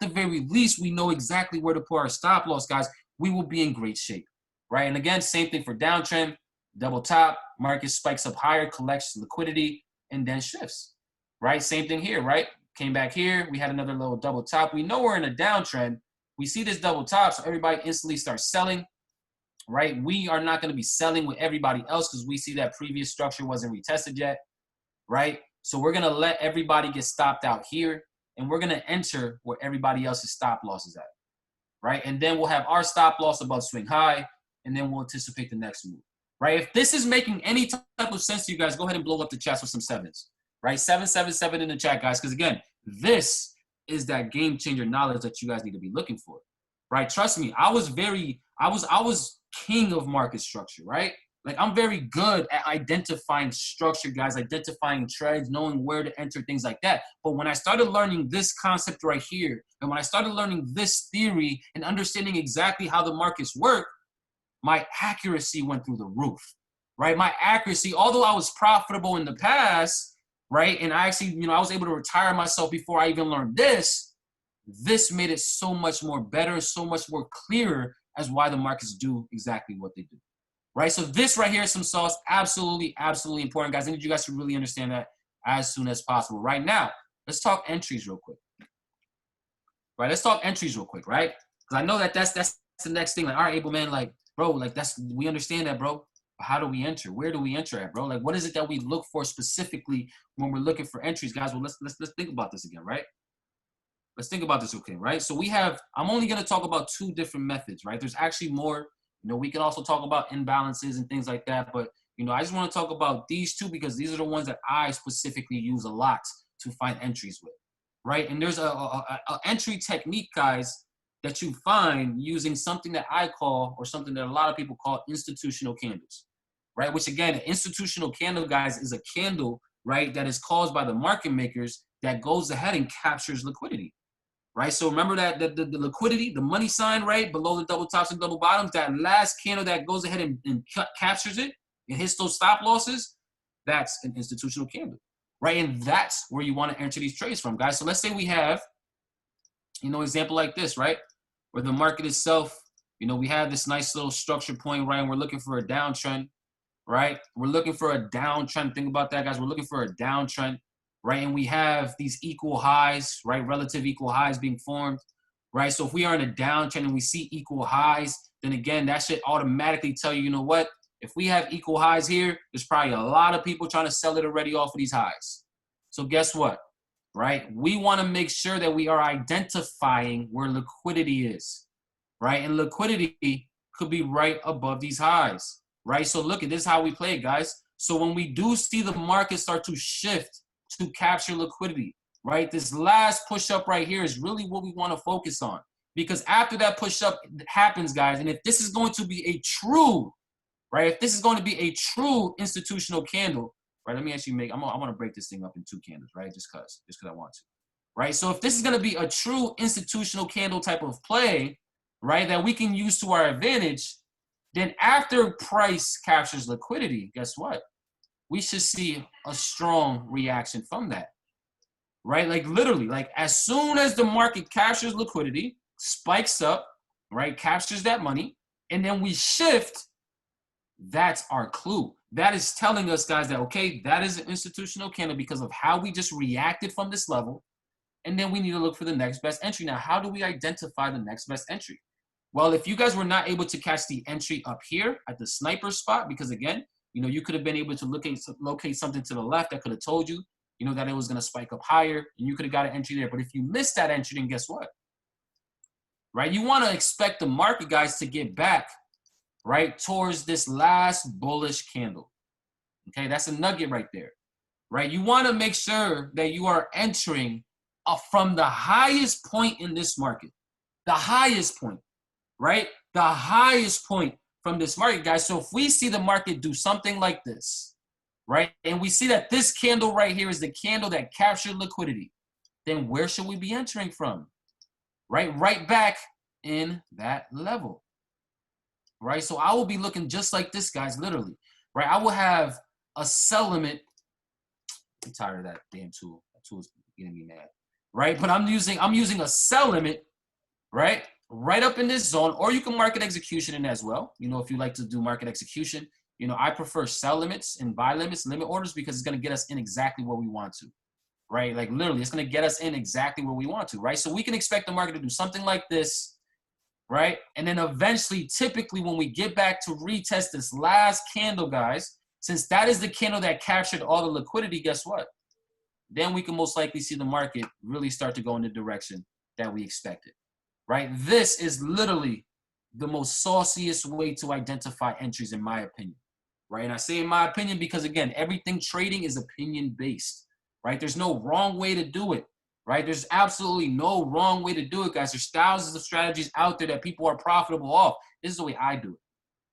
the very least, we know exactly where to put our stop loss, guys, we will be in great shape, right? And again, same thing for downtrend, double top, market spikes up higher, collects liquidity, and then shifts, right? Same thing here, right? Came back here, we had another little double top. We know we're in a downtrend. We see this double top, so everybody instantly starts selling, right? We are not going to be selling with everybody else because we see that previous structure wasn't retested yet, right? So we're going to let everybody get stopped out here, and we're going to enter where everybody else's stop loss is at, right? And then we'll have our stop loss above swing high, and then we'll anticipate the next move, right? If this is making any type of sense to you guys, go ahead and blow up the chats with some sevens, right? 777 in the chat, guys, because again, this is that game changer knowledge that you guys need to be looking for, right? Trust me, I was king of market structure, right? Like, I'm very good at identifying structure, guys, identifying trades, knowing where to enter, things like that. But when I started learning this concept right here, and when I started learning this theory and understanding exactly how the markets work, my accuracy went through the roof, right? My accuracy, although I was profitable in the past, right, and I actually, I was able to retire myself before I even learned this made it so much more better, so much more clearer as why the markets do exactly what they do. right? So this right here is some sauce. Absolutely, absolutely important, guys. I need you guys to really understand that as soon as possible. Right now, let's talk entries real quick. Right, let's talk entries real quick, right? Because I know that that's the next thing. Like, all right, Abel, man, like, bro, like we understand that, bro. But how do we enter? Where do we enter at, bro? Like, what is it that we look for specifically when we're looking for entries, guys? Well, let's think about this again, right? Let's think about this, okay, right? So I'm only gonna talk about 2 different methods, right? There's actually more. You know, we can also talk about imbalances and things like that, but you know, I just want to talk about these 2 because these are the ones that I specifically use a lot to find entries with. Right, and there's a entry technique, guys, that you find using something that I call, or something that a lot of people call, institutional candles, right? Which again, an institutional candle, guys, is a candle, right, that is caused by the market makers that goes ahead and captures liquidity, right? So remember that the liquidity, the money sign, right, below the double tops and double bottoms, that last candle that goes ahead and captures it and hits those stop losses, that's an institutional candle. Right, and that's where you want to enter these trades from, guys. So let's say we have, you know, example like this, right, where the market itself, you know, we have this nice little structure point, right, and we're looking for a downtrend, right? We're looking for a downtrend. Think about that, guys. We're looking for a downtrend, right? And we have these equal highs, right, relative equal highs being formed, right? So if we are in a downtrend and we see equal highs, then again, that should automatically tell you, you know what? If we have equal highs here, there's probably a lot of people trying to sell it already off of these highs. So guess what, right? We want to make sure that we are identifying where liquidity is, right? And liquidity could be right above these highs, right? So look, at this is how we play it, guys. So when we do see the market start to shift to capture liquidity, right? This last push up right here is really what we want to focus on. Because after that push up happens, guys, and if this is going to be a true, right? If this is going to be a true institutional candle, right? Let me actually I want to break this thing up in 2 candles, right? Just cause I want to, right? So if this is going to be a true institutional candle type of play, right, that we can use to our advantage, then after price captures liquidity, guess what? We should see a strong reaction from that, right? Like literally, like as soon as the market captures liquidity, spikes up, right, captures that money, and then we shift. That's our clue. That is telling us, guys, that, okay, that is an institutional candle because of how we just reacted from this level. And then we need to look for the next best entry. Now, how do we identify the next best entry? Well, if you guys were not able to catch the entry up here at the sniper spot, because again, you know, you could have been able to locate something to the left that could have told you, you know, that it was going to spike up higher and you could have got an entry there. But if you missed that entry, then guess what? Right? You want to expect the market, guys, to get back, right, towards this last bullish candle. Okay, that's a nugget right there, right? You want to make sure that you are entering from the highest point in this market, the highest point, right? The highest point from this market, guys. So if we see the market do something like this, right, and we see that this candle right here is the candle that captured liquidity, then where should we be entering from? Right back in that level. Right, so I will be looking just like this, guys, literally, right? I will have a sell limit. I'm tired of that damn tool. That tool is getting me mad, right? But I'm using a sell limit, right up in this zone, or you can market execution in as well. You know, if you like to do market execution, you know, I prefer sell limits and buy limits, limit orders, because it's going to get us in exactly where we want to, right? Like literally, it's going to get us in exactly where we want to, right? So we can expect the market to do something like this, right? And then eventually, typically when we get back to retest this last candle, guys, since that is the candle that captured all the liquidity, guess what? Then we can most likely see the market really start to go in the direction that we expected, right? This is literally the most sauciest way to identify entries, in my opinion, right? And I say in my opinion because, again, everything trading is opinion-based, right? There's no wrong way to do it. Right? There's absolutely no wrong way to do it, guys. There's thousands of strategies out there that people are profitable off. This is the way I do it,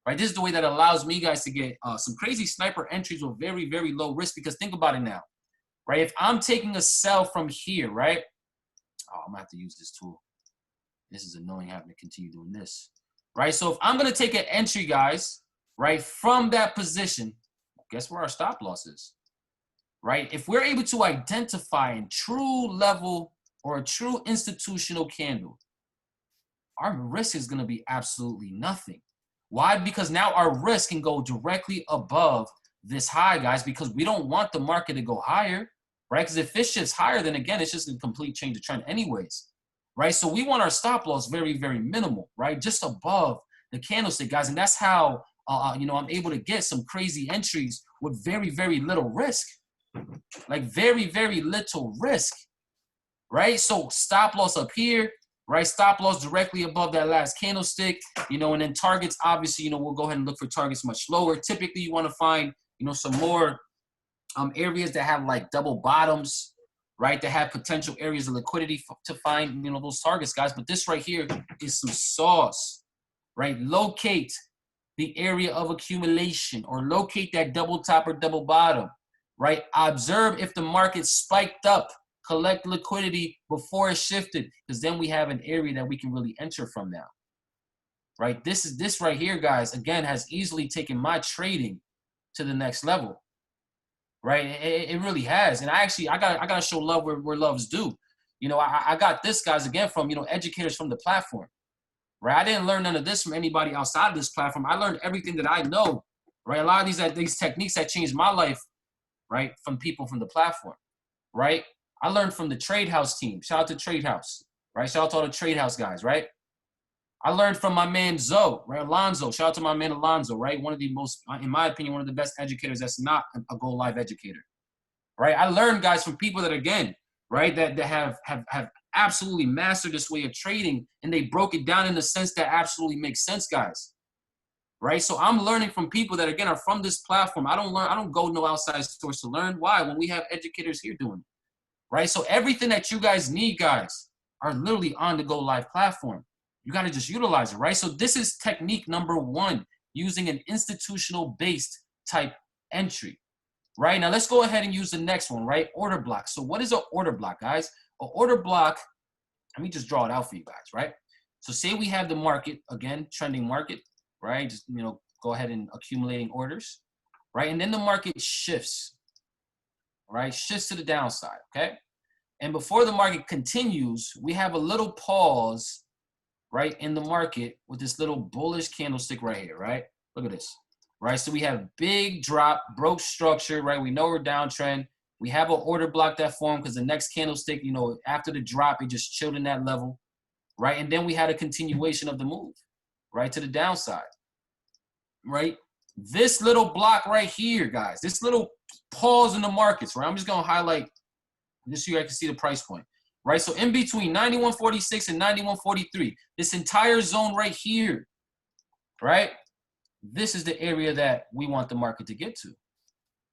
right? This is the way that allows me, guys, to get some crazy sniper entries with very, very low risk, because think about it now, right? If I'm taking a sell from here, right? Oh, I'm going to have to use this tool. This is annoying having to continue doing this, right? So if I'm going to take an entry, guys, right, from that position, guess where our stop loss is? Right? If we're able to identify a true level or a true institutional candle, our risk is going to be absolutely nothing. Why? Because now our risk can go directly above this high, guys, because we don't want the market to go higher, right? Because if it shifts higher, then again, it's just a complete change of trend anyways, right? So we want our stop loss very, very minimal, right? Just above the candlestick, guys. And that's how, I'm able to get some crazy entries with very, very little risk, like very, very little risk, right? So stop loss up here, right? Stop loss directly above that last candlestick, and then targets, obviously, we'll go ahead and look for targets much lower. Typically, you want to find, some more areas that have like double bottoms, right? That have potential areas of liquidity to find, those targets, guys. But this right here is some sauce, right? Locate the area of accumulation or locate that double top or double bottom, right? Observe if the market spiked up, collect liquidity before it shifted, because then we have an area that we can really enter from now, right? This right here, guys, again, has easily taken my trading to the next level, right? It really has. And I gotta show love where love's due. I got this, guys, again, from, educators from the platform, right? I didn't learn none of this from anybody outside of this platform. I learned everything that I know, right? A lot of these techniques that changed my life, right, from people from the platform, right? I learned from the Trade House team. Shout out to Trade House, right? Shout out to all the Trade House guys, right? I learned from my man Zoe, right? Alonzo. Shout out to my man Alonzo, right? One of the most, in my opinion, one of the best educators that's not a Go Live educator, right? I learned, guys, from people that, again, right, that have absolutely mastered this way of trading, and they broke it down in the sense that absolutely makes sense, guys, right? So I'm learning from people that, again, are from this platform. I don't go no outside source to learn. Why? When we have educators here doing it, right? So everything that you guys need, guys, are literally on the Go Live platform. You got to just utilize it, right? So this is technique number 1, using an institutional-based type entry, right? Now let's go ahead and use the next one, right? Order block. So what is an order block, guys? An order block, let me just draw it out for you guys, right? So say we have the market, again, trending market, right? Just, go ahead and accumulating orders, right? And then the market shifts, right? Shifts to the downside, okay? And before the market continues, we have a little pause, right, in the market with this little bullish candlestick right here, right? Look at this, right? So we have big drop, broke structure, right? We know we're downtrend. We have an order block that formed because the next candlestick, after the drop, it just chilled in that level, right? And then we had a continuation of the move, right, to the downside, right? This little block right here, guys, this little pause in the markets, right? I'm just going to highlight this so you guys can see the price point, right? So in between 91.46 and 91.43, this entire zone right here, right? This is the area that we want the market to get to.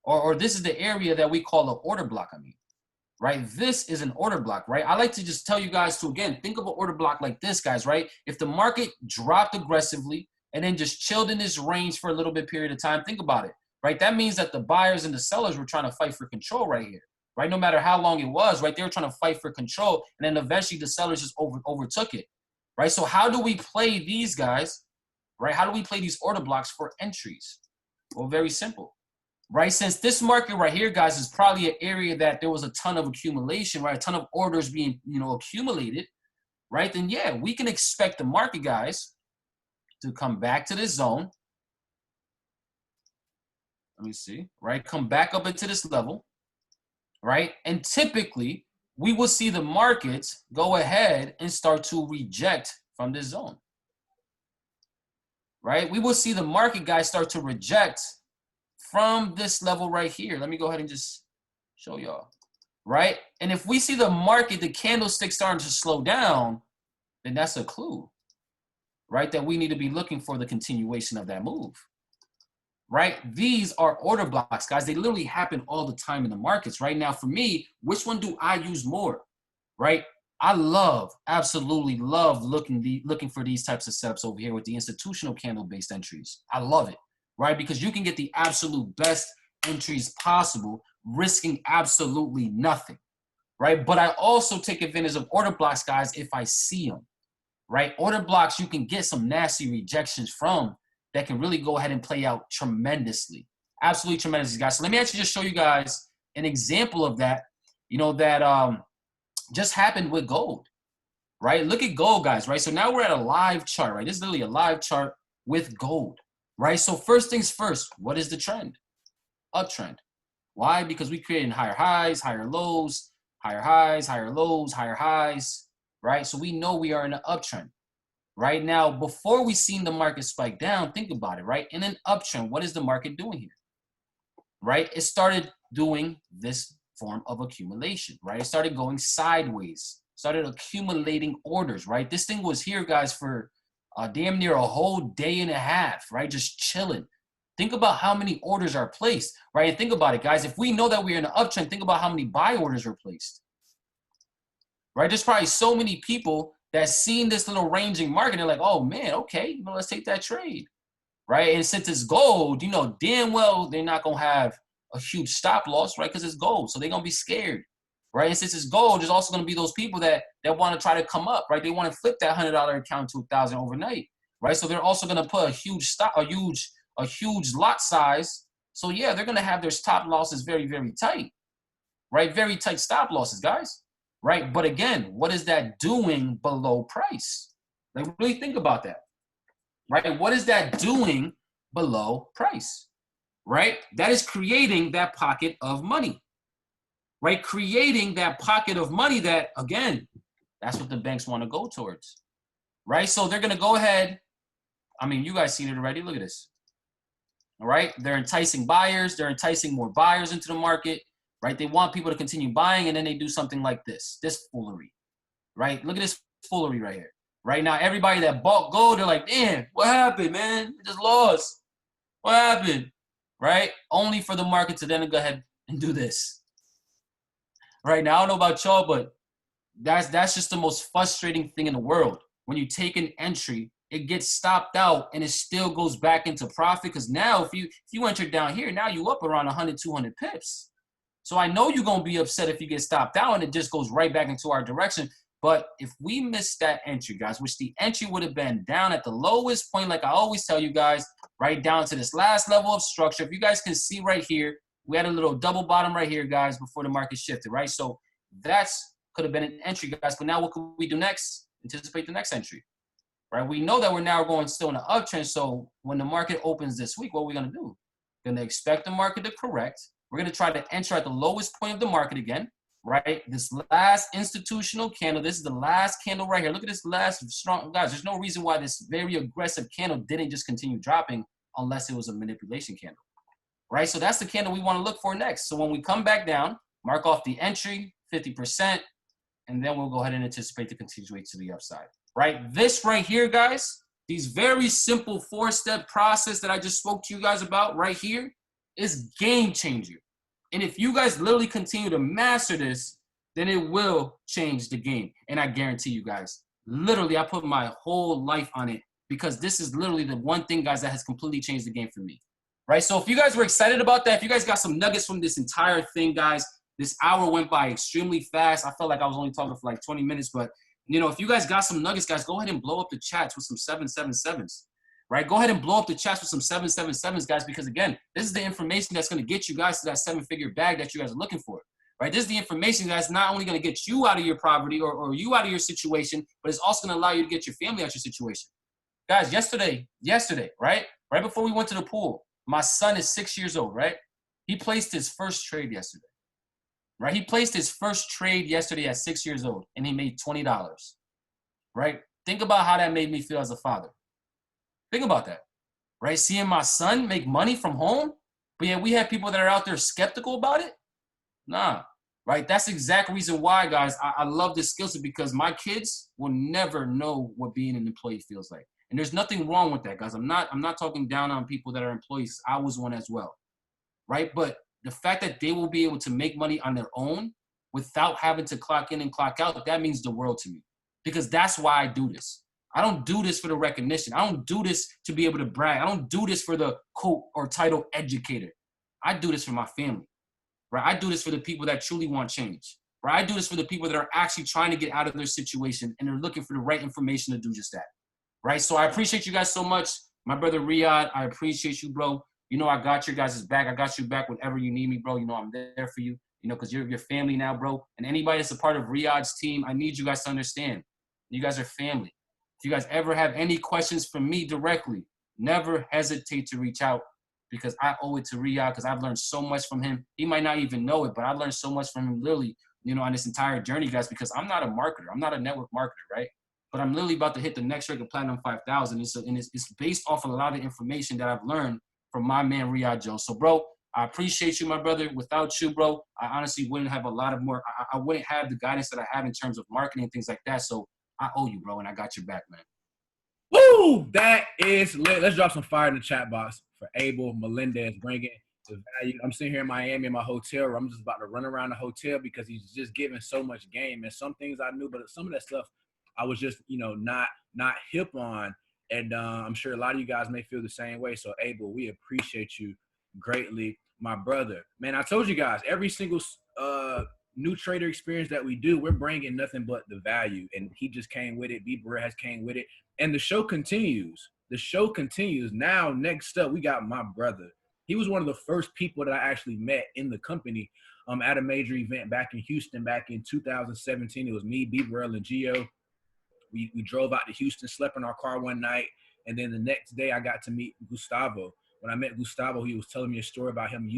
Or this is the area that we call an order block, right? This is an order block, right? I like to just tell you guys to, again, think of an order block like this, guys, right? If the market dropped aggressively and then just chilled in this range for a little bit period of time, think about it, right? That means that the buyers and the sellers were trying to fight for control right here, right? No matter how long it was, right? They were trying to fight for control, and then eventually the sellers just overtook it, right? So how do we play these guys, right? How do we play these order blocks for entries? Well, very simple, right? Since this market right here, guys, is probably an area that there was a ton of accumulation, right? A ton of orders being, accumulated, right? Then, yeah, we can expect the market, guys, to come back to this zone. Let me see, right? Come back up into this level, right? And typically, we will see the markets go ahead and start to reject from this zone, right? We will see the market, guys, start to reject from this level right here. Let me go ahead and just show y'all, right? And if we see the market, the candlestick starting to slow down, then that's a clue, right? That we need to be looking for the continuation of that move, right? These are order blocks, guys. They literally happen all the time in the markets. Right now, for me, which one do I use more, right? I absolutely love looking for these types of setups over here with the institutional candle-based entries. I love it, right? Because you can get the absolute best entries possible, risking absolutely nothing, right? But I also take advantage of order blocks, guys, if I see them, right? Order blocks, you can get some nasty rejections from that can really go ahead and play out tremendously. Absolutely tremendously, guys. So let me actually just show you guys an example of that, that just happened with gold, right? Look at gold, guys, right? So now we're at a live chart, right? This is literally a live chart, with gold, right? So first things first, what is the trend? Uptrend. Why? Because we created higher highs, higher lows, higher highs, higher lows, higher highs, right? So we know we are in an uptrend. Right now, before we seen the market spike down, think about it, right? In an uptrend, what is the market doing here? Right? It started doing this form of accumulation, right? It started going sideways, started accumulating orders, right? This thing was here, guys, for damn near a whole day and a half, right? Just chilling. Think about how many orders are placed, right? And think about it, guys. If we know that we're in an uptrend, think about how many buy orders are placed, right? There's probably so many people that seen this little ranging market. They're like, oh, man, okay, let's take that trade, right? And since it's gold, damn well they're not going to have a huge stop loss, right? Because it's gold. So they're going to be scared, right? And since it's gold, there's also going to be those people that want to try to come up, right? They want to flip that $100 account to $1,000 overnight, right? So they're also going to put a huge lot size. So yeah, they're going to have their stop losses very, very tight, right? Very tight stop losses, guys, right? But again, what is that doing below price? Like, really think about that, right? What is that doing below price, right? That is creating that pocket of money, right? Creating that pocket of money that, again, that's what the banks want to go towards, right? So they're going to go ahead. I mean, you guys seen it already. Look at this. All right. They're enticing buyers. They're enticing more buyers into the market, right? They want people to continue buying, and then they do something like this foolery, right? Look at this foolery right here. Right now, everybody that bought gold, they're like, damn, what happened, man? I just lost. What happened? Right? Only for the market to then go ahead and do this. Right now, I don't know about y'all, but that's just the most frustrating thing in the world. When you take an entry, it gets stopped out and it still goes back into profit. Because now if you enter down here, now you up around 100, 200 pips. So I know you're going to be upset if you get stopped out and it just goes right back into our direction. But if we miss that entry, guys, which the entry would have been down at the lowest point, like I always tell you guys, right down to this last level of structure. If you guys can see right here, we had a little double bottom right here, guys, before the market shifted, right? So that's could have been an entry, guys. But now what could we do next? Anticipate the next entry, right? We know that we're now going still in an uptrend. So when the market opens this week, what are we going to do? We're going to expect the market to correct. We're going to try to enter at the lowest point of the market again, right? This last institutional candle, this is the last candle right here. Look at this last strong, guys. There's no reason why this very aggressive candle didn't just continue dropping unless it was a manipulation candle, right? So that's the candle we want to look for next. So when we come back down, mark off the entry, 50%, and then we'll go ahead and anticipate the continuation to the upside, right? This right here, guys, these very simple 4-step process that I just spoke to you guys about right here is game changer. And if you guys literally continue to master this, then it will change the game. And I guarantee you guys, literally, I put my whole life on it because this is literally the one thing, guys, that has completely changed the game for me, right? So if you guys were excited about that, if you guys got some nuggets from this entire thing, guys, this hour went by extremely fast. I felt like I was only talking for like 20 minutes, but if you guys got some nuggets, guys, go ahead and blow up the chats with some 777s, right? Go ahead and blow up the chats with some 777s, guys, because again, this is the information that's going to get you guys to that 7-figure bag that you guys are looking for, right? This is the information that's not only going to get you out of your poverty or you out of your situation, but it's also going to allow you to get your family out of your situation. Guys, yesterday, right? Right before we went to the pool, my son is 6 years old, right? He placed his first trade yesterday. Right, he placed his first trade yesterday at 6 years old, and he made $20. Right, think about how that made me feel as a father. Think about that, right? Seeing my son make money from home, but yet we have people that are out there skeptical about it. Nah, right? That's the exact reason why, guys. I love this skill set because my kids will never know what being an employee feels like, and there's nothing wrong with that, guys. I'm not talking down on people that are employees. I was one as well, right? But the fact that they will be able to make money on their own without having to clock in and clock out, that means the world to me because that's why I do this. I don't do this for the recognition. I don't do this to be able to brag. I don't do this for the quote or title educator. I do this for my family, right? I do this for the people that truly want change, right? I do this for the people that are actually trying to get out of their situation and they're looking for the right information to do just that, right? So I appreciate you guys so much. My brother Riyadh, I appreciate you, bro. I got your guys' back. I got you back whenever you need me, bro. I'm there for you, because you're your family now, bro. And anybody that's a part of Riyadh's team, I need you guys to understand. You guys are family. If you guys ever have any questions from me directly, never hesitate to reach out, because I owe it to Riyadh, because I've learned so much from him. He might not even know it, but I've learned so much from him literally, on this entire journey, guys, because I'm not a marketer. I'm not a network marketer, right? But I'm literally about to hit the next record, Platinum 5,000. And it's based off of a lot of information that I've learned from my man, Riyadh Jones. So, bro, I appreciate you, my brother. Without you, bro, I honestly wouldn't have a lot of more. I wouldn't have the guidance that I have in terms of marketing and things like that. So I owe you, bro, and I got your back, man. Woo! That is lit. Let's drop some fire in the chat box for Abel Melendez bringing the value. I'm sitting here in Miami in my hotel room. I'm just about to run around the hotel because he's just giving so much game. And some things I knew, but some of that stuff I was just, not hip on. And I'm sure a lot of you guys may feel the same way. So, Abel, we appreciate you greatly, my brother. Man, I told you guys, every single new trader experience that we do, we're bringing nothing but the value. And he just came with it. B. Burrell has came with it. And the show continues. The show continues. Now, next up, we got my brother. He was one of the first people that I actually met in the company at a major event back in Houston back in 2017. It was me, B. Burrell, and Gio. We drove out to Houston, slept in our car one night, and then the next day I got to meet Gustavo. When I met Gustavo, he was telling me a story about him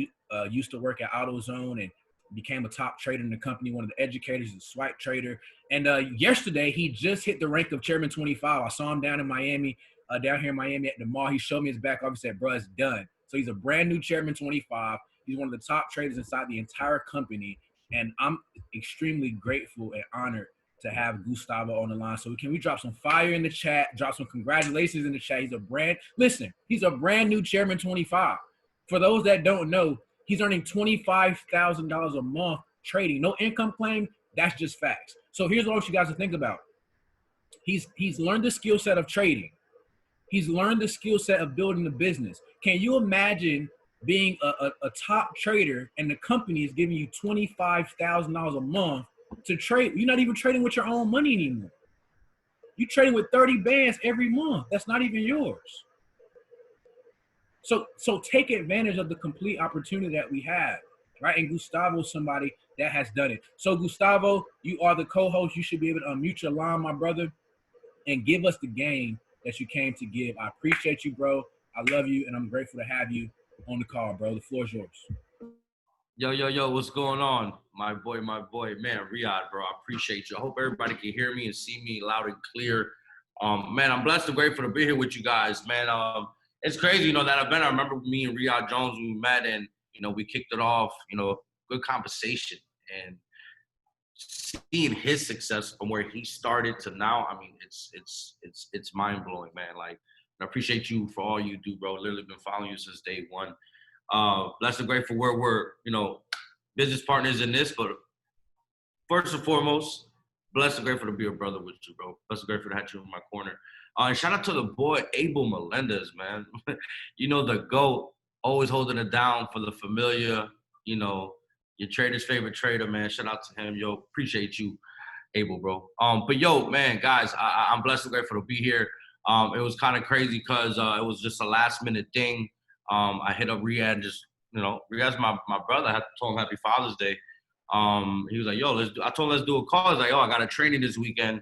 used to work at AutoZone and became a top trader in the company, one of the educators, a swipe trader. And yesterday, he just hit the rank of Chairman 25. I saw him down in Miami, down here in Miami at the mall. He showed me his back office, said, bro, it's done. So he's a brand new Chairman 25. He's one of the top traders inside the entire company. And I'm extremely grateful and honored to have Gustavo on the line. So can we drop some fire in the chat, drop some congratulations in the chat. He's a brand new Chairman 25. For those that don't know, he's earning $25,000 a month trading. No income claim, that's just facts. So here's what I want you guys to think about. He's learned the skill set of trading. He's learned the skill set of building a business. Can you imagine being a top trader and the company is giving you $25,000 a month to trade? You're not even trading with your own money anymore. You're trading with 30 bands every month. That's not even yours. So take advantage of the complete opportunity that we have, right? And Gustavo's somebody that has done it. So Gustavo, you are the co-host. You should be able to unmute your line, my brother, and give us the game that you came to give. I appreciate you, bro. I love you, and I'm grateful to have you on the call, bro. The floor is yours. Yo, what's going on? My boy, man, Riyadh, bro. I appreciate you. I hope everybody can hear me and see me loud and clear. Man, I'm blessed and grateful to be here with you guys, man. It's crazy, that event. I remember me and Riyadh Jones, we met and, we kicked it off, good conversation. And seeing his success from where he started to now, I mean, it's mind-blowing, man. Like, I appreciate you for all you do, bro. Literally been following you since day one. Blessed and grateful where we're, business partners in this, but first and foremost, blessed and grateful to be a brother with you, bro. Blessed and grateful to have you in my corner. And shout out to the boy, Abel Melendez, man. The GOAT, always holding it down for the familiar, your trader's favorite trader, man. Shout out to him, yo. Appreciate you, Abel, bro. But yo, man, guys, I'm blessed and grateful to be here. It was kind of crazy because it was just a last minute thing. I hit up Riyadh, Riyadh's my brother. I told him Happy Father's Day. He was like, yo, I told him let's do a call. I was like, yo, I got a training this weekend.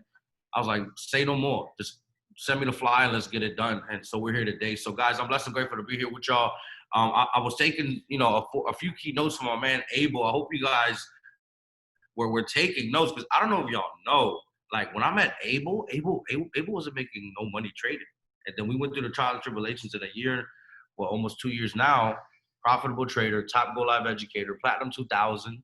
I was like, say no more. Just send me the flyer and let's get it done. And so we're here today. So guys, I'm blessed and grateful to be here with y'all. I was taking, a few key notes from my man, Abel. I hope you guys were taking notes because I don't know if y'all know, like when I met Abel wasn't making no money trading. And then we went through the trials and tribulations in a year, almost 2 years now, profitable trader, top Go Live educator, Platinum 2000,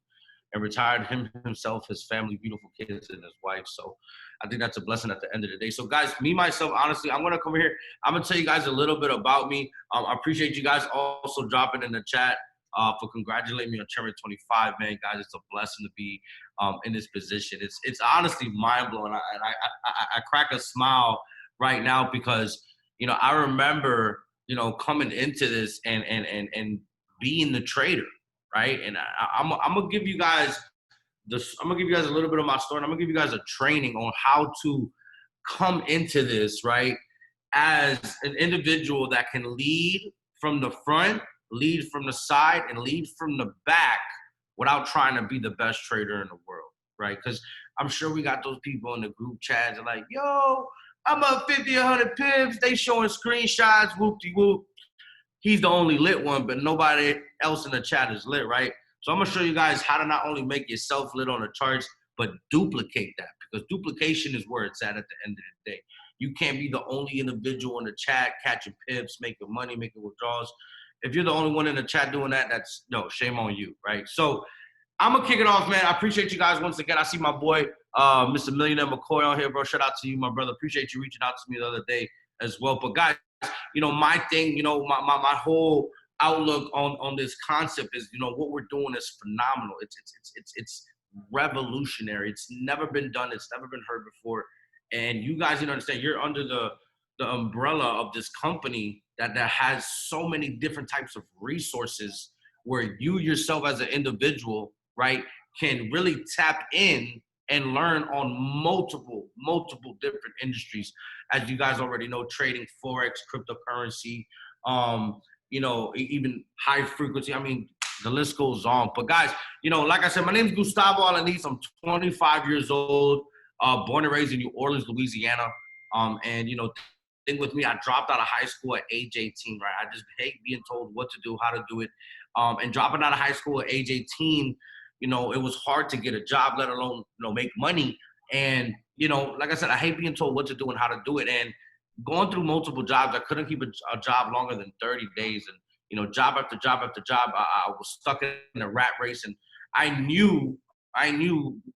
and retired himself, his family, beautiful kids, and his wife. So I think that's a blessing at the end of the day. So guys, myself, honestly, I'm going to come here. I'm going to tell you guys a little bit about me. I appreciate you guys also dropping in the chat for congratulating me on Chairman 25, man. Guys, it's a blessing to be in this position. It's honestly mind-blowing. I crack a smile right now because, I remember, coming into this and being the trader, right? And I'm gonna give you guys I'm gonna give you guys a little bit of my story. And I'm gonna give you guys a training on how to come into this, right, as an individual that can lead from the front, lead from the side, and lead from the back without trying to be the best trader in the world, right? Because I'm sure we got those people in the group chats and like, yo, I'm up 50, 100 pips. They showing screenshots, whoop-de-whoop. He's the only lit one, but nobody else in the chat is lit, right? So I'm going to show you guys how to not only make yourself lit on the charts, but duplicate that, because duplication is where it's at the end of the day. You can't be the only individual in the chat catching pips, making money, making withdrawals. If you're the only one in the chat doing that, that's no, shame on you, right? So I'm going to kick it off, man. I appreciate you guys once again. I see my boy, Mr. Millionaire McCoy on here, bro. Shout out to you, my brother. Appreciate you reaching out to me the other day as well. But guys, you know, my thing, you know, my whole outlook on this concept is, you know, what we're doing is phenomenal. It's revolutionary. It's never been done. It's never been heard before. And you guys, you know, understand, you're under the umbrella of this company that has so many different types of resources where you yourself as an individual, right, can really tap in and learn on multiple different industries. As you guys already know, trading, Forex, cryptocurrency, you know, even high frequency. I mean, the list goes on. But guys, you know, like I said, my name is Gustavo Alaniz. I'm 25 years old, born and raised in New Orleans, Louisiana. And, you know, thing with me, I dropped out of high school at age 18, right? I just hate being told what to do, how to do it. And dropping out of high school at age 18, you know, it was hard to get a job, let alone, you know, make money. And, you know, like I said, I hate being told what to do and how to do it. And going through multiple jobs, I couldn't keep a job longer than 30 days. And, you know, job after job after job, I was stuck in a rat race. And I knew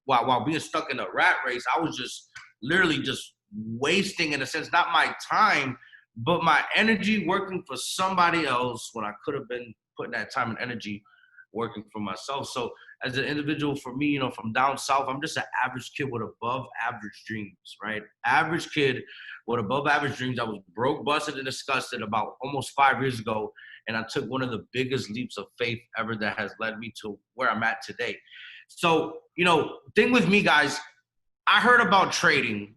while being stuck in a rat race, I was just literally just wasting, in a sense, not my time, but my energy working for somebody else when I could have been putting that time and energy working for myself. So as an individual, for me, you know, from down south, I'm just an average kid with above average dreams, right? Average kid with above average dreams. I was broke, busted, and disgusted about almost 5 years ago. And I took one of the biggest leaps of faith ever that has led me to where I'm at today. So, you know, thing with me, guys, I heard about trading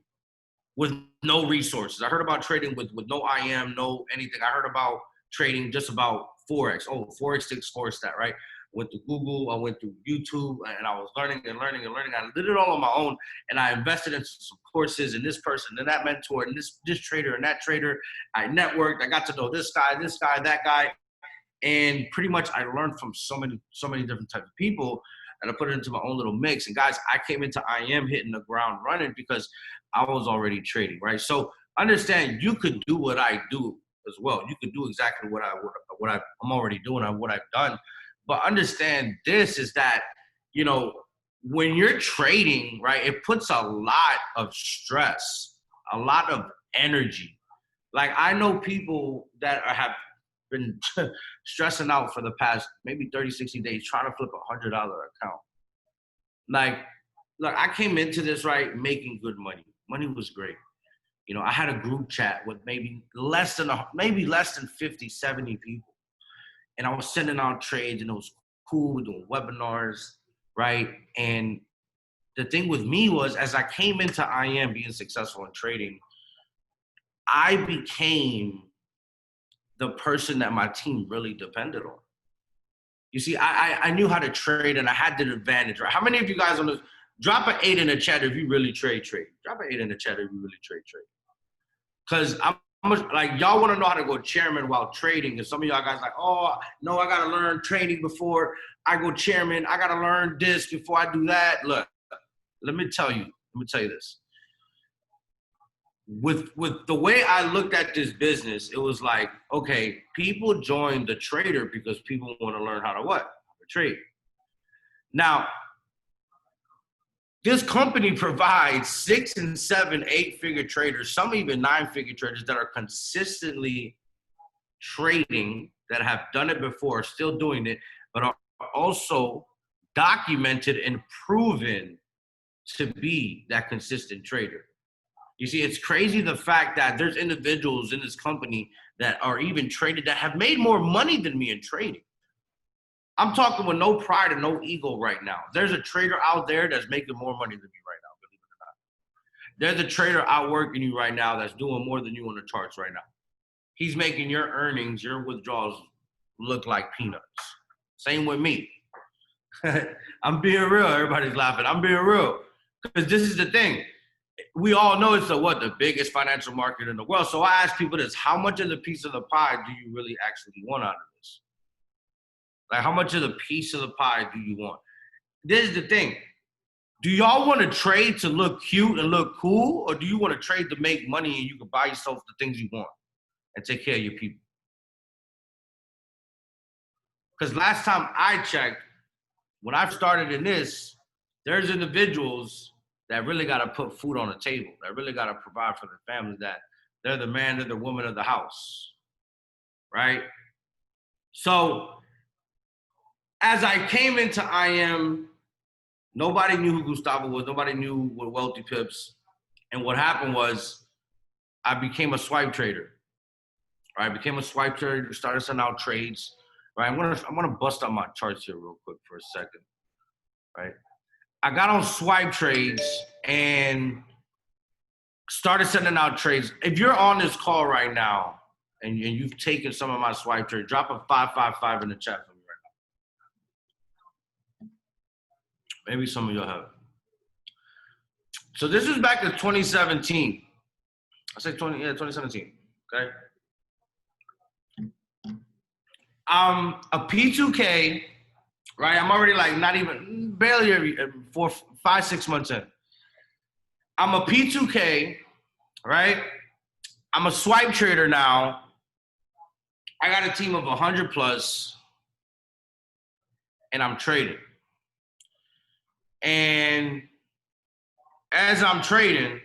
with no resources. I heard about trading with no IM, no anything. I heard about trading just about Forex. Oh, Forex this, Forex that, right? Went to Google, I went through YouTube, and I was learning and learning and learning. I did it all on my own, and I invested in some courses and this person and that mentor and this trader and that trader. I networked. I got to know this guy, that guy, and pretty much I learned from so many different types of people, and I put it into my own little mix. And guys, I came into IM hitting the ground running because I was already trading, right? So understand, you could do what I do as well. You could do exactly what I'm already doing and what I've done. But understand this is that, you know, when you're trading, right, it puts a lot of stress, a lot of energy. Like, I know people that have been stressing out for the past maybe 30, 60 days trying to flip a $100 account. Like, look, I came into this, right, making good money. Money was great. You know, I had a group chat with maybe less than 50, 70 people. And I was sending out trades, and it was cool, doing webinars, right? And the thing with me was, as I came into IM being successful in trading, I became the person that my team really depended on. You see, I knew how to trade, and I had the advantage, right? How many of you guys on this, drop an 8 in the chat if you really trade? Drop an 8 in the chat if you really trade. Because like, y'all want to know how to go chairman while trading. And some of y'all guys like, oh, no, I got to learn trading before I go chairman. I got to learn this before I do that. Look, let me tell you this. With the way I looked at this business, it was like, okay, people join the trader because people want to learn how to what? How to trade. Now, this company provides 6 and 7, 8-figure traders, some even 9-figure traders that are consistently trading, that have done it before, still doing it, but are also documented and proven to be that consistent trader. You see, it's crazy the fact that there's individuals in this company that are even traded that have made more money than me in trading. I'm talking with no pride and no ego right now. There's a trader out there that's making more money than me right now, believe it or not. There's a trader outworking you right now that's doing more than you on the charts right now. He's making your earnings, your withdrawals look like peanuts. Same with me. I'm being real. Everybody's laughing. I'm being real. Because this is the thing. we all know it's the biggest financial market in the world. So I ask people this: how much of the piece of the pie do you really actually want out of this? Like, how much of the piece of the pie do you want? This is the thing. Do y'all want to trade to look cute and look cool, or do you want to trade to make money and you can buy yourself the things you want and take care of your people? Because last time I checked, when I started in this, there's individuals that really got to put food on the table, that really got to provide for their family, that they're the man, they're the woman of the house, right? So as I came into IM, nobody knew who Gustavo was. Nobody knew what Wealthy Pips. And what happened was I became a swipe trader. Right? I became a swipe trader, started sending out trades. Right? I'm gonna bust up my charts here real quick for a second. Right? I got on swipe trades and started sending out trades. If you're on this call right now and you've taken some of my swipe trades, drop a 555 in the chat for me right now. Maybe some of y'all have. So this is back in 2017. I say 2017. Okay. A P2K, right? I'm already like not even barely 4, 5, 6 months in. I'm a P2K, right? I'm a swipe trader now. I got a team of 100 plus, and I'm trading. And as I'm trading,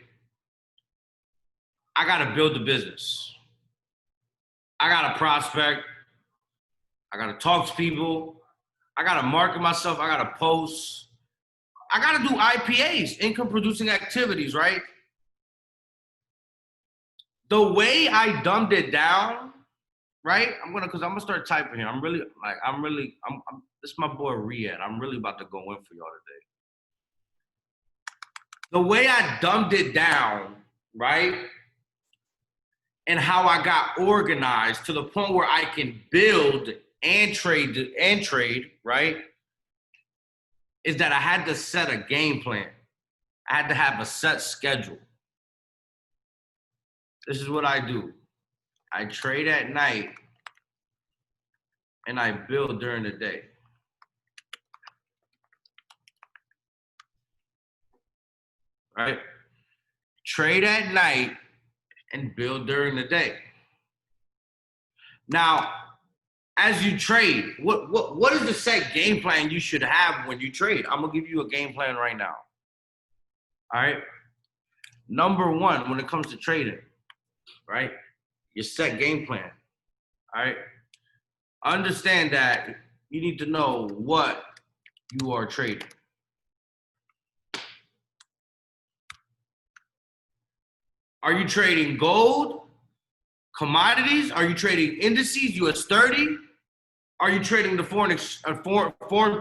I got to build the business. I got to prospect. I got to talk to people. I got to market myself. I got to post. I got to do IPAs, income producing activities, right? The way I dumbed it down, right? Cause I'm gonna start typing here. This is my boy Riyad. I'm really about to go in for y'all today. The way I dumbed it down, right? And how I got organized to the point where I can build and trade, right? Is that I had to set a game plan. I had to have a set schedule. This is what I do. I trade at night and I build during the day. Right? Trade at night and build during the day. Now, as you trade, what is the set game plan you should have when you trade? I'm gonna give you a game plan right now. All right. Number one, when it comes to trading, right? Your set game plan. All right. Understand that you need to know what you are trading. Are you trading gold, commodities? Are you trading indices, US 30? Are you trading the foreign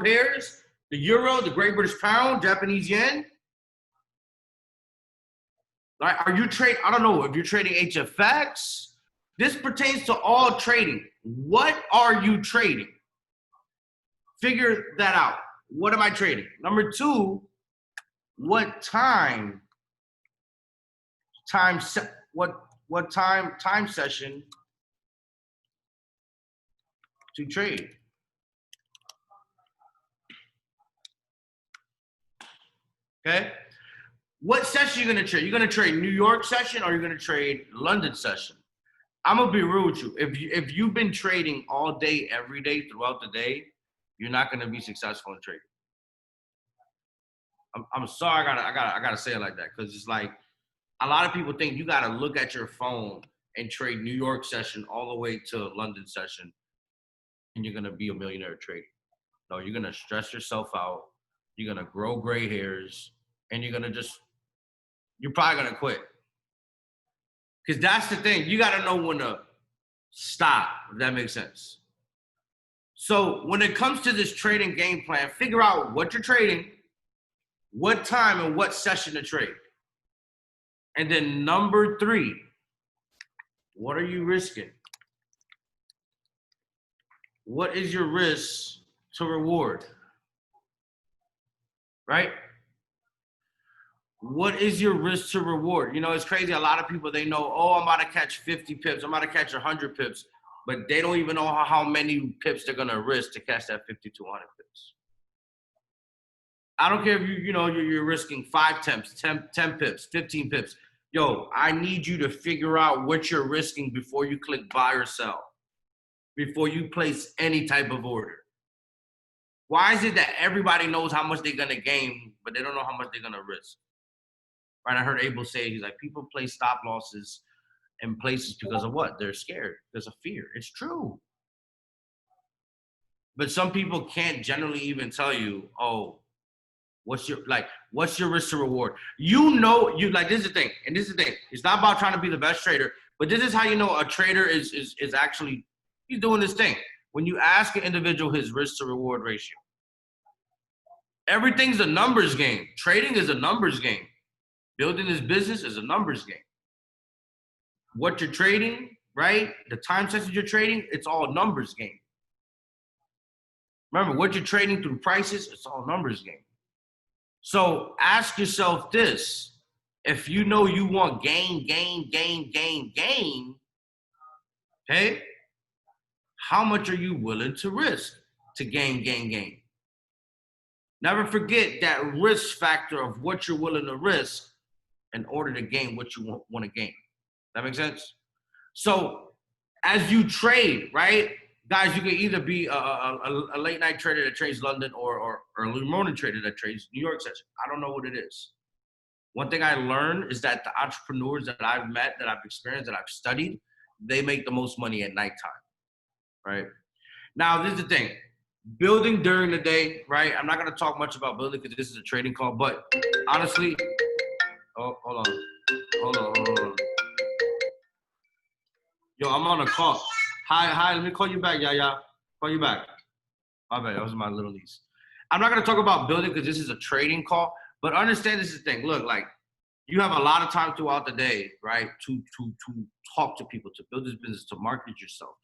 pairs, the euro, the Great British pound, Japanese yen? Right? Are you trading, I don't know, if you're trading HFX? This pertains to all trading. What are you trading? Figure that out. What am I trading? Number two, what time session to trade? Okay? What session are you gonna trade? You're gonna trade New York session or you're gonna trade London session? I'm gonna be real with you. If you've been trading all day, every day, throughout the day, you're not gonna be successful in trading. I'm sorry, I gotta say it like that, because it's like a lot of people think you gotta look at your phone and trade New York session all the way to London session, and you're gonna be a millionaire trading. No, you're gonna stress yourself out. You're gonna grow gray hairs, and you're probably gonna quit. Because that's the thing. You gotta know when to stop, if that makes sense. So when it comes to this trading game plan, figure out what you're trading, what time and what session to trade. And then number three, what are you risking? What is your risk to reward? Right? what is your risk to reward? You know, it's crazy. A lot of people, they know, oh, I'm about to catch 50 pips. I'm about to catch 100 pips. But they don't even know how many pips they're going to risk to catch that 50 to 100 pips. I don't care if you're risking 5 attempts, 10 pips, 15 pips. Yo, I need you to figure out what you're risking before you click buy or sell, before you place any type of order. Why is it that everybody knows how much they're going to gain, but they don't know how much they're going to risk? Right? I heard Abel say, he's like, people place stop losses in places because of what? They're scared, because of fear. It's true. But some people can't generally even tell you, oh, what's your risk to reward? This is the thing, and this is the thing. It's not about trying to be the best trader, but this is how you know a trader is actually, he's doing this thing. When you ask an individual his risk to reward ratio, everything's a numbers game. Trading is a numbers game. Building this business is a numbers game. What you're trading, right? The time sessions you're trading, it's all a numbers game. Remember, what you're trading through prices, it's all a numbers game. So ask yourself this. If you know you want gain, okay? How much are you willing to risk to gain? Never forget that risk factor of what you're willing to risk in order to gain what you want to gain. That makes sense? So as you trade, right? Guys, you can either be a late night trader that trades London or early morning trader that trades New York session. I don't know what it is. One thing I learned is that the entrepreneurs that I've met, that I've experienced, that I've studied, they make the most money at nighttime, right? Now, this is the thing. Building during the day, right? I'm not going to talk much about building because this is a trading call, but honestly, oh, hold on. Yo, I'm on a call. Hi, let me call you back, yeah. Call you back. My bad, that was my little niece. I'm not gonna talk about building because this is a trading call, but understand this is the thing. Look, like, you have a lot of time throughout the day, right, to talk to people, to build this business, to market yourself.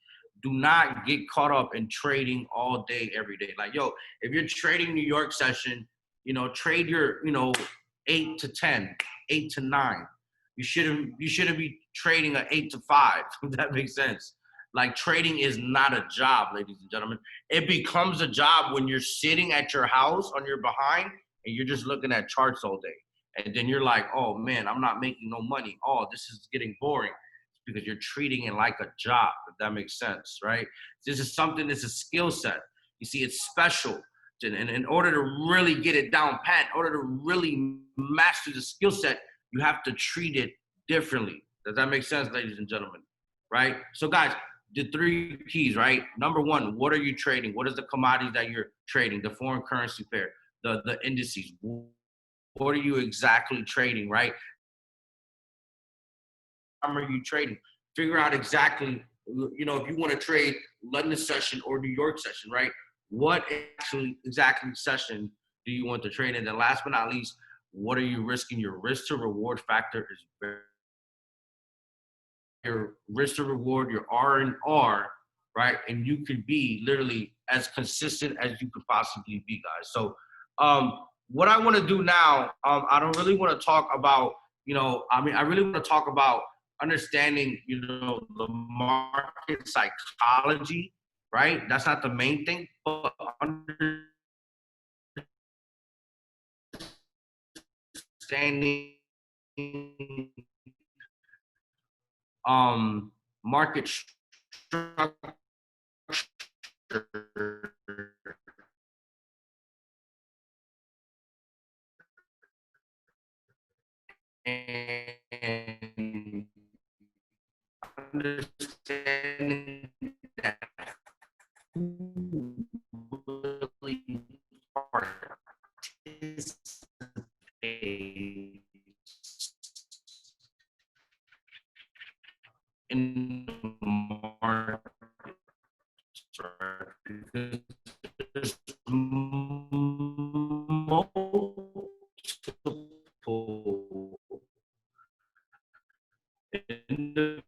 Do not get caught up in trading all day, every day. Like, yo, if you're trading New York session, trade your, 8 to 10, 8 to 9. You shouldn't be trading an 8 to 5, if that makes sense. Like, trading is not a job, ladies and gentlemen. It becomes a job when you're sitting at your house on your behind and you're just looking at charts all day. And then you're like, oh man, I'm not making no money. Oh, this is getting boring. It's because you're treating it like a job, if that makes sense, right? This is something that's a skill set. You see, it's special. And in order to really get it down pat, in order to really master the skill set, you have to treat it differently. Does that make sense, ladies and gentlemen? Right? So guys, the 3 keys, right? Number 1, what are you trading? What is the commodities that you're trading? The foreign currency pair, the indices. What are you exactly trading, right? How are you trading? Figure out exactly, if you want to trade London session or New York session, right? What exactly session do you want to trade? And then last but not least, what are you risking? Your risk to reward factor is very, your risk to reward, your R&R, right? And you could be literally as consistent as you could possibly be, guys. So what I want to do now, I don't really want to talk about, I really want to talk about understanding, the market psychology, right? That's not the main thing, but understanding market structure and understanding that who really participates in the market, right? Because there's multiple individuals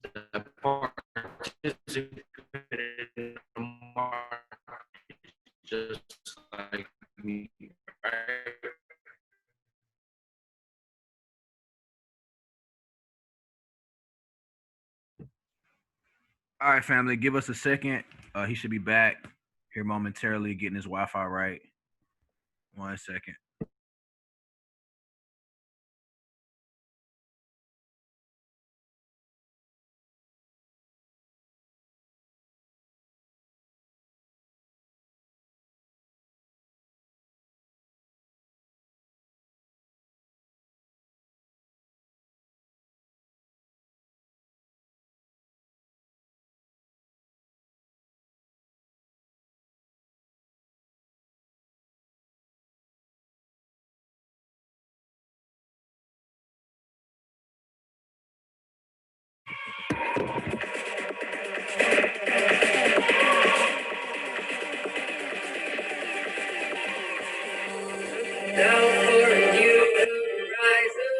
that participate in the market just like me, right, family, give us a second. He should be back here momentarily, getting his Wi-Fi right. 1 second. Now for a new horizon,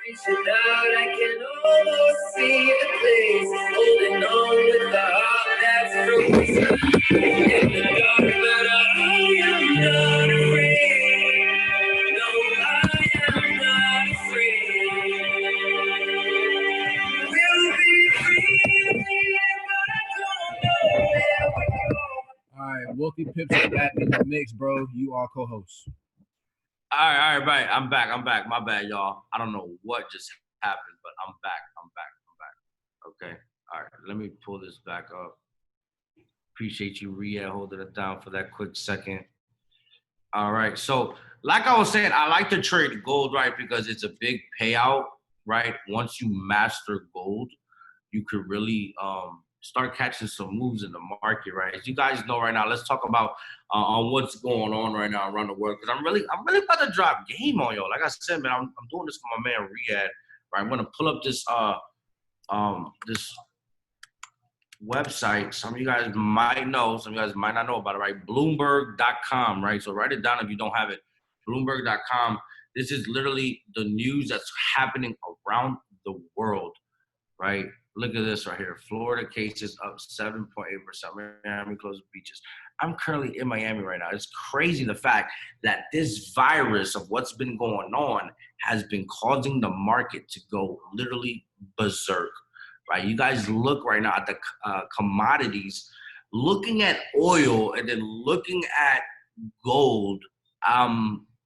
reaching out, I can almost see the place, holding on with the heart that's frozen in the dark, but I am not afraid. No, I am not afraid. We'll be free, but I don't know where we're going. All right, Wolfie Pips is back in the mix, bro. You are co-host. All right. I'm back. My bad, y'all. I don't know what just happened, but I'm back. Okay. All right. Let me pull this back up. Appreciate you, Rhea, holding it down for that quick second. All right. So, like I was saying, I like to trade gold, right? Because it's a big payout, right? Once you master gold, you could really start catching some moves in the market, right? As you guys know right now, let's talk about on what's going on right now around the world. Because I'm really about to drop game on y'all. Like I said, man, I'm doing this for my man Riyadh. Right? I'm gonna pull up this this website. Some of you guys might know, some of you guys might not know about it, right? Bloomberg.com, right? So write it down if you don't have it. Bloomberg.com. This is literally the news that's happening around the world, right? Look at this right here. Florida cases up 7.8%. Miami closed beaches. I'm currently in Miami right now. It's crazy the fact that this virus of what's been going on has been causing the market to go literally berserk, right? You guys look right now at the commodities, looking at oil and then looking at gold.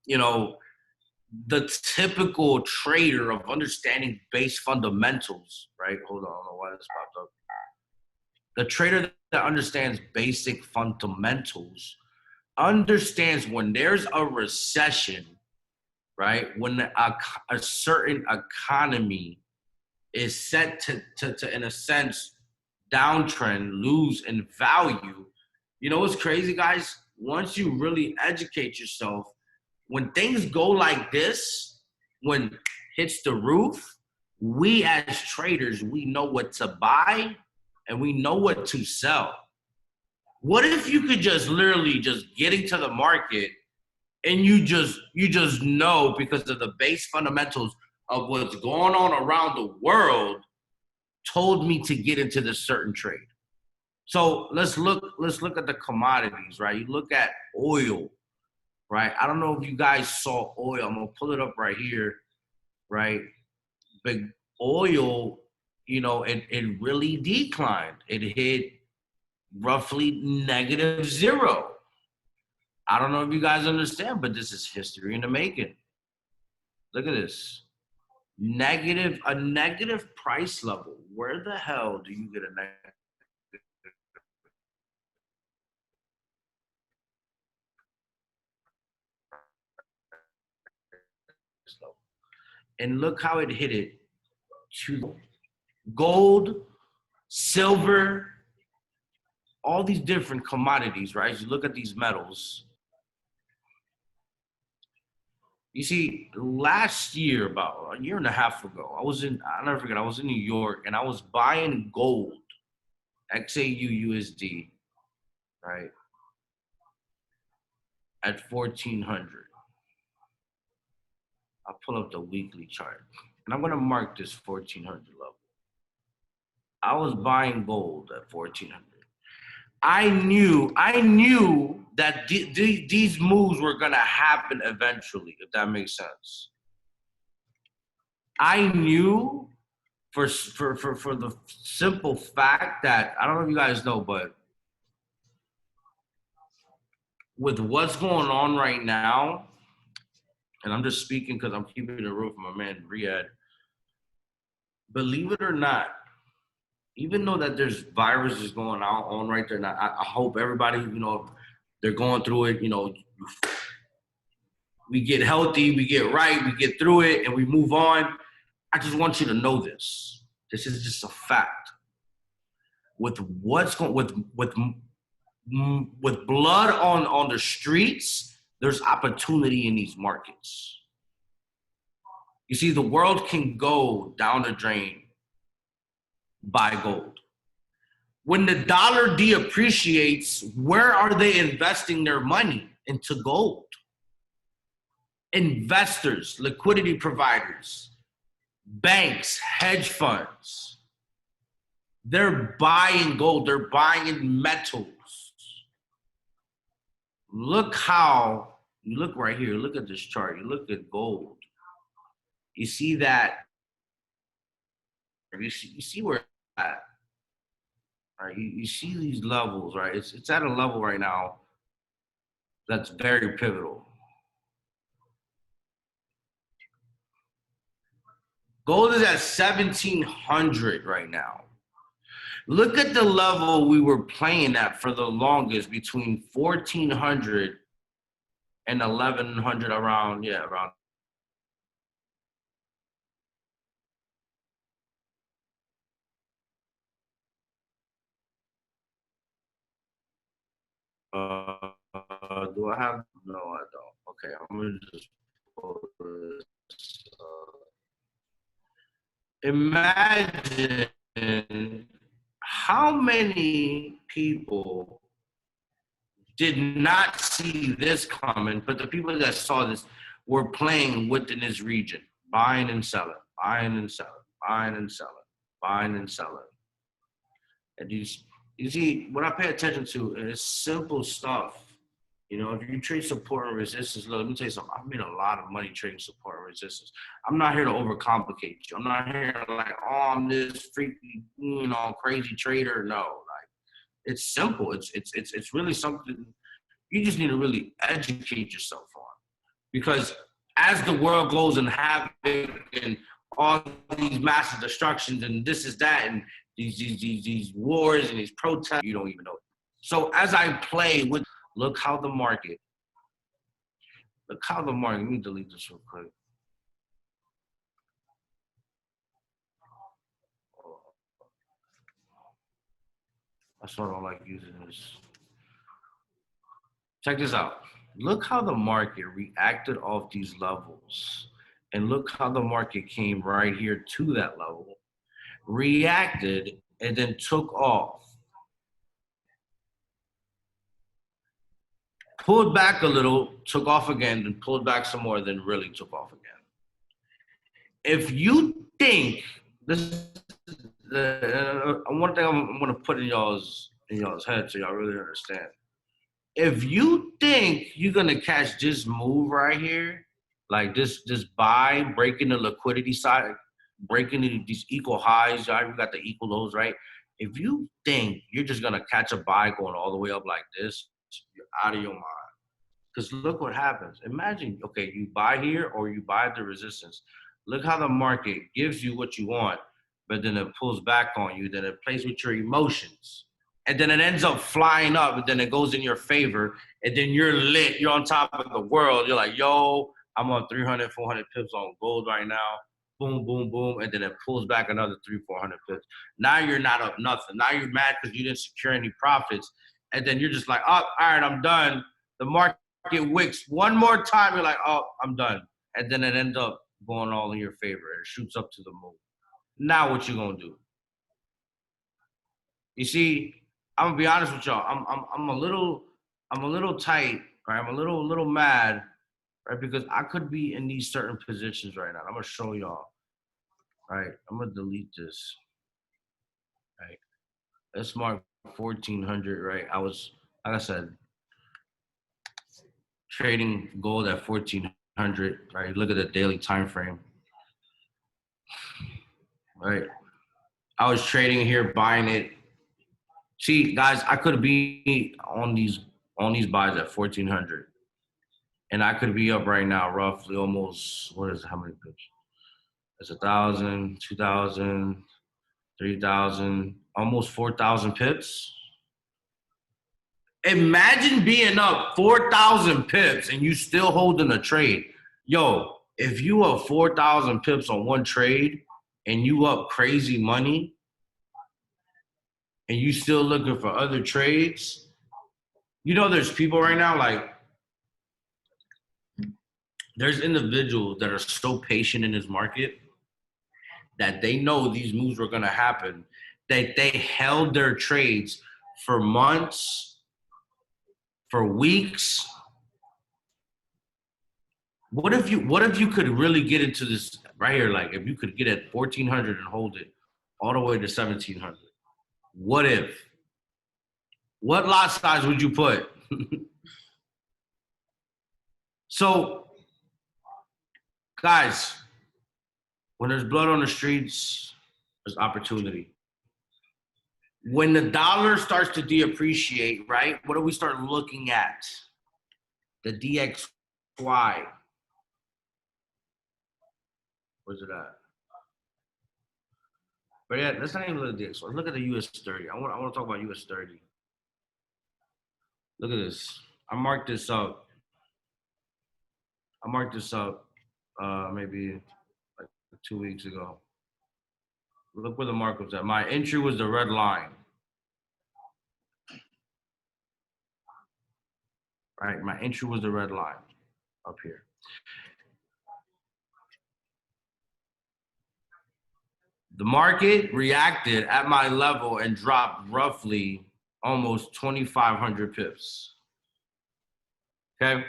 You know, the typical trader of understanding base fundamentals, right? Hold on, I don't know why this popped up. The trader that understands basic fundamentals understands when there's a recession, right? When a certain economy is set to in a sense, downtrend, lose in value. You know what's crazy, guys? Once you really educate yourself, when things go like this, when hits the roof, we as traders, we know what to buy and we know what to sell. What if you could just literally just get into the market and you just know because of the base fundamentals of what's going on around the world told me to get into this certain trade. So let's look at the commodities, right? You look at oil. Right, I don't know if you guys saw oil. I'm gonna pull it up right here, right? But oil, you know, it really declined. It hit roughly -0. I don't know if you guys understand, but this is history in the making. Look at this. A negative price level. Where the hell do you get a negative? And look how it hit it to gold, silver, all these different commodities, right? You look at these metals. You see, last year, about a year and a half ago, I'll never forget, I was in New York and I was buying gold, XAU USD, right? At 1,400. I'll pull up the weekly chart. And I'm gonna mark this 1,400 level. I was buying gold at 1,400. I knew that these moves were gonna happen eventually, if that makes sense. I knew for the simple fact that, I don't know if you guys know, but with what's going on right now, and I'm just speaking because I'm keeping it real for my man Riyadh, believe it or not, even though that there's viruses going on right there, and I hope everybody, you know, they're going through it, you know, we get healthy, we get right, we get through it, and we move on. I just want you to know this. This is just a fact. With what's going, with blood on the streets, there's opportunity in these markets. You see, the world can go down the drain, buy gold. When the dollar depreciates, where are they investing their money? Into gold. Investors, liquidity providers, banks, hedge funds, they're buying gold, they're buying metals. Look how, you look right here, look at this chart, you look at gold. You see that, you see where it's at, right? You see these levels, right? It's at a level right now that's very pivotal. Gold is at 1,700 right now. Look at the level we were playing at for the longest, between 1,400 and 1,100, around. Do I have? No, I don't. Okay, I'm gonna just pull this. Imagine how many people did not see this coming, but the people that saw this were playing within this region, buying and selling, buying and selling, buying and selling, buying and selling. And you see, what I pay attention to is simple stuff. You know, if you trade support and resistance, look, let me tell you something. I've made a lot of money trading support and resistance. I'm not here to overcomplicate you. I'm not here to like, oh, I'm this freaky, you know, crazy trader. No, like, it's simple. It's really something you just need to really educate yourself on. Because as the world goes in havoc and all these massive destructions and this is that and these wars and these protests, you don't even know it. So as I play with, look how the market, let me delete this real quick. That's why I don't like using this. Check this out. Look how the market reacted off these levels. And look how the market came right here to that level, reacted, and then took off. Pulled back a little, took off again, then pulled back some more, then really took off again. If you think this is one thing I'm gonna put in y'all's head so y'all really understand. If you think you're gonna catch this move right here, like this buy, breaking the liquidity side, breaking these equal highs, right? We got the equal lows, right? If you think you're just gonna catch a buy going all the way up like this, you're out of your mind. Because look what happens. Imagine, okay, you buy here or you buy the resistance. Look how the market gives you what you want, but then it pulls back on you. Then it plays with your emotions. And then it ends up flying up, and then it goes in your favor. And then you're lit. You're on top of the world. You're like, yo, I'm on 300, 400 pips on gold right now. Boom, boom, boom. And then it pulls back another 300, 400 pips. Now you're not up nothing. Now you're mad because you didn't secure any profits. And then you're just like, oh, all right, I'm done. The market wicks one more time. You're like, oh, I'm done. And then it ends up going all in your favor. It shoots up to the moon. Now what you gonna do? You see, I'm gonna be honest with y'all. I'm a little tight, right? I'm a little mad, right? Because I could be in these certain positions right now. I'm gonna show y'all, right? I'm gonna delete this, right? Let's mark 1,400, right? I was, like I said, trading gold at 1,400, right? Look at the daily time frame, right? I was trading here, buying it. See, guys, I could be on these buys at 1,400, and I could be up right now, roughly almost. What is how many pips? It's 1,000, 2,000, 3,000, almost 4,000 pips. Imagine being up 4,000 pips and you still holding a trade. Yo, if you up 4,000 pips on one trade and you up crazy money and you still looking for other trades, you know there's people right now, like, there's individuals that are so patient in this market that they know these moves were going to happen, that they held their trades for months, for weeks. What if you could really get into this right here? Like if you could get at 1,400 and hold it all the way to 1,700. What if? What lot size would you put? So, guys, when there's blood on the streets, there's opportunity. When the dollar starts to deappreciate, right? What do we start looking at? The DXY. Where's it at? But yeah, let's not even look at this. Let's look at the US 30. I want to talk about US 30. Look at this. I marked this up maybe like 2 weeks ago. Look where the mark was at. My entry was the red line. Right, my entry was the red line up here. The market reacted at my level and dropped roughly almost 2,500 pips. Okay?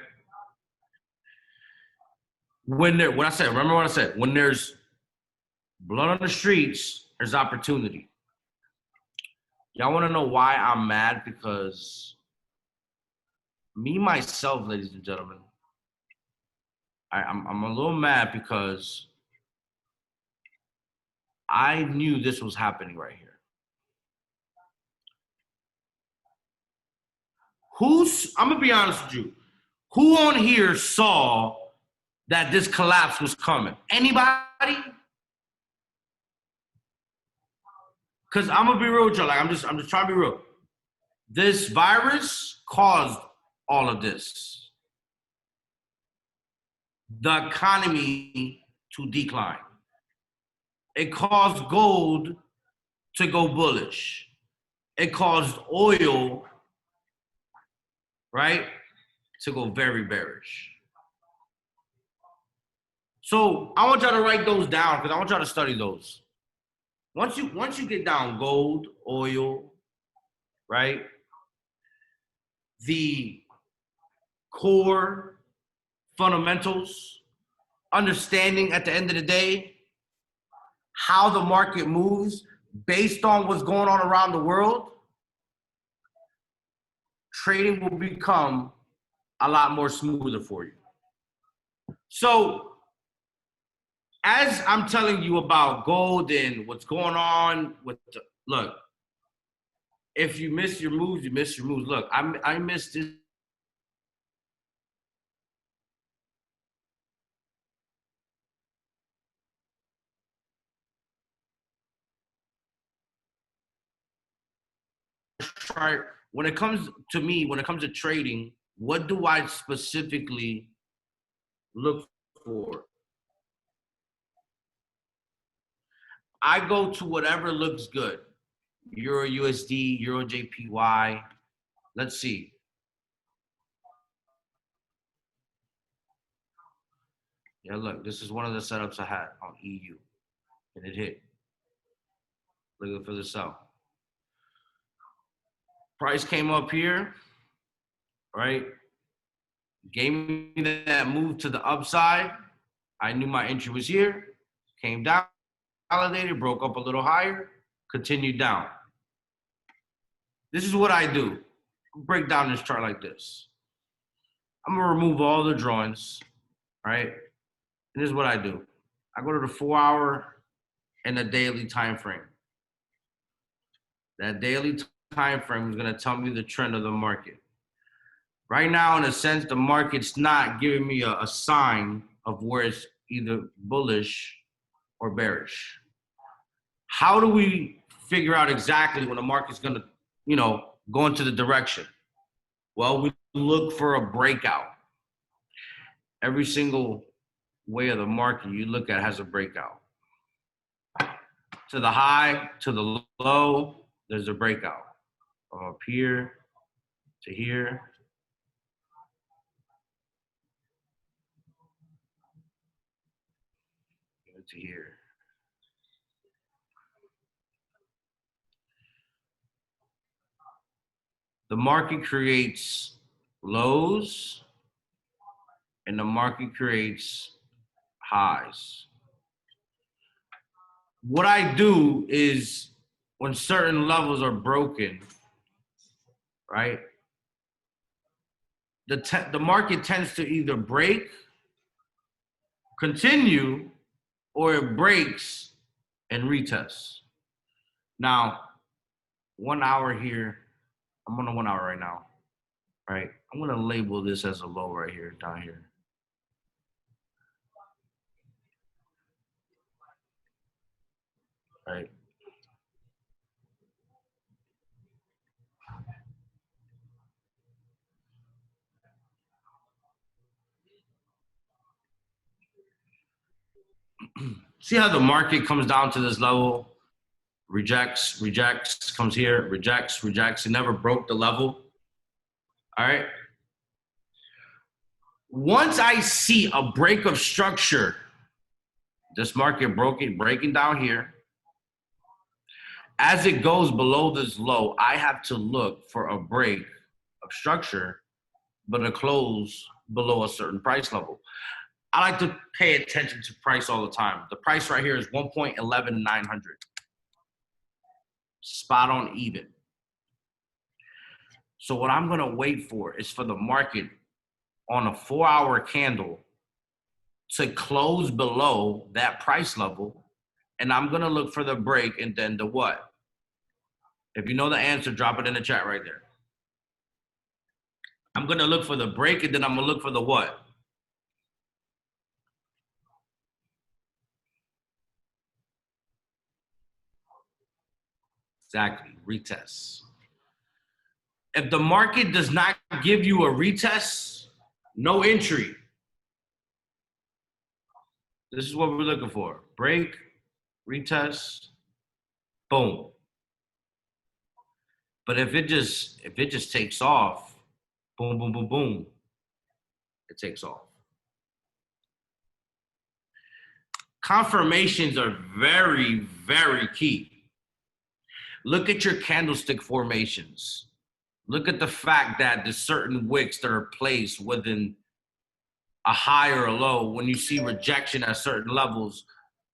Remember what I said, when there's blood on the streets, there's opportunity. Y'all want to know why I'm mad? Because me, myself, ladies and gentlemen, I'm a little mad because I knew this was happening right here. I'm going to be honest with you. Who on here saw that this collapse was coming? Anybody? Because I'm going to be real with y'all. Like, I'm just trying to be real. This virus caused all of this. The economy to decline. It caused gold to go bullish. It caused oil, right, to go very bearish. So I want y'all to write those down because I want y'all to study those. Once you get down gold, oil, right, the core fundamentals, understanding at the end of the day how the market moves based on what's going on around the world, trading will become a lot more smoother for you. So as I'm telling you about gold and what's going on with look, if you miss your moves, you miss your moves. Look, I missed this. When it comes to trading, what do I specifically look for? I go to whatever looks good. Euro USD, Euro JPY. Let's see. Yeah, look, this is one of the setups I had on EU. And it hit. Looking for the sell. Price came up here, right? Gave me that move to the upside. I knew my entry was here. Came down, validated, broke up a little higher, continued down. This is what I do. Break down this chart like this. I'm gonna remove all the drawings, right? And this is what I do. I go to the 4-hour and the daily time frame. That daily time frame is going to tell me the trend of the market. Right now, in a sense, the market's not giving me a sign of where it's either bullish or bearish. How do we figure out exactly when the market's going to, go into the direction? Well, we look for a breakout. Every single way of the market you look at has a breakout. To the high, to the low, there's a breakout. From up here to here. To here. The market creates lows and the market creates highs. What I do is when certain levels are broken, right? The market tends to either break, continue, or it breaks and retests. Now, 1 hour here, I'm on a 1 hour right now, right? I'm gonna label this as a low right here, down here. Right. See how the market comes down to this level, rejects, comes here, rejects. It never broke the level. All right. Once I see a break of structure, this market breaking down here. As it goes below this low, I have to look for a break of structure, but a close below a certain price level. I like to pay attention to price all the time. The price right here is 1.11900. Spot on even. So what I'm gonna wait for is for the market on a 4 hour candle to close below that price level. And I'm gonna look for the break and then the what? If you know the answer, drop it in the chat right there. I'm gonna look for the break and then I'm gonna look for the what? Exactly, retest. If the market does not give you a retest, no entry. This is what we're looking for. Break, retest, boom. But if it just takes off, boom, boom, boom, boom, it takes off. Confirmations are very, very key. Look at your candlestick formations. Look at the fact that there's certain wicks that are placed within a high or a low. When you see rejection at certain levels,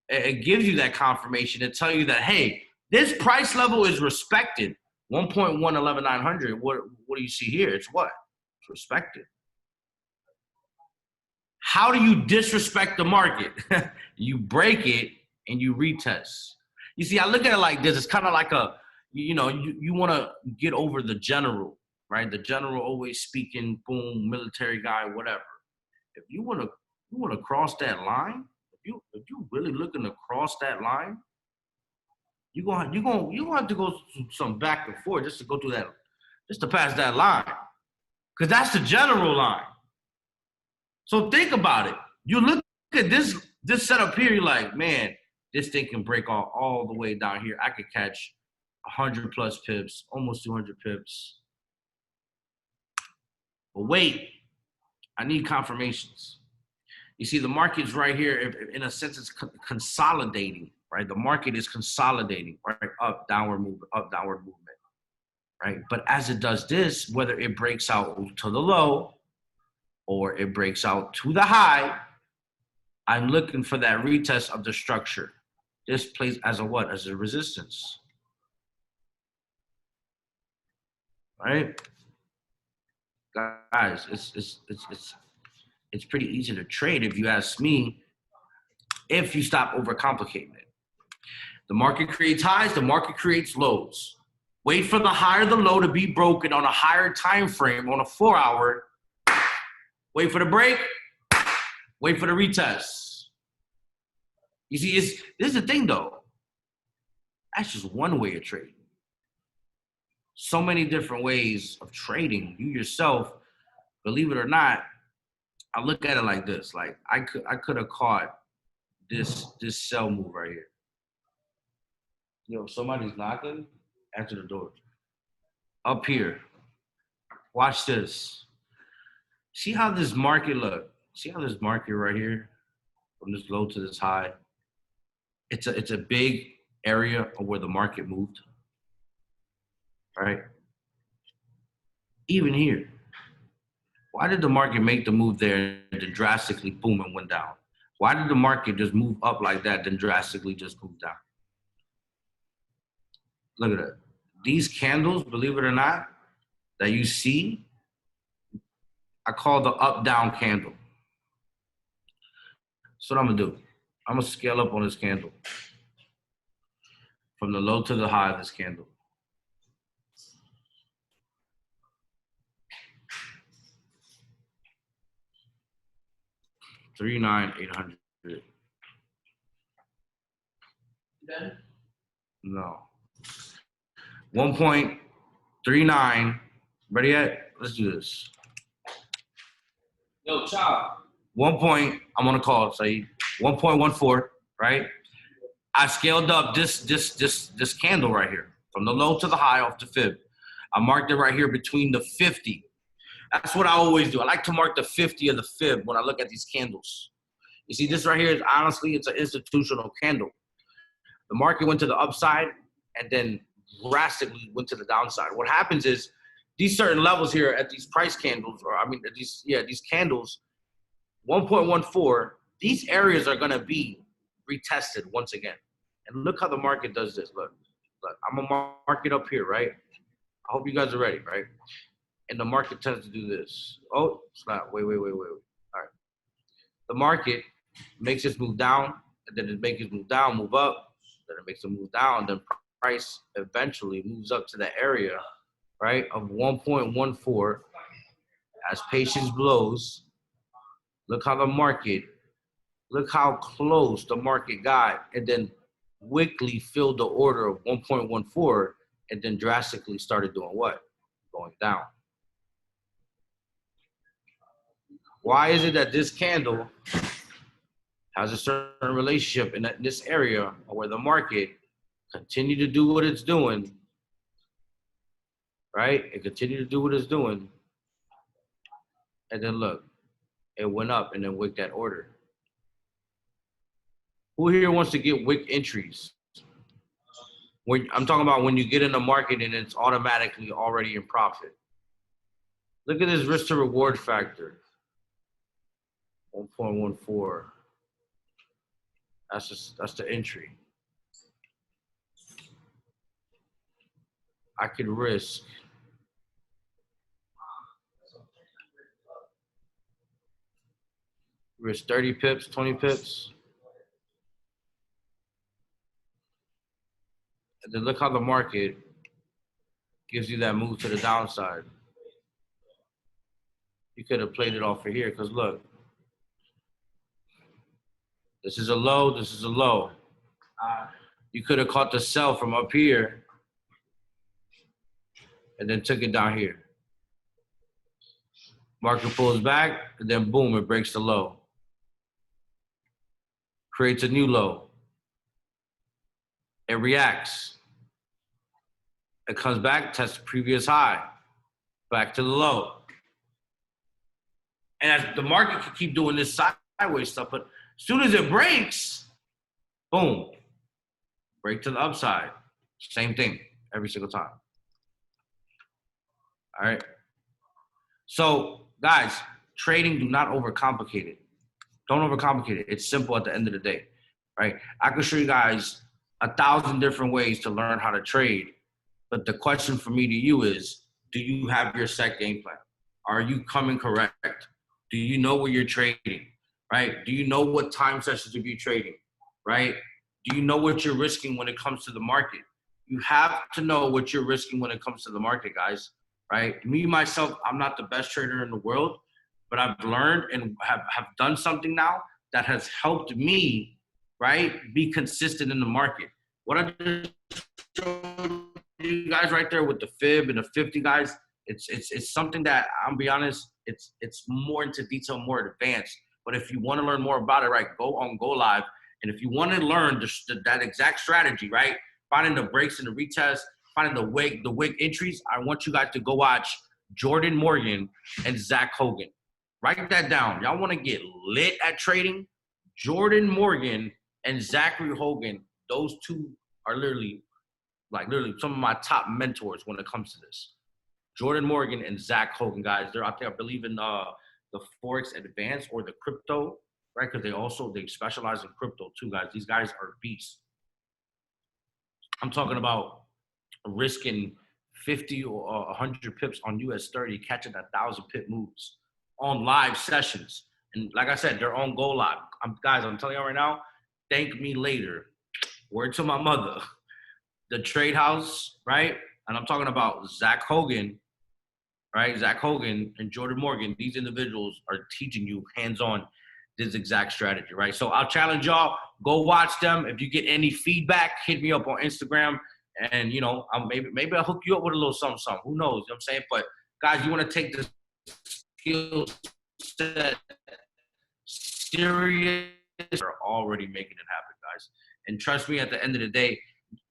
it gives you that confirmation to tell you that, hey, this price level is respected. 1.111900. What do you see here? It's what? It's respected. How do you disrespect the market? You break it and you retest. You see, I look at it like this. It's kind of like you want to get over the general, right? The general always speaking, boom, military guy, whatever. If you want to cross that line, if you really looking to cross that line, you're gonna have to go through some back and forth just to go through that, just to pass that line, because that's the general line. So think about it. You look at this setup here, you're like, man, this thing can break all the way down here. I could catch 100 plus pips, almost 200 pips. But wait, I need confirmations. You see, the market's right here. In a sense, it's consolidating, right? The market is consolidating, right? Up, downward movement, right? But as it does this, whether it breaks out to the low or it breaks out to the high, I'm looking for that retest of the structure. This plays as a what? As a resistance, right? Guys, it's pretty easy to trade if you ask me, if you stop overcomplicating it. The market creates highs, the market creates lows. Wait for the high or the low to be broken on a higher time frame, on a 4-hour. Wait for the break. Wait for the retest. You see, this is the thing, though. That's just one way of trading. So many different ways of trading. You yourself, believe it or not, I look at it like this. Like I could have caught this sell move right here. Yo, somebody's knocking. Answer the door. Up here. Watch this. See how this market look? See how this market right here, from this low to this high? It's a big area of where the market moved. Right? Even here. Why did the market make the move there and then drastically boom and went down? Why did the market just move up like that, then drastically just move down? Look at that. These candles, believe it or not, that you see, I call the up-down candle. That's what I'm gonna do. I'm gonna scale up on this candle. From the low to the high of this candle. $39,800. No. 1.39. Ready yet? Let's do this. Yo, Chop. I'm gonna call it, say 1.14, right? I scaled up this candle right here. From the low to the high off the fib. I marked it right here between the 50. That's what I always do. I like to mark the 50 of the fib when I look at these candles. You see, this right here is honestly, it's an institutional candle. The market went to the upside and then drastically went to the downside. What happens is these certain levels here at these price candles, these candles, 1.14, these areas are gonna be retested once again. And look how the market does this. Look, I'm gonna mark it up here, right? I hope you guys are ready, right? And the market tends to do this. Oh, it's not. Wait. All right. The market makes it move down, and then it makes it move down, move up, then it makes it move down, then price eventually moves up to the area, right, of 1.14. As patience blows, look how how close the market got, and then quickly filled the order of 1.14, and then drastically started doing what? Going down. Why is it that this candle has a certain relationship in this area where the market continued to do what it's doing, right? It continued to do what it's doing. And then look, it went up and then wicked that order. Who here wants to get wick entries? I'm talking about when you get in the market and it's automatically already in profit. Look at this risk to reward factor. 1.14. That's the entry. I could risk risk 30 pips, 20 pips. And then look how the market gives you that move to the downside. You could have played it off for here, because look. This is a low, this is a low. You could have caught the sell from up here and then took it down here. Market pulls back, and then boom, it breaks the low. Creates a new low. It reacts. It comes back, tests the previous high. Back to the low. And as the market can keep doing this sideways stuff, but as soon as it breaks, boom, break to the upside. Same thing every single time. All right. So, guys, trading, do not overcomplicate it. Don't overcomplicate it. It's simple at the end of the day, right? I can show you guys 1,000 different ways to learn how to trade, but the question for me to you is, do you have your set game plan? Are you coming correct? Do you know where you're trading? Right? Do you know what time sessions to be trading? Right? Do you know what you're risking when it comes to the market? You have to know what you're risking when it comes to the market, guys, right? Me, myself, I'm not the best trader in the world, but I've learned and have done something now that has helped me, right, be consistent in the market. What I just showed you guys right there with the fib and the 50 guys, it's something that, I'll be honest, it's more into detail, more advanced. But if you want to learn more about it, right, go live. And if you want to learn that exact strategy, right, finding the breaks and the retest, finding the wick entries, I want you guys to go watch Jordan Morgan and Zach Hogan. Write that down. Y'all want to get lit at trading? Jordan Morgan and Zachary Hogan, those two are literally some of my top mentors when it comes to this. Jordan Morgan and Zach Hogan, guys. They're out there, I believe, in the Forex Advanced or the crypto, right? Because they specialize in crypto too, guys. These guys are beasts. I'm talking about risking 50 or 100 pips on US 30, catching 1,000 pip moves on live sessions. And like I said, they're on Go Live. Guys, I'm telling you right now, thank me later. Word to my mother. The Trade House, right? And I'm talking about Zach Hogan, right? Zach Hogan and Jordan Morgan. These individuals are teaching you hands-on this exact strategy, right? So I'll challenge y'all, go watch them. If you get any feedback, hit me up on Instagram. And, you know, maybe I'll hook you up with a little something. Who knows? You know what I'm saying? But, guys, you want to take this skill set serious, are already making it happen, guys. And trust me, at the end of the day,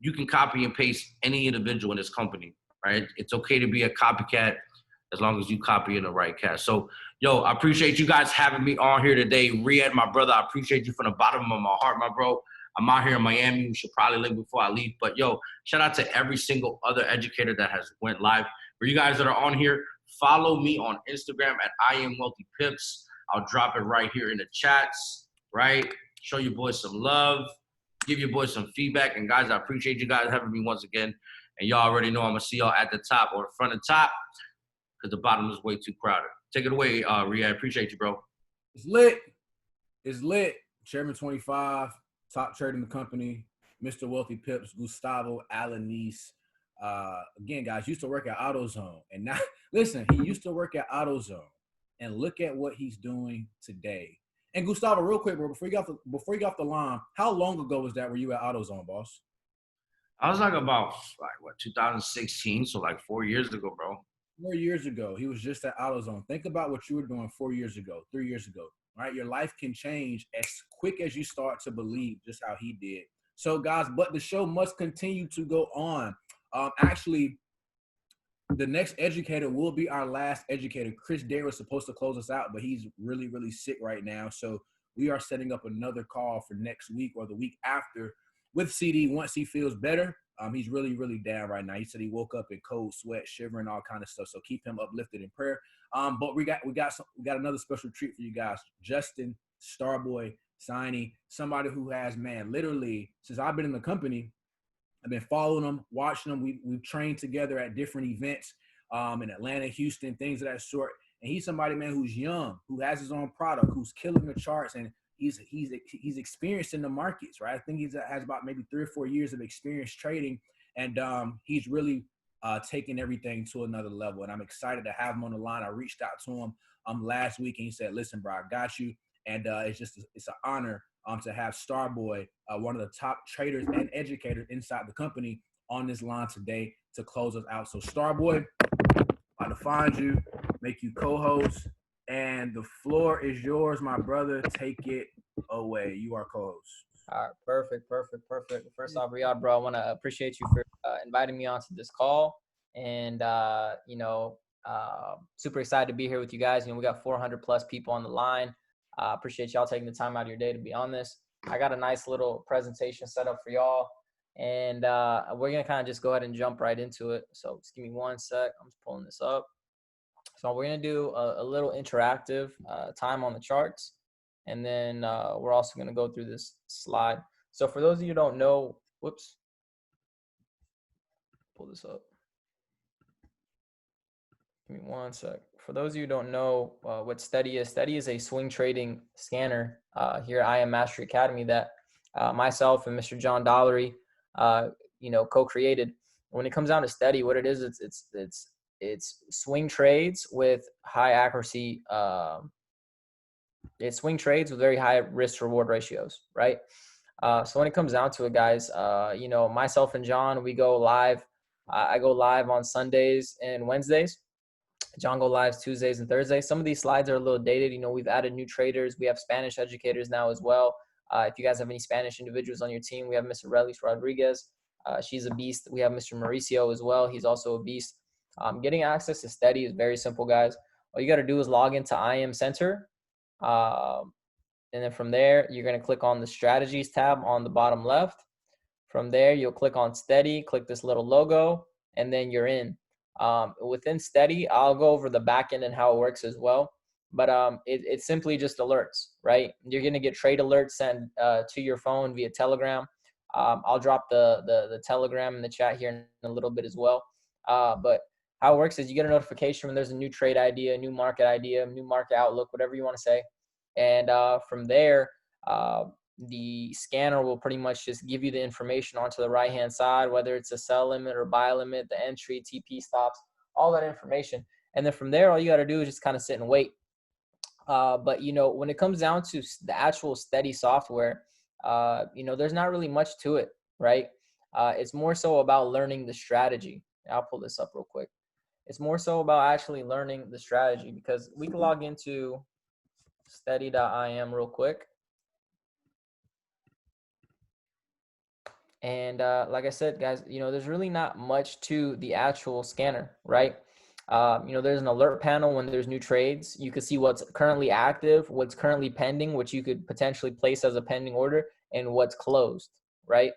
you can copy and paste any individual in this company, right? It's okay to be a copycat as long as you copy in the right cat. So, yo, I appreciate you guys having me on here today. Riyad, my brother, I appreciate you from the bottom of my heart, my bro. I'm out here in Miami. We should probably leave before I leave. But, yo, shout out to every single other educator that has went live. For you guys that are on here, follow me on Instagram at IamWealthyPips. I'll drop it right here in the chats, right? Show your boys some love. Give your boys some feedback. And, guys, I appreciate you guys having me once again. And y'all already know I'm going to see y'all at the top or the front and top because the bottom is way too crowded. Take it away, Riyad. I appreciate you, bro. It's lit. It's lit. Chairman 25, top trader in the company, Mr. Wealthy Pips, Gustavo Alaniz. Again, guys, used to work at AutoZone. And now, listen, he used to work at AutoZone. And look at what he's doing today. And Gustavo, real quick, bro, before you got off the line, how long ago was that were you at AutoZone, boss? I was about 2016, so 4 years ago, bro. 4 years ago, he was just at AutoZone. Think about what you were doing 4 years ago, 3 years ago, right? Your life can change as quick as you start to believe, just how he did. So, guys, but the show must continue to go on. Actually, the next educator will be our last educator. Chris Dare was supposed to close us out, but he's really, really sick right now. So we are setting up another call for next week or the week after with CD once he feels better. He's really, really down right now. He said he woke up in cold sweat, shivering, all kind of stuff. So keep him uplifted in prayer. But we got another special treat for you guys. Justin Starboi signing, somebody who has, man, literally since I've been in the company, I've been following them, watching them. We've trained together at different events in Atlanta, Houston, things of that sort. And he's somebody, man, who's young, who has his own product, who's killing the charts, and he's experienced in the markets, right? I think he has about maybe 3 or 4 years of experience trading, and he's really taking everything to another level. And I'm excited to have him on the line. I reached out to him last week, and he said, "Listen, bro, I got you." And it's an honor to have Starboi, one of the top traders and educators inside the company, on this line today to close us out. So Starboi, about to find you, make you co-host, and the floor is yours, my brother. Take it away. You are co-host. All right, perfect. First off, Riyad, bro, I want to appreciate you for inviting me onto this call, and super excited to be here with you guys. We got 400 plus people on the line. Appreciate y'all taking the time out of your day to be on this. I got a nice little presentation set up for y'all, and we're going to kind of just go ahead and jump right into it. So just give me 1 sec. I'm just pulling this up. So we're going to do a little interactive time on the charts, and then we're also going to go through this slide. So for those of you who don't know, whoops, pull this up. Give me 1 sec. For those of you who don't know what Steady is a swing trading scanner here at I Am Mastery Academy that myself and Mr. John Dollery co-created. When it comes down to steady, what it is, it's swing trades with high accuracy. It's swing trades with very high risk reward ratios, right? So when it comes down to it, guys, myself and John, we go live. I go live on Sundays and Wednesdays. John go lives Tuesdays and Thursdays. Some of these slides are a little dated. We've added new traders. We have Spanish educators now as well. If you guys have any Spanish individuals on your team, we have Mr. Relis Rodriguez. She's a beast. We have Mr. Mauricio as well. He's also a beast. Getting access to Steady is very simple, guys. All you got to do is log into IM Center. And then from there, you're going to click on the Strategies tab on the bottom left. From there, you'll click on Steady, click this little logo, and then you're in. Within Steady, I'll go over the back end and how it works as well. But it's simply just alerts, right? You're going to get trade alerts sent to your phone via Telegram. I'll drop the Telegram in the chat here in a little bit as well. But how it works is you get a notification when there's a new trade idea, new market outlook, whatever you want to say. And from there, the scanner will pretty much just give you the information onto the right-hand side, whether it's a sell limit or buy limit, the entry, TP stops, all that information. And then from there, all you got to do is just kind of sit and wait. But, when it comes down to the actual Steady software, there's not really much to it, right? It's more so about learning the strategy. I'll pull this up real quick. It's more so about actually learning the strategy, because we can log into steady.im real quick. And like I said, guys, there's really not much to the actual scanner, right? There's an alert panel when there's new trades. You can see what's currently active, what's currently pending, which you could potentially place as a pending order, and what's closed, right?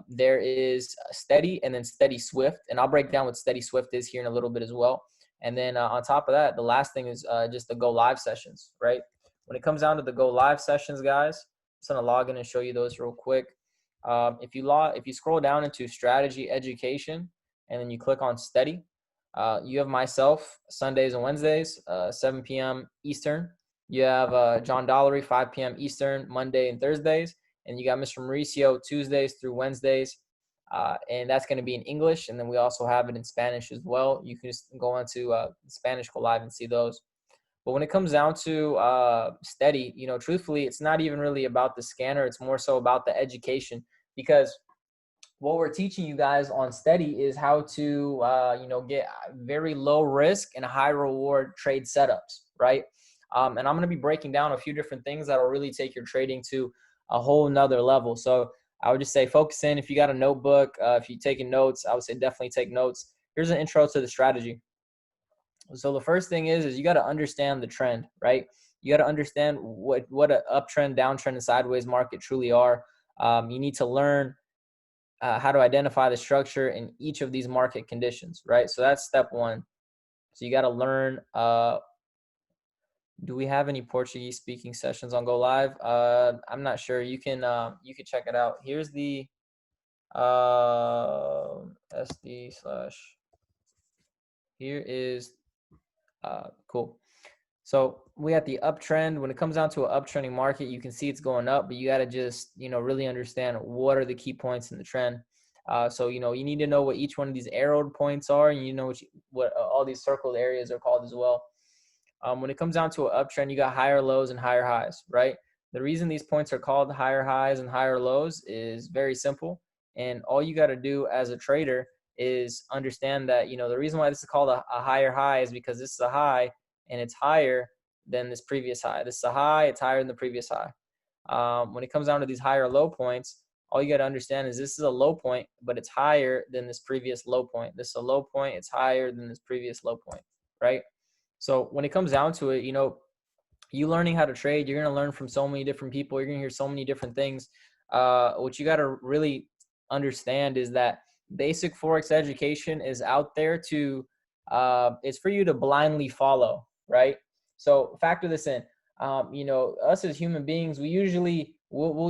There is Steady and then Steady Swift, and I'll break down what Steady Swift is here in a little bit as well. And then on top of that, the last thing is just the go live sessions, right? When it comes down to the go live sessions, guys, I'm just gonna log in and show you those real quick. If you scroll down into strategy education and then you click on Steady, you have myself Sundays and Wednesdays, 7 p.m. Eastern. You have John Dollery, 5 p.m. Eastern, Monday and Thursdays. And you got Mr. Mauricio Tuesdays through Wednesdays. And that's going to be in English. And then we also have it in Spanish as well. You can just go onto Spanish Go Live and see those. But when it comes down to Steady, truthfully, it's not even really about the scanner. It's more so about the education, because what we're teaching you guys on Steady is how to, get very low risk and high reward trade setups, right? And I'm going to be breaking down a few different things that will really take your trading to a whole nother level. So I would just say focus in. If you got a notebook, if you're taking notes, I would say definitely take notes. Here's an intro to the strategy. So the first thing is you got to understand the trend, right? You got to understand what an uptrend, downtrend, and sideways market truly are. You need to learn how to identify the structure in each of these market conditions, right? So that's step one. So you got to learn. Do we have any Portuguese speaking sessions on Go Live? I'm not sure. You can check it out. Here's the SD/. Here is cool. So we got the uptrend. When it comes down to an uptrending market, you can see it's going up, but you got to just, really understand what are the key points in the trend. So, you need to know what each one of these arrowed points are, and what all these circled areas are called as well. When it comes down to an uptrend, you got higher lows and higher highs, right? The reason these points are called higher highs and higher lows is very simple. And all you got to do as a trader is understand that, the reason why this is called a higher high is because this is a high and it's higher than this previous high. This is a high, it's higher than the previous high. When it comes down to these higher low points, all you got to understand is this is a low point, but it's higher than this previous low point. This is a low point, it's higher than this previous low point, right? So when it comes down to it, you learning how to trade, you're going to learn from so many different people. You're going to hear so many different things. What you got to really understand is that basic Forex education is out there to, it's for you to blindly follow, right? So factor this in. Us as human beings, we'll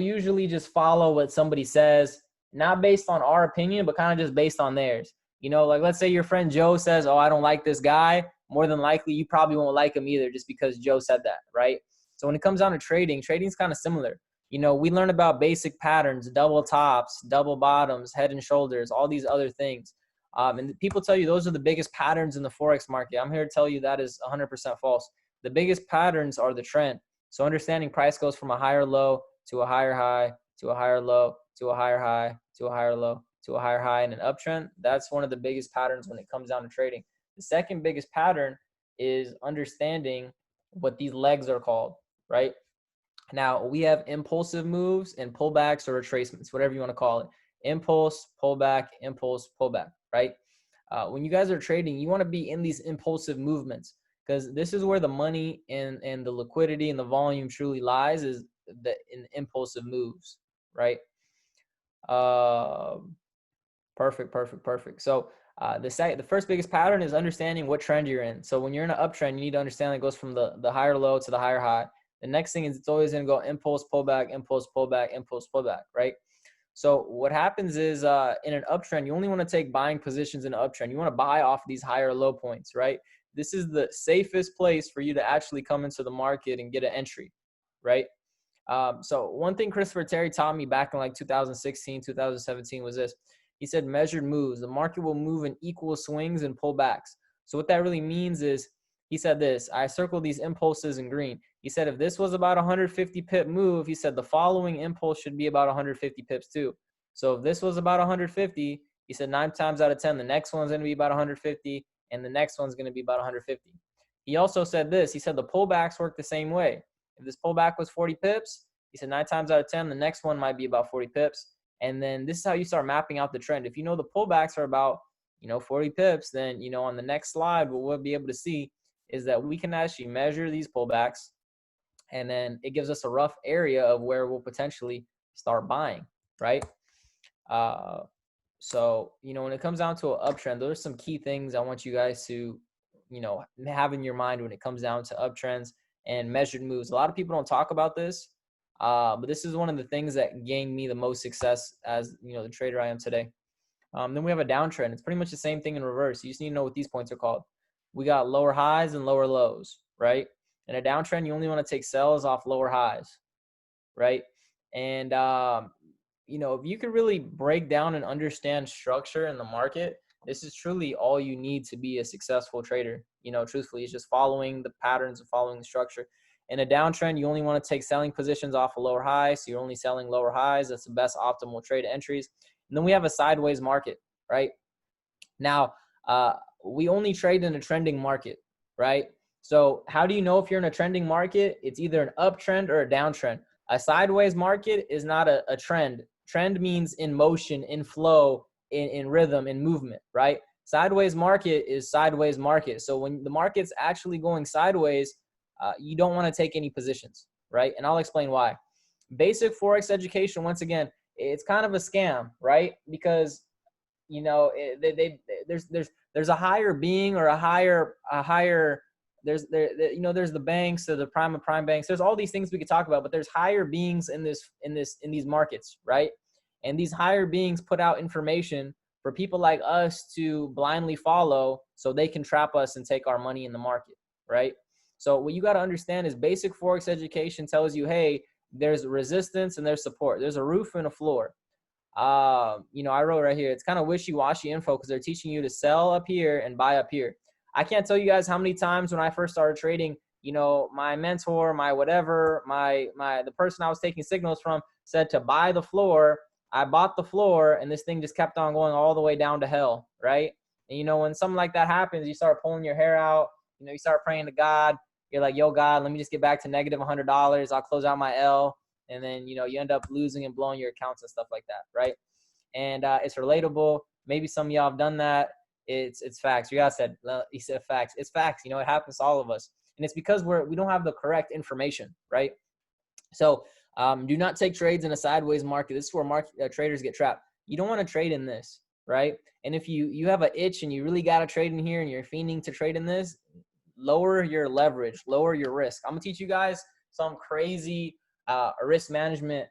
usually just follow what somebody says, not based on our opinion, but kind of just based on theirs. Like let's say your friend Joe says, "Oh, I don't like this guy." More than likely, you probably won't like him either just because Joe said that, right? So when it comes down to trading is kind of similar. You know, we learn about basic patterns, double tops, double bottoms, head and shoulders, all these other things. And people tell you those are the biggest patterns in the Forex market. I'm here to tell you that is 100% false. The biggest patterns are the trend. So understanding price goes from a higher low to a higher high, to a higher low, to a higher high, to a higher low, to a higher high in an uptrend. That's one of the biggest patterns when it comes down to trading. The second biggest pattern is understanding what these legs are called, right? Now, we have impulsive moves and pullbacks or retracements, whatever you want to call it. Impulse, pullback, right? When you guys are trading, you want to be in these impulsive movements, because this is where the money and the liquidity and the volume truly lies, is in impulsive moves, right? Perfect. So the first biggest pattern is understanding what trend you're in. So when you're in an uptrend, you need to understand that it goes from the higher low to the higher high. The next thing is it's always going to go impulse, pullback, impulse, pullback, impulse, pullback, right? So what happens is in an uptrend, you only want to take buying positions in an uptrend. You want to buy off these higher low points, right? This is the safest place for you to actually come into the market and get an entry, right? So one thing Christopher Terry taught me back in like 2016, 2017 was this. He said measured moves. The market will move in equal swings and pullbacks. So what that really means is, he said this, I circled these impulses in green. He said if this was about 150 pip move, he said the following impulse should be about 150 pips too. So if this was about 150, he said 9 times out of 10, the next one's going to be about 150, and the next one's going to be about 150. He also said this. He said the pullbacks work the same way. If this pullback was 40 pips, he said 9 times out of 10, the next one might be about 40 pips. And then this is how you start mapping out the trend. If you know the pullbacks are about, 40 pips, then, on the next slide, what we'll be able to see is that we can actually measure these pullbacks, and then it gives us a rough area of where we'll potentially start buying, right? So, when it comes down to an uptrend, those are some key things I want you guys to, have in your mind when it comes down to uptrends and measured moves. A lot of people don't talk about this, but this is one of the things that gained me the most success as, the trader I am today. Then we have a downtrend. It's pretty much the same thing in reverse. You just need to know what these points are called. We got lower highs and lower lows, right? In a downtrend, you only want to take sells off lower highs, right? And, if you could really break down and understand structure in the market, this is truly all you need to be a successful trader. Truthfully, it's just following the patterns and following the structure. In a downtrend, you only want to take selling positions off a lower high, so you're only selling lower highs. That's the best optimal trade entries. And then we have a sideways market, right? Now, we only trade in a trending market, right? So how do you know if you're in a trending market? It's either an uptrend or a downtrend. A sideways market is not a trend. Trend means in motion, in flow, in rhythm, in movement, right? Sideways market is sideways market. So when the market's actually going sideways, you don't want to take any positions, right? And I'll explain why. Basic Forex education, once again, it's kind of a scam, right? Because there's a higher being or a higher there's the banks, so the prime of prime banks. There's all these things we could talk about, but there's higher beings in these markets, right? And these higher beings put out information for people like us to blindly follow, so they can trap us and take our money in the market, right? So what you got to understand is basic Forex education tells you, hey, there's resistance and there's support. There's a roof and a floor. I wrote right here, it's kind of wishy-washy info because they're teaching you to sell up here and buy up here. I can't tell you guys how many times when I first started trading, my mentor, my whatever, the person I was taking signals from said to buy the floor. I bought the floor, and this thing just kept on going all the way down to hell, right? And when something like that happens, you start pulling your hair out. You start praying to God. You're like, yo, God, let me just get back to negative $100. I'll close out my L. And then, you end up losing and blowing your accounts and stuff like that, right? And it's relatable. Maybe some of y'all have done that. It's facts. You guys said, he said facts. It's facts. It happens to all of us. And it's because we don't have the correct information, right? So do not take trades in a sideways market. This is where traders get trapped. You don't want to trade in this, right? And if you have an itch and you really got to trade in here and you're fiending to trade in this, lower your leverage, lower your risk. I'm going to teach you guys some crazy risk management,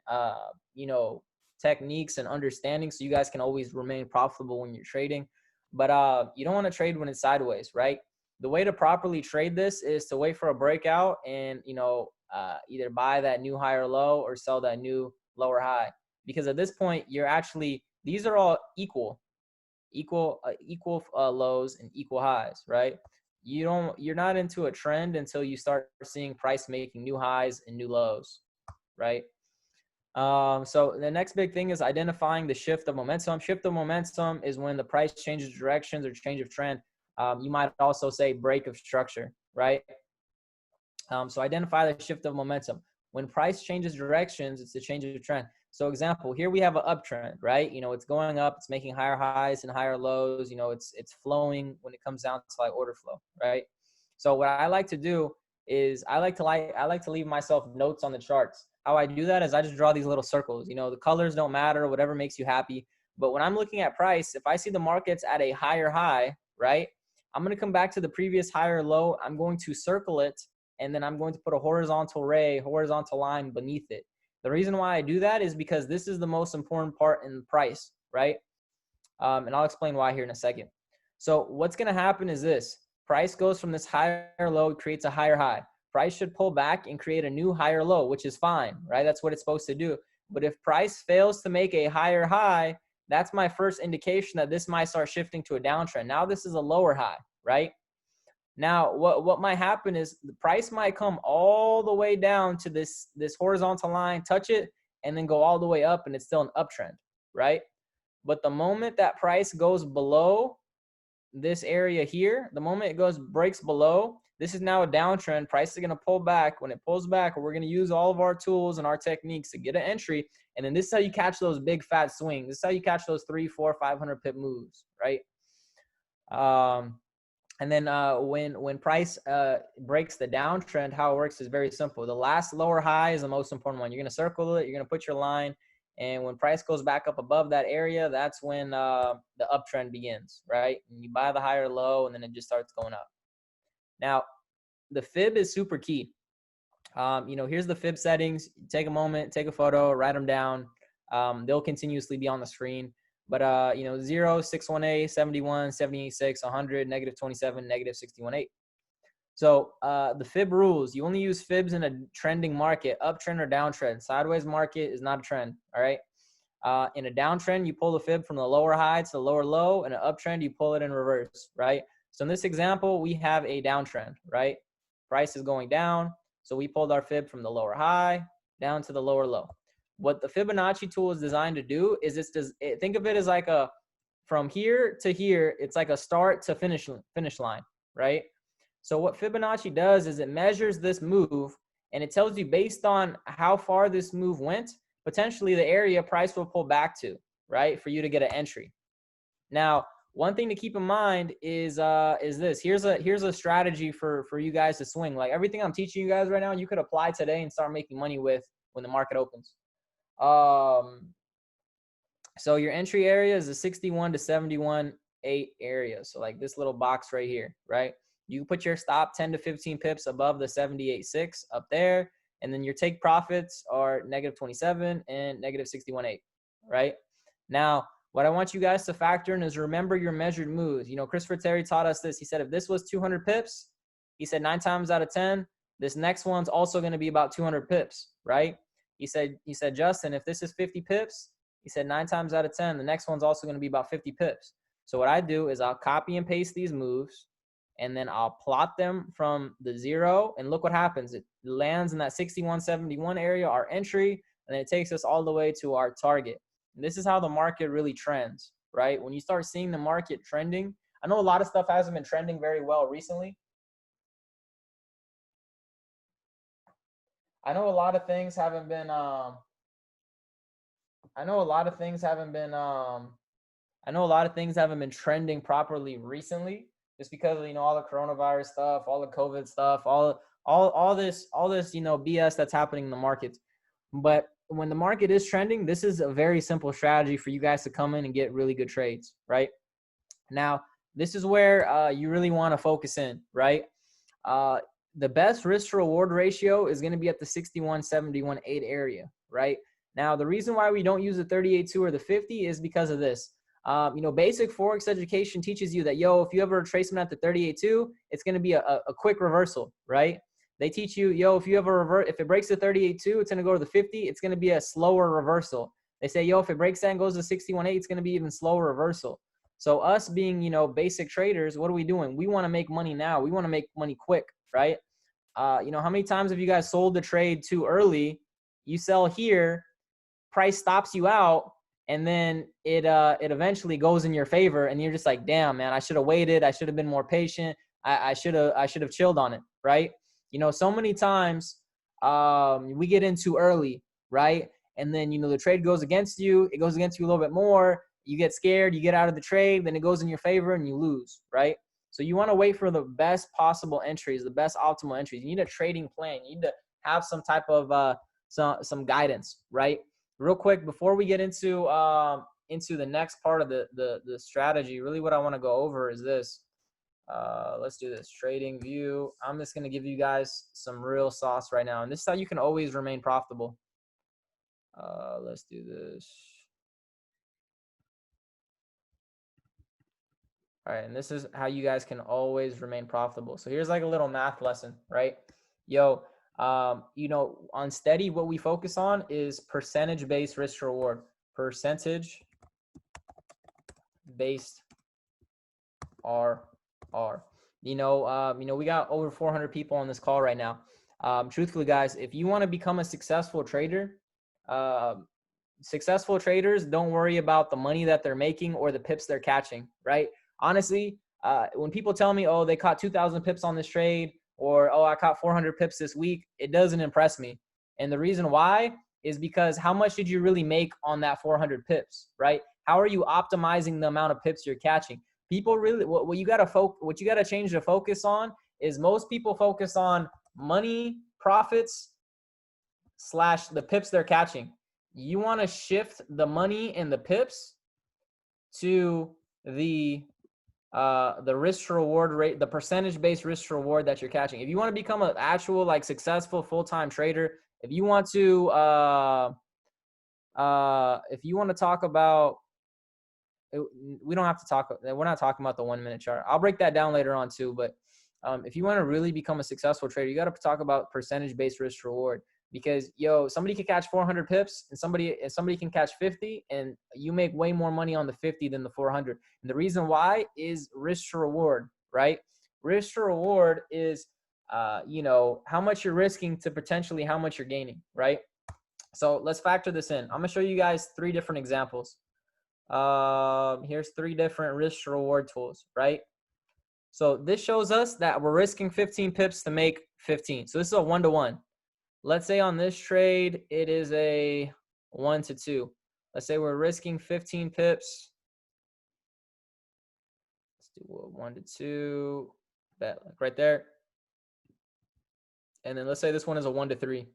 techniques and understanding, so you guys can always remain profitable when you're trading. But you don't want to trade when it's sideways, right? The way to properly trade this is to wait for a breakout and, you know, either buy that new higher low or sell that new lower high. Because at this point, you're actually, these are all equal lows and equal highs, right? You're not into a trend until you start seeing price making new highs and new lows, right? So the next big thing is identifying the shift of momentum. Shift of momentum is when the price changes directions or change of trend. You might also say break of structure, right? So identify the shift of momentum. When price changes directions, it's a change of trend. So example, here we have an uptrend, right? You know, it's going up, it's making higher highs and higher lows. You know, it's flowing when it comes down to like order flow, right? So what I like to do is I like to leave myself notes on the charts. How I do that is I just draw these little circles. You know, the colors don't matter, whatever makes you happy. But when I'm looking at price, if I see the market's at a higher high, right, I'm going to come back to the previous higher low. I'm going to circle it, and then I'm going to put a horizontal line beneath it. The reason why I do that is because this is the most important part in price, right? And I'll explain why here in a second. So what's going to happen is this. Price goes from this higher low, creates a higher high. Price should pull back and create a new higher low, which is fine, right? That's what it's supposed to do. But if price fails to make a higher high, that's my first indication that this might start shifting to a downtrend. Now this is a lower high, right? Now, what might happen is the price might come all the way down to this horizontal line, touch it, and then go all the way up, and it's still an uptrend, right? But the moment that price goes below this area here, the moment it breaks below, this is now a downtrend. Price is going to pull back. When it pulls back, we're going to use all of our tools and our techniques to get an entry. And then this is how you catch those big fat swings. This is how you catch those 300, 400, 500 pip moves, right? And then when price breaks the downtrend, how it works is very simple. The last lower high is the most important one. You're going to circle it. You're going to put your line. And when price goes back up above that area, that's when the uptrend begins, right? And you buy the higher low, and then it just starts going up. Now, the fib is super key. You know, here's the fib settings. Take a moment, take a photo, write them down. They'll continuously be on the screen. But, you know, 0, 618, 71, 78.6, 100, -27, -61.8. So the fib rules, you only use fibs in a trending market, uptrend or downtrend. Sideways market is not a trend, all right? In a downtrend, you pull the fib from the lower high to the lower low. In an uptrend, you pull it in reverse, right? So in this example, we have a downtrend, right? Price is going down. So we pulled our fib from the lower high down to the lower low. What the Fibonacci tool is designed to do is think of it as like from here to here, it's like a start to finish line, right? So what Fibonacci does is it measures this move, and it tells you based on how far this move went, potentially the area price will pull back to, right, for you to get an entry. Now, one thing to keep in mind is this. Here's a strategy for you guys to swing. Like everything I'm teaching you guys right now, you could apply today and start making money with when the market opens. So your entry area is the 61 to 71.8 area. So like this little box right here, right? You put your stop 10 to 15 pips above the 78.6 up there. And then your take profits are -27 and -61.8, right? Now, what I want you guys to factor in is remember your measured moves. You know, Christopher Terry taught us this. He said, if this was 200 pips, he said 9 times out of 10, this next one's also going to be about 200 pips, right? He said, Justin, if this is 50 pips, he said 9 times out of 10, the next one's also going to be about 50 pips. So what I do is I'll copy and paste these moves, and then I'll plot them from the 0, and look what happens. It lands in that 61.71 area, our entry, and then it takes us all the way to our target. And this is how the market really trends, right? When you start seeing the market trending, I know a lot of stuff hasn't been trending very well recently. I know a lot of things haven't been trending properly recently, just because of, you know, all the coronavirus stuff, all the COVID stuff, all this, you know, BS that's happening in the markets. But when the market is trending, this is a very simple strategy for you guys to come in and get really good trades, right? Now, this is where you really want to focus in, right? The best risk to reward ratio is going to be at the 61.71.8 area, right? Now, the reason why we don't use the 38.2 or the 50 is because of this. Basic Forex education teaches you that, if you ever trace them at the 38.2, it's going to be a quick reversal, right? They teach you, if you ever if it breaks the 38.2, it's going to go to the 50. It's going to be a slower reversal. They say, if it breaks that and goes to 61.8, it's going to be even slower reversal. So us being, basic traders, what are we doing? We want to make money now. We want to make money quick, right? How many times have you guys sold the trade too early? You sell here, price stops you out, and then it eventually goes in your favor, and you're just like, damn, man, I should have waited. I should have been more patient. I should have chilled on it, right? So many times we get in too early, right? And then, the trade goes against you. It goes against you a little bit more. You get scared. You get out of the trade. Then it goes in your favor and you lose, right? So you want to wait for the best possible entries, the best optimal entries. You need a trading plan. You need to have some type of some guidance, right? Real quick, before we get into the next part of the strategy, really what I want to go over is this. Let's do this. Trading view. I'm just going to give you guys some real sauce right now. And this is how you can always remain profitable. Let's do this. All right. And this is how you guys can always remain profitable. So here's like a little math lesson, right? On steady, what we focus on is percentage-based risk reward. Percentage-based RR. We got over 400 people on this call right now. Truthfully, guys, if you want to become a successful trader, successful traders don't worry about the money that they're making or the pips they're catching, right? Honestly, when people tell me, they caught 2,000 pips on this trade, or, I caught 400 pips this week, it doesn't impress me. And the reason why is because how much did you really make on that 400 pips, right? How are you optimizing the amount of pips you're catching? People really, what you got to change the focus on is most people focus on money, profits, / the pips they're catching. You want to shift the money and the pips to the risk to reward rate, the percentage-based risk to reward that you're catching. If you want to become an actual successful full-time trader, if you want to talk about, we're not talking about the 1 minute chart. I'll break that down later on too. But if you want to really become a successful trader, you got to talk about percentage-based risk to reward. Because somebody can catch 400 pips and somebody can catch 50, and you make way more money on the 50 than the 400. And the reason why is risk to reward, right? Risk to reward is, how much you're risking to potentially how much you're gaining, right? So let's factor this in. I'm gonna show you guys 3 different examples. Here's 3 different risk to reward tools, right? So this shows us that we're risking 15 pips to make 15. So this is a 1-to-1. Let's say on this trade, it is a 1-to-2. Let's say we're risking 15 pips. Let's do a 1-to-2, bet right there. And then let's say this one is a 1-to-3.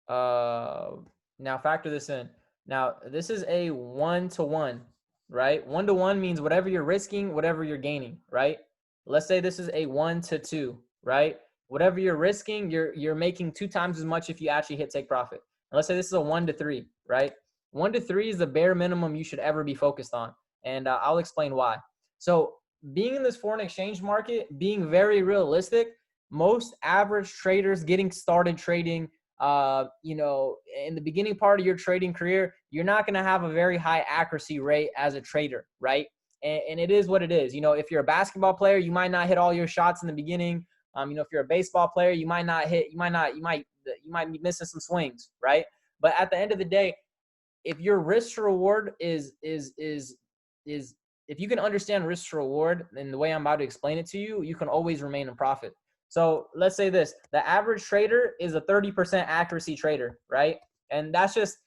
Now factor this in. Now this is a 1-to-1, right? 1-to-1 means whatever you're risking, whatever you're gaining, right? Let's say this is a 1-to-2, right? Whatever you're risking, you're making 2 times as much if you actually hit take profit. And let's say this is a 1-to-3, right? 1-to-3 is the bare minimum you should ever be focused on. And I'll explain why. So being in this foreign exchange market, being very realistic, most average traders getting started trading, in the beginning part of your trading career, you're not going to have a very high accuracy rate as a trader, right? And it is what it is. If you're a basketball player, you might not hit all your shots in the beginning. If you're a baseball player, you might be missing some swings, right? But at the end of the day, if your risk to reward is if you can understand risk to reward in the way I'm about to explain it to you, you can always remain in profit. So let's say this, the average trader is a 30% accuracy trader, right? And that's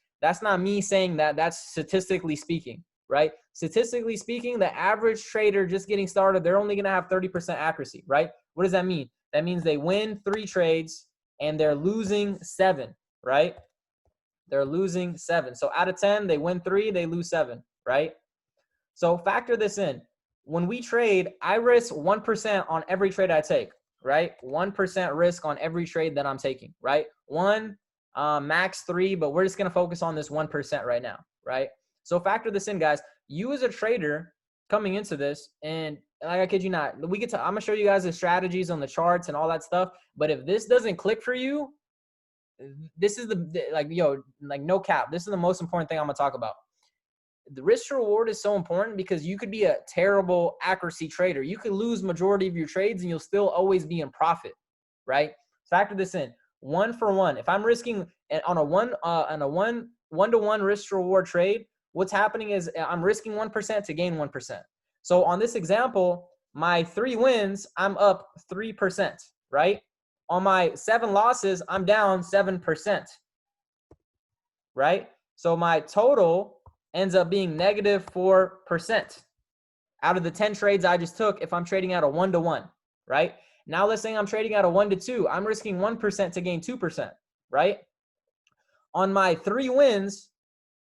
not me saying that, that's statistically speaking, right? Statistically speaking, the average trader just getting started, they're only going to have 30% accuracy, right? What does that mean? That means they win 3 trades and they're losing 7, right? They're losing 7. So out of 10, they win 3, they lose 7, right? So factor this in. When we trade, I risk 1% on every trade I take, right? 1% risk on every trade that I'm taking, right? 1, max 3, but we're just going to focus on this 1% right now, right? So factor this in, guys. You as a trader coming into this, and like I kid you not, I'm gonna show you guys the strategies on the charts and all that stuff. But if this doesn't click for you, this is no cap. This is the most important thing I'm gonna talk about. The risk to reward is so important because you could be a terrible accuracy trader. You could lose majority of your trades and you'll still always be in profit, right? Factor this in. 1-for-1. If I'm risking on a one-to-one risk to reward trade, what's happening is I'm risking 1% to gain 1%. So on this example, my 3 wins, I'm up 3%, right? On my 7 losses, I'm down 7%, right? So my total ends up being negative 4% out of the 10 trades I just took if I'm trading at a 1-to-1, right? Now let's say I'm trading at a 1-to-2. I'm risking 1% to gain 2%, right? On my 3 wins,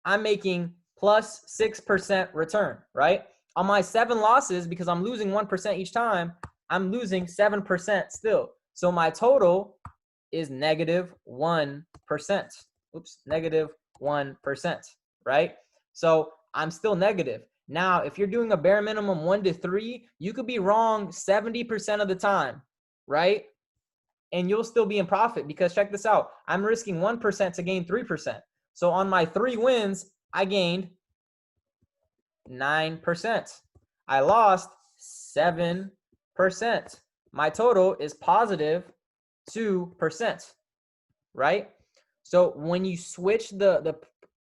I'm making plus 6% return, right? On my 7 losses, because I'm losing 1% each time, I'm losing 7% still. So my total is negative 1%. Oops, negative 1%, right? So I'm still negative. Now, if you're doing a bare minimum 1-to-3, you could be wrong 70% of the time, right? And you'll still be in profit because check this out. I'm risking 1% to gain 3%. So on my 3 wins, I gained 9%. I lost 7%. My total is positive 2%, right? So when you switch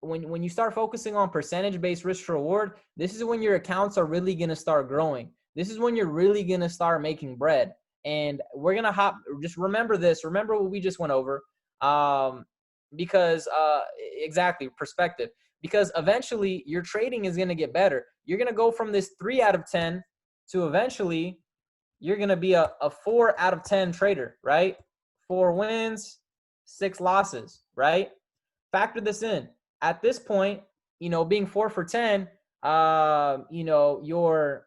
when you start focusing on percentage-based risk to reward, this is when your accounts are really going to start growing. This is when you're really going to start making bread. And we're going to just remember this. Remember what we just went over. Because exactly, perspective. Because eventually your trading is going to get better. You're going to go from this 3 out of 10 to eventually you're going to be a 4 out of 10 trader, right? 4 wins, 6 losses, right? Factor this in. At this point, being 4 for 10, you'd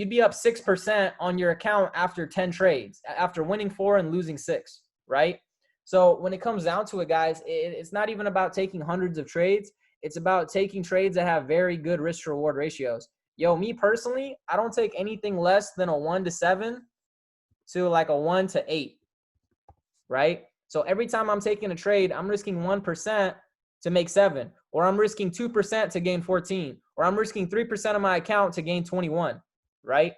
be up 6% on your account after 10 trades, after winning 4 and losing 6, right? So when it comes down to it, guys, it's not even about taking hundreds of trades. It's about taking trades that have very good risk to reward ratios. Me personally, I don't take anything less than a 1-to-7 to like a 1-to-8, right? So every time I'm taking a trade, I'm risking 1% to make 7, or I'm risking 2% to gain 14, or I'm risking 3% of my account to gain 21, right?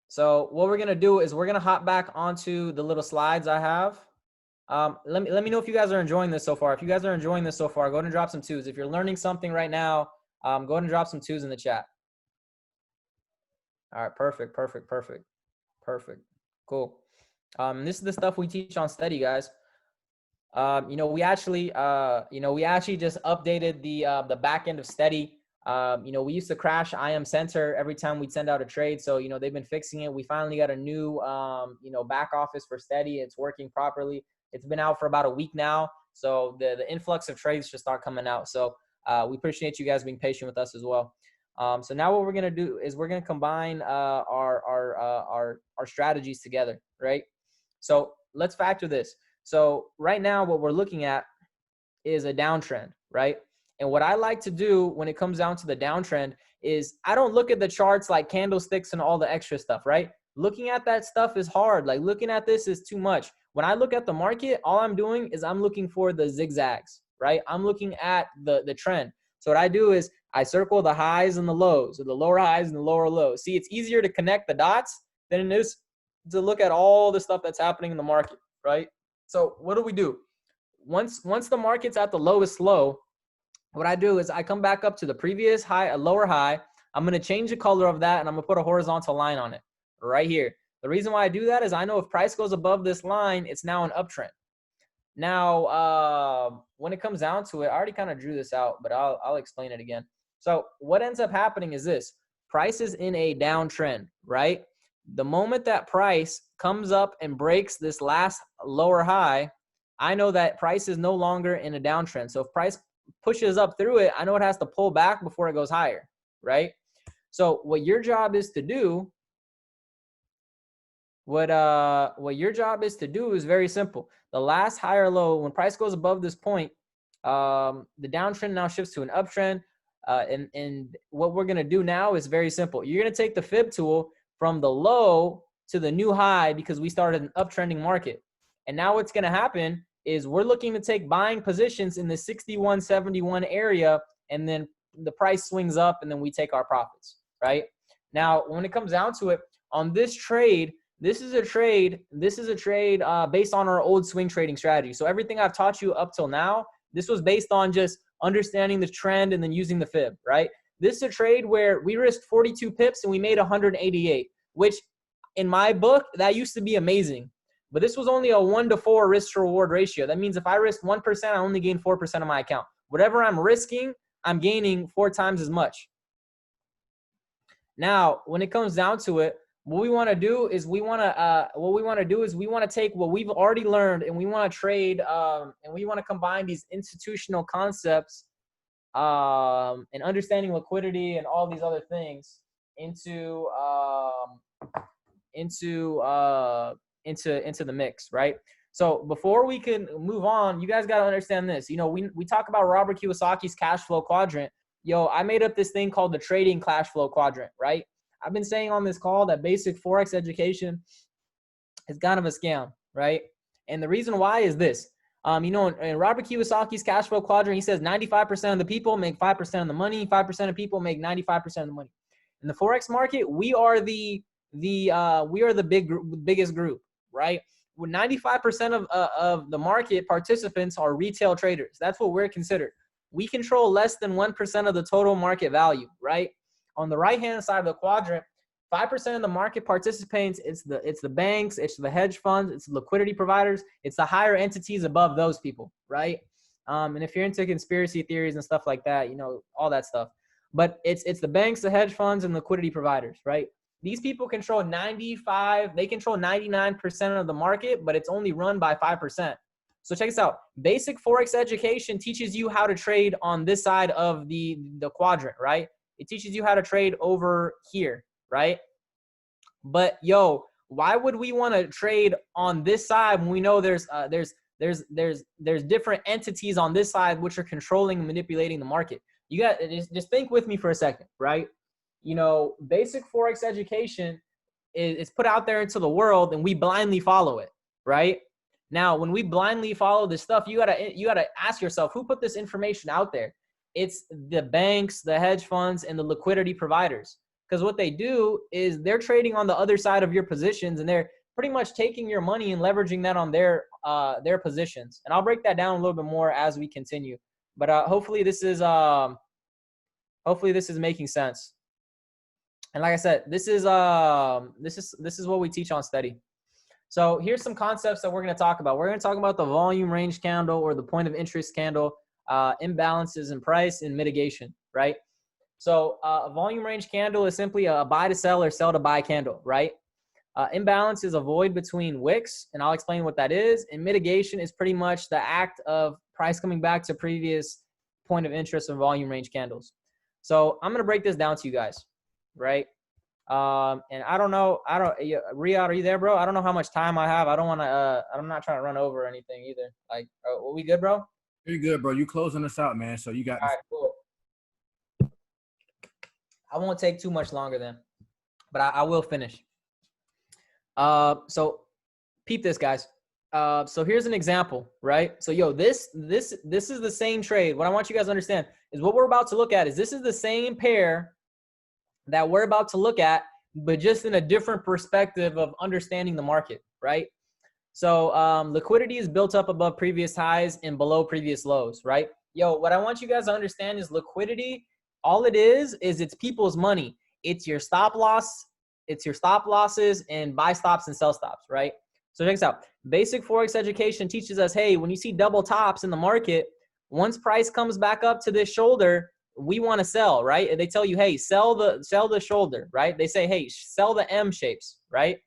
So what we're going to do is we're going to hop back onto the little slides I have. Let me know if you guys are enjoying this so far. If you guys are enjoying this so far, go ahead and drop some 2s. If you're learning something right now, go ahead and drop some 2s in the chat. All right, perfect. Cool. This is the stuff we teach on Steady, guys. We actually just updated the back end of Steady. We used to crash IM Center every time we'd send out a trade. So, they've been fixing it. We finally got a new, back office for Steady. It's working properly. It's been out for about a week now. So the influx of trades should start coming out. So we appreciate you guys being patient with us as well. So now what we're going to do is we're going to combine our strategies together, right? So let's factor this. So right now what we're looking at is a downtrend, right? And what I like to do when it comes down to the downtrend is I don't look at the charts like candlesticks and all the extra stuff, right? Looking at that stuff is hard. Like looking at this is too much. When I look at the market, all I'm doing is I'm looking for the zigzags, right? I'm looking at the trend. So what I do is I circle the highs and the lows, or the lower highs and the lower lows. See, it's easier to connect the dots than it is to look at all the stuff that's happening in the market, right? So what do? Once the market's at the lowest low, what I do is I come back up to the previous high, a lower high. I'm going to change the color of that, and I'm going to put a horizontal line on it right here. The reason why I do that is I know if price goes above this line, it's now an uptrend. Now, when it comes down to it, I already kind of drew this out, but I'll explain it again. So what ends up happening is this. Price is in a downtrend, right? The moment that price comes up and breaks this last lower high, I know that price is no longer in a downtrend. So if price pushes up through it, I know it has to pull back before it goes higher, right? So what your job is to do, what your job is to do is very simple. The last high or low, when price goes above this point, The downtrend now shifts to an uptrend. And what we're going to do now is very simple. You're going to take the fib tool from the low to the new high because we started an uptrending market. And now what's going to happen is we're looking to take buying positions in the 61.71 area, and then the price swings up and then we take our profits, right? Now, when it comes down to it, on this trade, this is a trade based on our old swing trading strategy. So everything I've taught you up till now, this was based on just understanding the trend and then using the fib, right? This is a trade where we risked 42 pips and we made 188, which in my book, that used to be amazing. But this was only a 1-to-4 risk to reward ratio. That means if I risk 1%, I only gain 4% of my account. Whatever I'm risking, I'm gaining 4 times as much. Now, when it comes down to it, what we want to do is we want to take what we've already learned and we want to trade and we want to combine these institutional concepts and understanding liquidity and all these other things into the mix, right? So before we can move on, you guys got to understand this. You know, we talk about Robert Kiyosaki's cash flow quadrant. Yo, I made up this thing called the trading cash flow quadrant, right? I've been saying on this call that basic Forex education is kind of a scam, right? And the reason why is this. You know, in Robert Kiyosaki's cash flow quadrant, he says 95% of the people make 5% of the money, 5% of people make 95% of the money. In the Forex market, we are the biggest group, right? 95% of the market participants are retail traders. That's what we're considered. We control less than 1% of the total market value, right? On the right-hand side of the quadrant, 5% of the market participants, it's the banks, it's the hedge funds, it's the liquidity providers, it's the higher entities above those people, right? And if you're into conspiracy theories and stuff like that, you know, all that stuff. But it's the banks, the hedge funds, and liquidity providers, right? These people control 99% of the market, but it's only run by 5%. So check this out. Basic Forex education teaches you how to trade on this side of the quadrant, right? It teaches you how to trade over here, right? But yo, why would we want to trade on this side when we know there's different entities on this side which are controlling and manipulating the market? You got just think with me for a second, right? You know, basic Forex education is put out there into the world and we blindly follow it, right? Now, when we blindly follow this stuff, you gotta ask yourself, who put this information out there? It's the banks, the hedge funds, and the liquidity providers. Because what they do is they're trading on the other side of your positions, and they're pretty much taking your money and leveraging that on their positions. And I'll break that down a little bit more as we continue. But hopefully this is making sense. And like I said, this is what we teach on Steady. So here's some concepts that we're going to talk about. We're going to talk about the volume range candle or the point of interest candle, imbalances in price and mitigation, right? So a volume range candle is simply a buy to sell or sell to buy candle, right? Imbalance is a void between wicks, and I'll explain what that is. And mitigation is pretty much the act of price coming back to previous point of interest in volume range candles. So I'm going to break this down to you guys, right? And I don't know, Riyad, are you there, bro? I don't know how much time I have. I don't want to, I'm not trying to run over anything either. Like, are we good, bro? You're good, bro. You closing us out, man. So you got. All right, cool. I won't take too much longer then, but I will finish. So peep this, guys. So here's an example, right? So yo, this is the same trade. What I want you guys to understand is what we're about to look at is this is the same pair that we're about to look at, but just in a different perspective of understanding the market, right? So liquidity is built up above previous highs and below previous lows, right? Yo, what I want you guys to understand is liquidity, all it is it's people's money. It's your stop loss, it's your stop losses and buy stops and sell stops, right? So check this out. Basic Forex education teaches us, hey, when you see double tops in the market, once price comes back up to this shoulder, we want to sell, right? And they tell you, hey, sell the shoulder, right? They say, hey, sell the M shapes, right?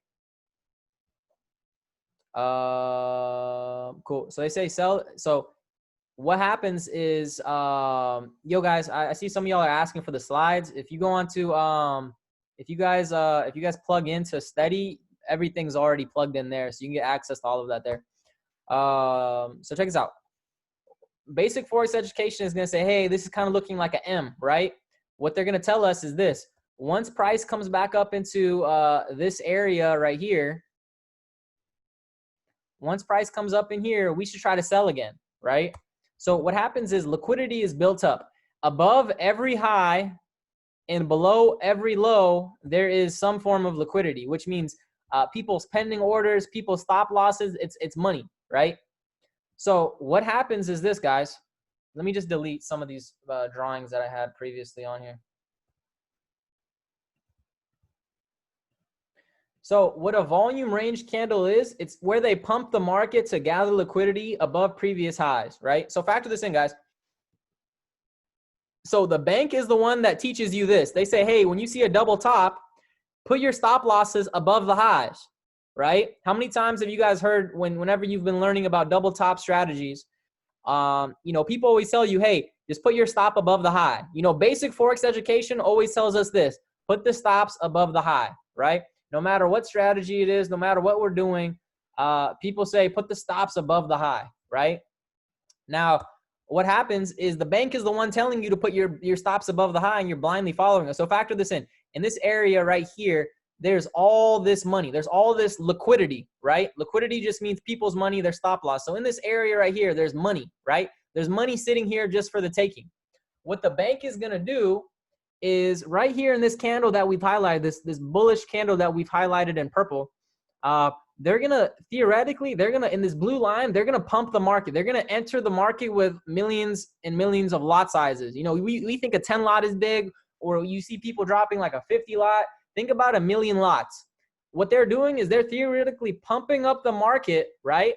Cool. So they say sell. So what happens is, yo guys, I see some of y'all are asking for the slides. If you go on to, if you guys plug into Steady, everything's already plugged in there. So you can get access to all of that there. So check this out. basic Forex education is going to say, hey, this is kind of looking like an M, right? What they're going to tell us is this. Once price comes back up into this area right here, once price comes up in here, we should try to sell again, right? So what happens is liquidity is built up. Above every high and below every low, there is some form of liquidity, which means people's pending orders, people's stop losses, it's money, right? So what happens is this, guys. Let me just delete some of these drawings that I had previously on here. So what a volume range candle is, it's where they pump the market to gather liquidity above previous highs, right? So factor this in, guys. So the bank is the one that teaches you this. They say, hey, when you see a double top, put your stop losses above the highs, right? How many times have you guys heard whenever you've been learning about double top strategies, people always tell you, hey, just put your stop above the high. Basic Forex education always tells us this, put the stops above the high, right? No matter what strategy it is, no matter what we're doing, people say put the stops above the high, right? Now, what happens is the bank is the one telling you to put your stops above the high and you're blindly following us. So factor this in. In this area right here, there's all this money. There's all this liquidity, right? Liquidity just means people's money, their stop loss. So in this area right here, there's money, right? There's money sitting here just for the taking. What the bank is going to do is right here in this candle that we've highlighted, this bullish candle that we've highlighted in purple, they're going to, theoretically, in this blue line, they're going to pump the market. They're going to enter the market with millions and millions of lot sizes. We think a 10 lot is big, or you see people dropping like a 50 lot. Think about a million lots. What they're doing is they're theoretically pumping up the market, right,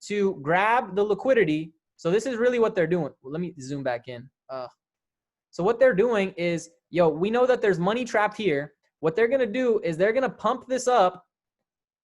to grab the liquidity. So this is really what they're doing. Well, let me zoom back in. So what they're doing is, we know that there's money trapped here. What they're going to do is they're going to pump this up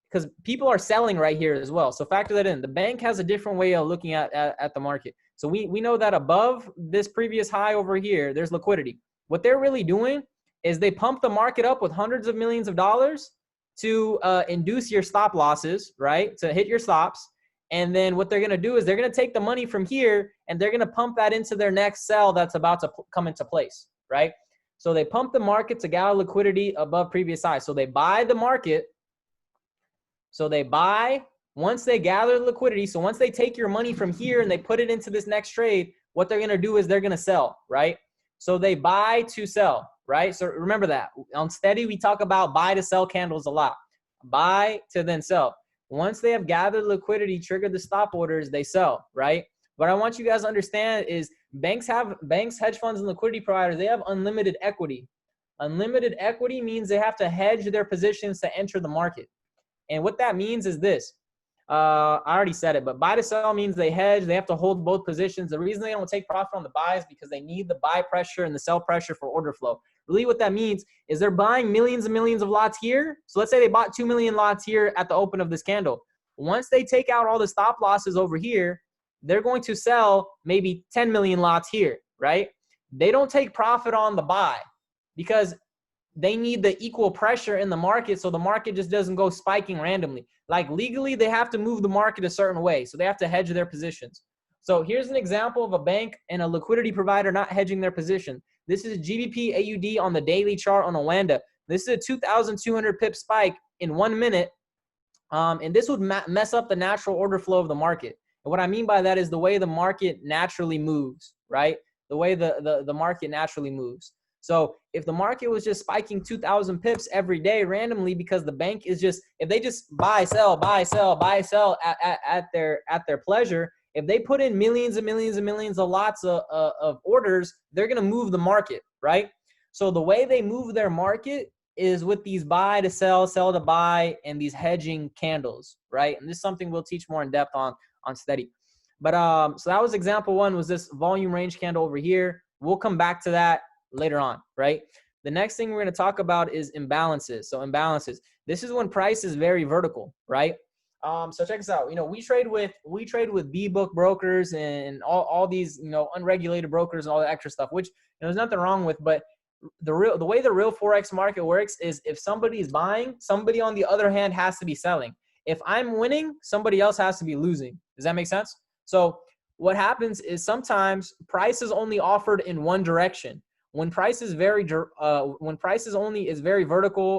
because people are selling right here as well. So factor that in. The bank has a different way of looking at the market. So we know that above this previous high over here, there's liquidity. What they're really doing is they pump the market up with hundreds of millions of dollars to induce your stop losses, right, to hit your stops. And then what they're going to do is they're going to take the money from here and they're going to pump that into their next sell that's about to come into place, right? So they pump the market to gather liquidity above previous highs. So they buy the market. So they buy once they gather liquidity. So once they take your money from here and they put it into this next trade, what they're going to do is they're going to sell, right? So they buy to sell, right? So remember that. On Steady, we talk about buy to sell candles a lot. Buy to then sell. Once they have gathered liquidity, triggered the stop orders, they sell, right? What I want you guys to understand is banks, hedge funds, and liquidity providers, they have unlimited equity. Unlimited equity means they have to hedge their positions to enter the market. And what that means is this. I already said it, but buy to sell means they hedge. They have to hold both positions. The reason they don't take profit on the buy is because they need the buy pressure and the sell pressure for order flow. Really what that means is they're buying millions and millions of lots here. So let's say they bought 2 million lots here at the open of this candle. Once they take out all the stop losses over here, they're going to sell maybe 10 million lots here, right? They don't take profit on the buy because they need the equal pressure in the market so the market just doesn't go spiking randomly. Like legally, they have to move the market a certain way. So they have to hedge their positions. So here's an example of a bank and a liquidity provider not hedging their position. This is GBP AUD on the daily chart on Oanda. This is a 2,200 pip spike in 1 minute. And this would mess up the natural order flow of the market. And what I mean by that is the way the market naturally moves, right? The way the market naturally moves. So if the market was just spiking 2,000 pips every day randomly because the bank is just, if they just buy, sell, buy, sell, buy, sell at their pleasure, if they put in millions and millions and millions of lots of orders, they're going to move the market, right? So the way they move their market is with these buy to sell, sell to buy, and these hedging candles, right? And this is something we'll teach more in depth on Steady. But so that was example one, was this volume range candle over here. We'll come back to that later on, right? The next thing we're going to talk about is imbalances. So imbalances. This is when price is very vertical, right? So check this out. We trade with B-book brokers and all these, unregulated brokers and all the extra stuff, which there's nothing wrong with. But the way the real Forex market works is if somebody is buying, somebody on the other hand has to be selling. If I'm winning, somebody else has to be losing. Does that make sense? So what happens is sometimes price is only offered in one direction. When price is very vertical,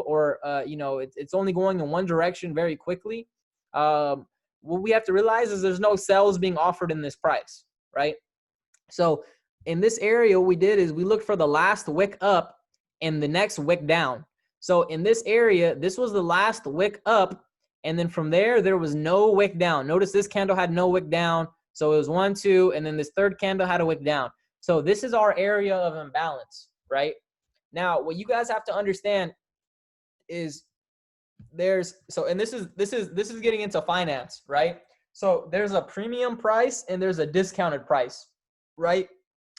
or it's only going in one direction very quickly, what we have to realize is there's no sells being offered in this price, right? So in this area, what we did is we looked for the last wick up and the next wick down. So in this area, this was the last wick up, and then from there was no wick down. Notice this candle had no wick down. So it was 1, 2, and then this third candle had a wick down. So this is our area of imbalance, right? Now, what you guys have to understand is this is getting into finance, right? So there's a premium price and there's a discounted price, right?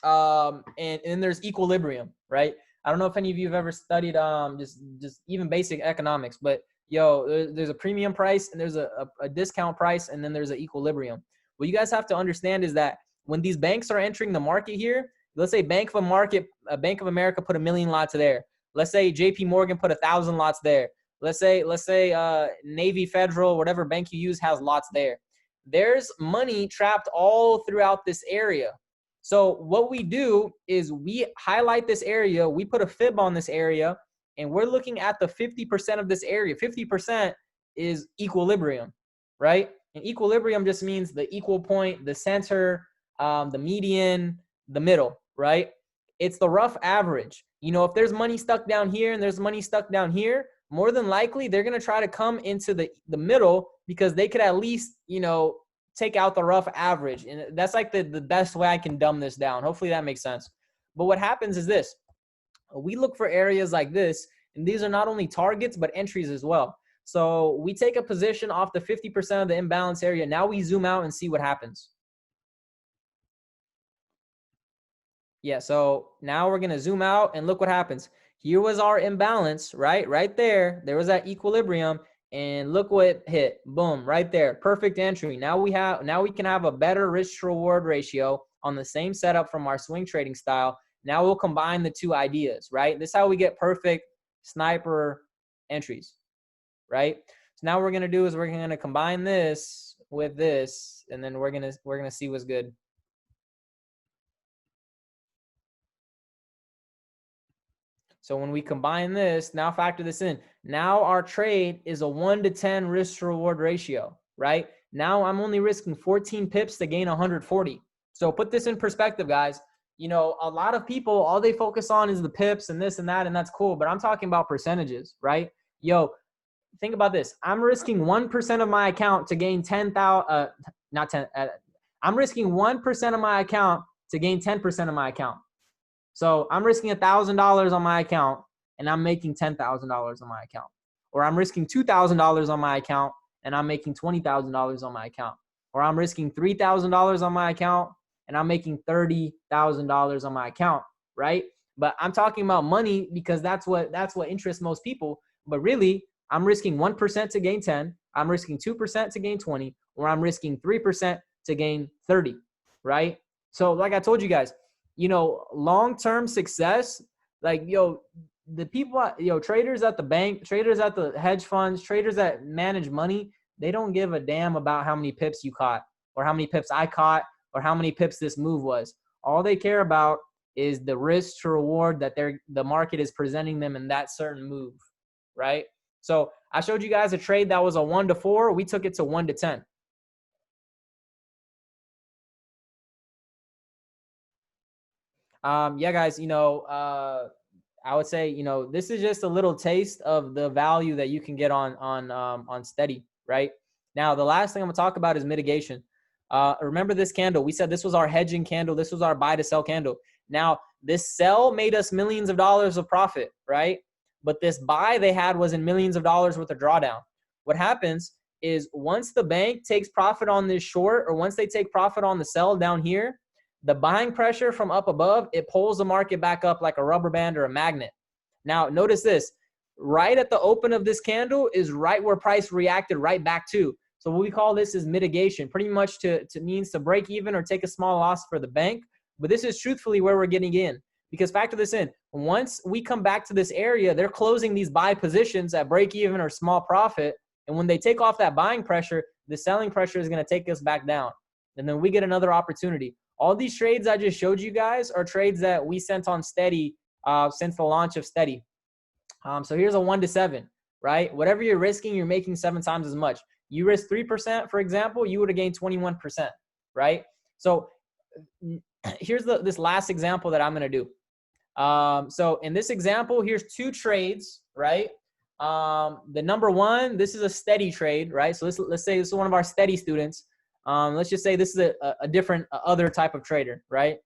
And there's equilibrium, right? I don't know if any of you have ever studied just even basic economics, but there's a premium price and there's a discount price, and then there's an equilibrium. What you guys have to understand is that when these banks are entering the market here, let's say Bank of America put 1 million lots there. Let's say JP Morgan put 1,000 lots there. Let's say Navy Federal, whatever bank you use, has lots there. There's money trapped all throughout this area. So what we do is we highlight this area, we put a fib on this area, and we're looking at the 50% of this area. 50% is equilibrium, right? And equilibrium just means the equal point, the center, the median, the middle, right? It's the rough average. If there's money stuck down here and there's money stuck down here, more than likely they're going to try to come into the middle, because they could at least, take out the rough average. And that's like the best way I can dumb this down. Hopefully that makes sense. But what happens is this. We look for areas like this, and these are not only targets, but entries as well. So we take a position off the 50% of the imbalance area. Now we zoom out and see what happens. Yeah, so now we're going to zoom out and look what happens. Here was our imbalance, right? Right there. There was that equilibrium, and look what hit. Boom, right there. Perfect entry. Now we can have a better risk to reward ratio on the same setup from our swing trading style. Now we'll combine the two ideas, right? This is how we get perfect sniper entries, right? So now what we're going to do is we're going to combine this with this, and then we're going to see what's good. So when we combine this, now factor this in. Now our trade is a 1 to 10 risk to reward ratio, right? Now I'm only risking 14 pips to gain 140. So put this in perspective, guys. A lot of people, all they focus on is the pips and this and that, and that's cool. But I'm talking about percentages, right? Think about this. I'm risking 1% of my account to gain 10,000. I'm risking 1% of my account to gain 10% of my account. So I'm risking $1,000 on my account, and I'm making $10,000 on my account. Or I'm risking $2,000 on my account, and I'm making $20,000 on my account. Or I'm risking $3,000 on my account, and I'm making $30,000 on my account, right? But I'm talking about money because that's what interests most people. But really, I'm risking 1% to gain 10. I'm risking 2% to gain 20, or I'm risking 3% to gain 30, right? So like I told you guys, long-term success, the people, traders at the bank, traders at the hedge funds, traders that manage money, they don't give a damn about how many pips you caught, or how many pips I caught, or how many pips this move was. All they care about is the risk to reward that the market is presenting them in that certain move, right? So I showed you guys a trade that was a 1 to 4. We took it to 1 to 10. Yeah, guys, I would say, this is just a little taste of the value that you can get on steady, right? Now, the last thing I'm gonna talk about is mitigation. Remember this candle? We said this was our hedging candle. This was our buy to sell candle. Now, this sell made us millions of dollars of profit, right? But this buy they had was in millions of dollars worth of drawdown. What happens is once the bank takes profit on this short, or once they take profit on the sell down here, the buying pressure from up above, it pulls the market back up like a rubber band or a magnet. Now, notice this. Right at the open of this candle is right where price reacted right back to. So what we call this is mitigation, pretty much means to break even or take a small loss for the bank. But this is truthfully where we're getting in. Because factor this in. Once we come back to this area, they're closing these buy positions at break even or small profit. And when they take off that buying pressure, the selling pressure is going to take us back down. and then we get another opportunity. All these trades I just showed you guys are trades that we sent on Steady since the launch of Steady. So here's a 1 to 7, right? Whatever you're risking, you're making 7 times as much. You risk 3%, for example, you would have gained 21%, right? So here's this last example that I'm going to do. So in this example, here's 2 trades, right? The number 1, this is a Steady trade, right? So let's say this is one of our Steady students. Let's just say this is a different other type of trader, right?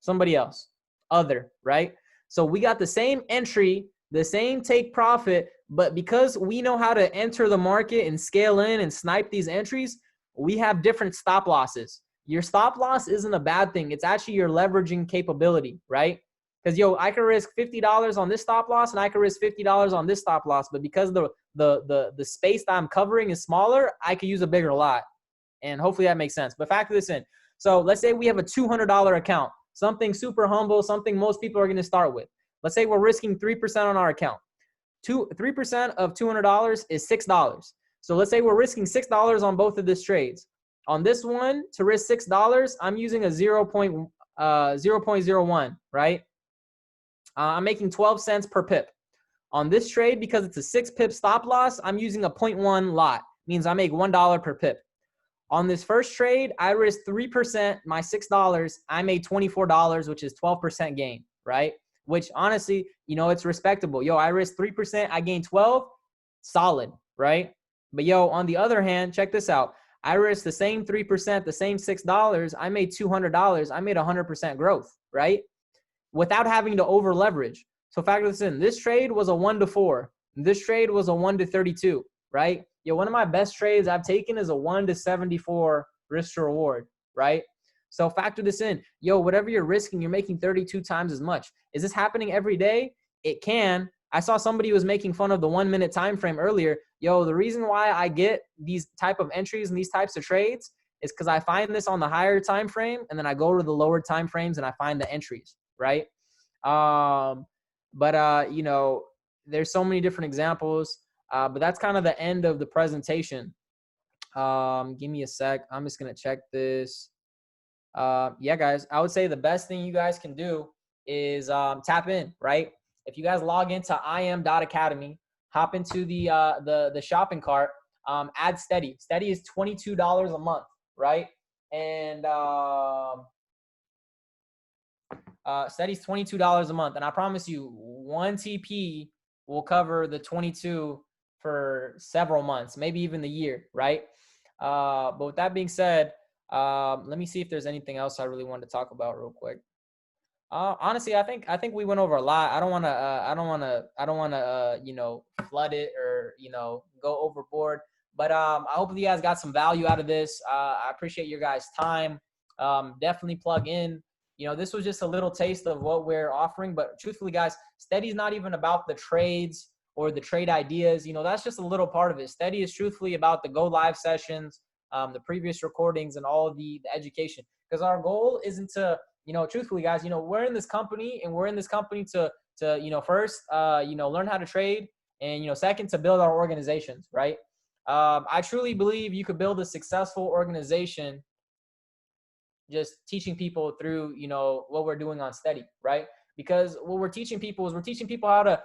Somebody else, other, right? So we got the same entry, the same take profit, but because we know how to enter the market and scale in and snipe these entries, we have different stop losses. Your stop loss isn't a bad thing. It's actually your leveraging capability, right? Because, I can risk $50 on this stop loss and I can risk $50 on this stop loss. But because the space that I'm covering is smaller, I could use a bigger lot. And hopefully that makes sense. But factor this in. So let's say we have a $200 account, something super humble, something most people are going to start with. Let's say we're risking 3% on our account. 3% of $200 is $6. So let's say we're risking $6 on both of these trades. On this one, to risk $6, I'm using a 0.01, right? I'm making 12 cents per pip. On this trade, because it's a 6 pip stop loss, I'm using a 0.1 lot. Means I make $1 per pip. On this first trade, I risked 3%, my $6. I made $24, which is 12% gain, right? Which honestly, it's respectable. I risked 3%, I gained 12, solid, right? But on the other hand, check this out. I risked the same 3%, the same $6, I made $200, I made 100% growth, right? Without having to over leverage. So factor this in. This trade was a 1 to 4. This trade was a 1 to 32, right? One of my best trades I've taken is a 1 to 74 risk to reward, right? So factor this in. Whatever you're risking, you're making 32 times as much. Is this happening every day? It can. I saw somebody was making fun of the 1 minute time frame earlier. The reason why I get these type of entries and these types of trades is because I find this on the higher time frame, and then I go to the lower time frames and I find the entries, right? There's so many different examples, but that's kind of the end of the presentation. Give me a sec. I'm just going to check this. Yeah, guys, I would say the best thing you guys can do is tap in, right? If you guys log into im.academy, hop into the shopping cart, add Steady. Steady is $22 a month, right? And Steady's $22 a month. And I promise you, 1 TP will cover the 22 for several months, maybe even the year, right? But with that being said, let me see if there's anything else I really wanted to talk about real quick. Honestly, I think we went over a lot. I don't want to flood it or go overboard. But I hope you guys got some value out of this. I appreciate your guys' time. Definitely plug in. This was just a little taste of what we're offering. But truthfully, guys, Steady's not even about the trades or the trade ideas. That's just a little part of it. Steady is truthfully about the go live sessions, the previous recordings, and all of the education. Because our goal isn't to, truthfully, guys, we're in this company, and we're in this company to first, learn how to trade, and, second, to build our organizations, right? I truly believe you could build a successful organization just teaching people through, what we're doing on Steady, right? Because what we're teaching people is we're teaching people how to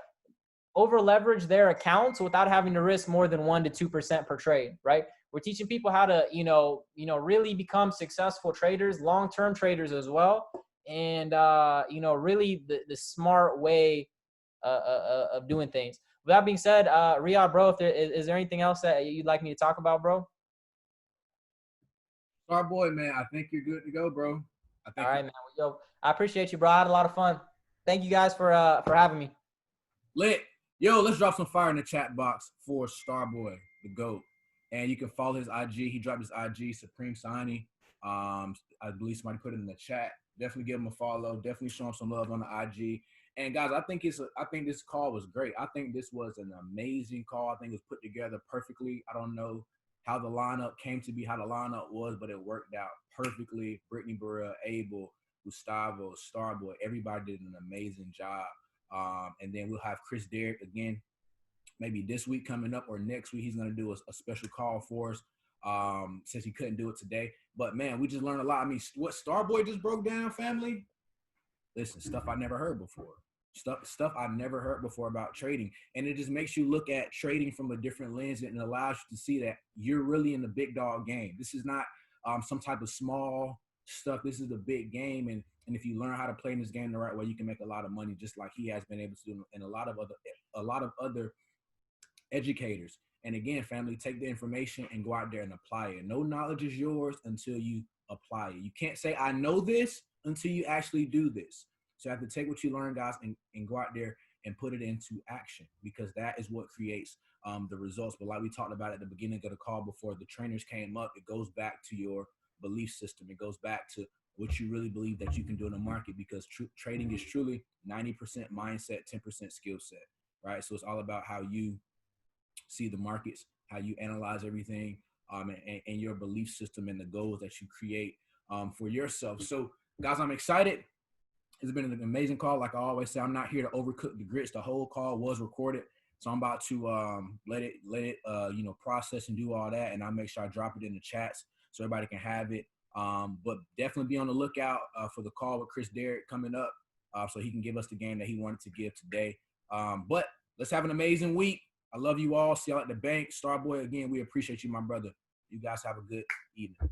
over leverage their accounts without having to risk more than 1 to 2% per trade, right? We're teaching people how to, really become successful traders, long-term traders as well. And, really the smart way of doing things. With that being said, Riyadh, bro, is there anything else that you'd like me to talk about, bro? Starboi, man, I think you're good to go, bro. All right, man. Yo, I appreciate you, bro. I had a lot of fun. Thank you guys for having me. Lit. Yo, let's drop some fire in the chat box for Starboi, the GOAT. And you can follow his IG. He dropped his IG, Supreme Signing. I believe somebody put it in the chat. Definitely give him a follow. Definitely show him some love on the IG. And guys, I think this call was great. I think this was an amazing call. I think it was put together perfectly. I don't know how the lineup came to be, how the lineup was, but it worked out perfectly. Brittany Burrell, Abel, Gustavo, Starboi, everybody did an amazing job. And then we'll have Chris Derrick again, maybe this week coming up or next week. He's going to do a special call for us. since he couldn't do it today. But man, we just learned a lot. I mean, what Starboi just broke down, family. Listen, stuff I never heard before. Stuff I never heard before about trading. And it just makes you look at trading from a different lens, and it allows you to see that you're really in the big dog game. This is not some type of small stuff. This is the big game. And if you learn how to play in this game the right way, you can make a lot of money, just like he has been able to do, and a lot of other educators. And again, family, take the information and go out there and apply it. No knowledge is yours until you apply it. You can't say, I know this, until you actually do this. So you have to take what you learn, guys, and go out there and put it into action, because that is what creates the results. But like we talked about at the beginning of the call before the trainers came up, it goes back to your belief system. It goes back to what you really believe that you can do in the market, because trading is truly 90% mindset, 10% skill set, right? So it's all about how you see the markets, how you analyze everything, and your belief system and the goals that you create for yourself. So guys, I'm excited. It's been an amazing call. Like I always say, I'm not here to overcook the grits. The whole call was recorded, so I'm about to let it process and do all that, and I'll make sure I drop it in the chats so everybody can have it. But definitely be on the lookout for the call with Chris Derrick coming up, so he can give us the game that he wanted to give today. But let's have an amazing week. I love you all. See y'all at the bank. Starboi, again, we appreciate you, my brother. You guys have a good evening.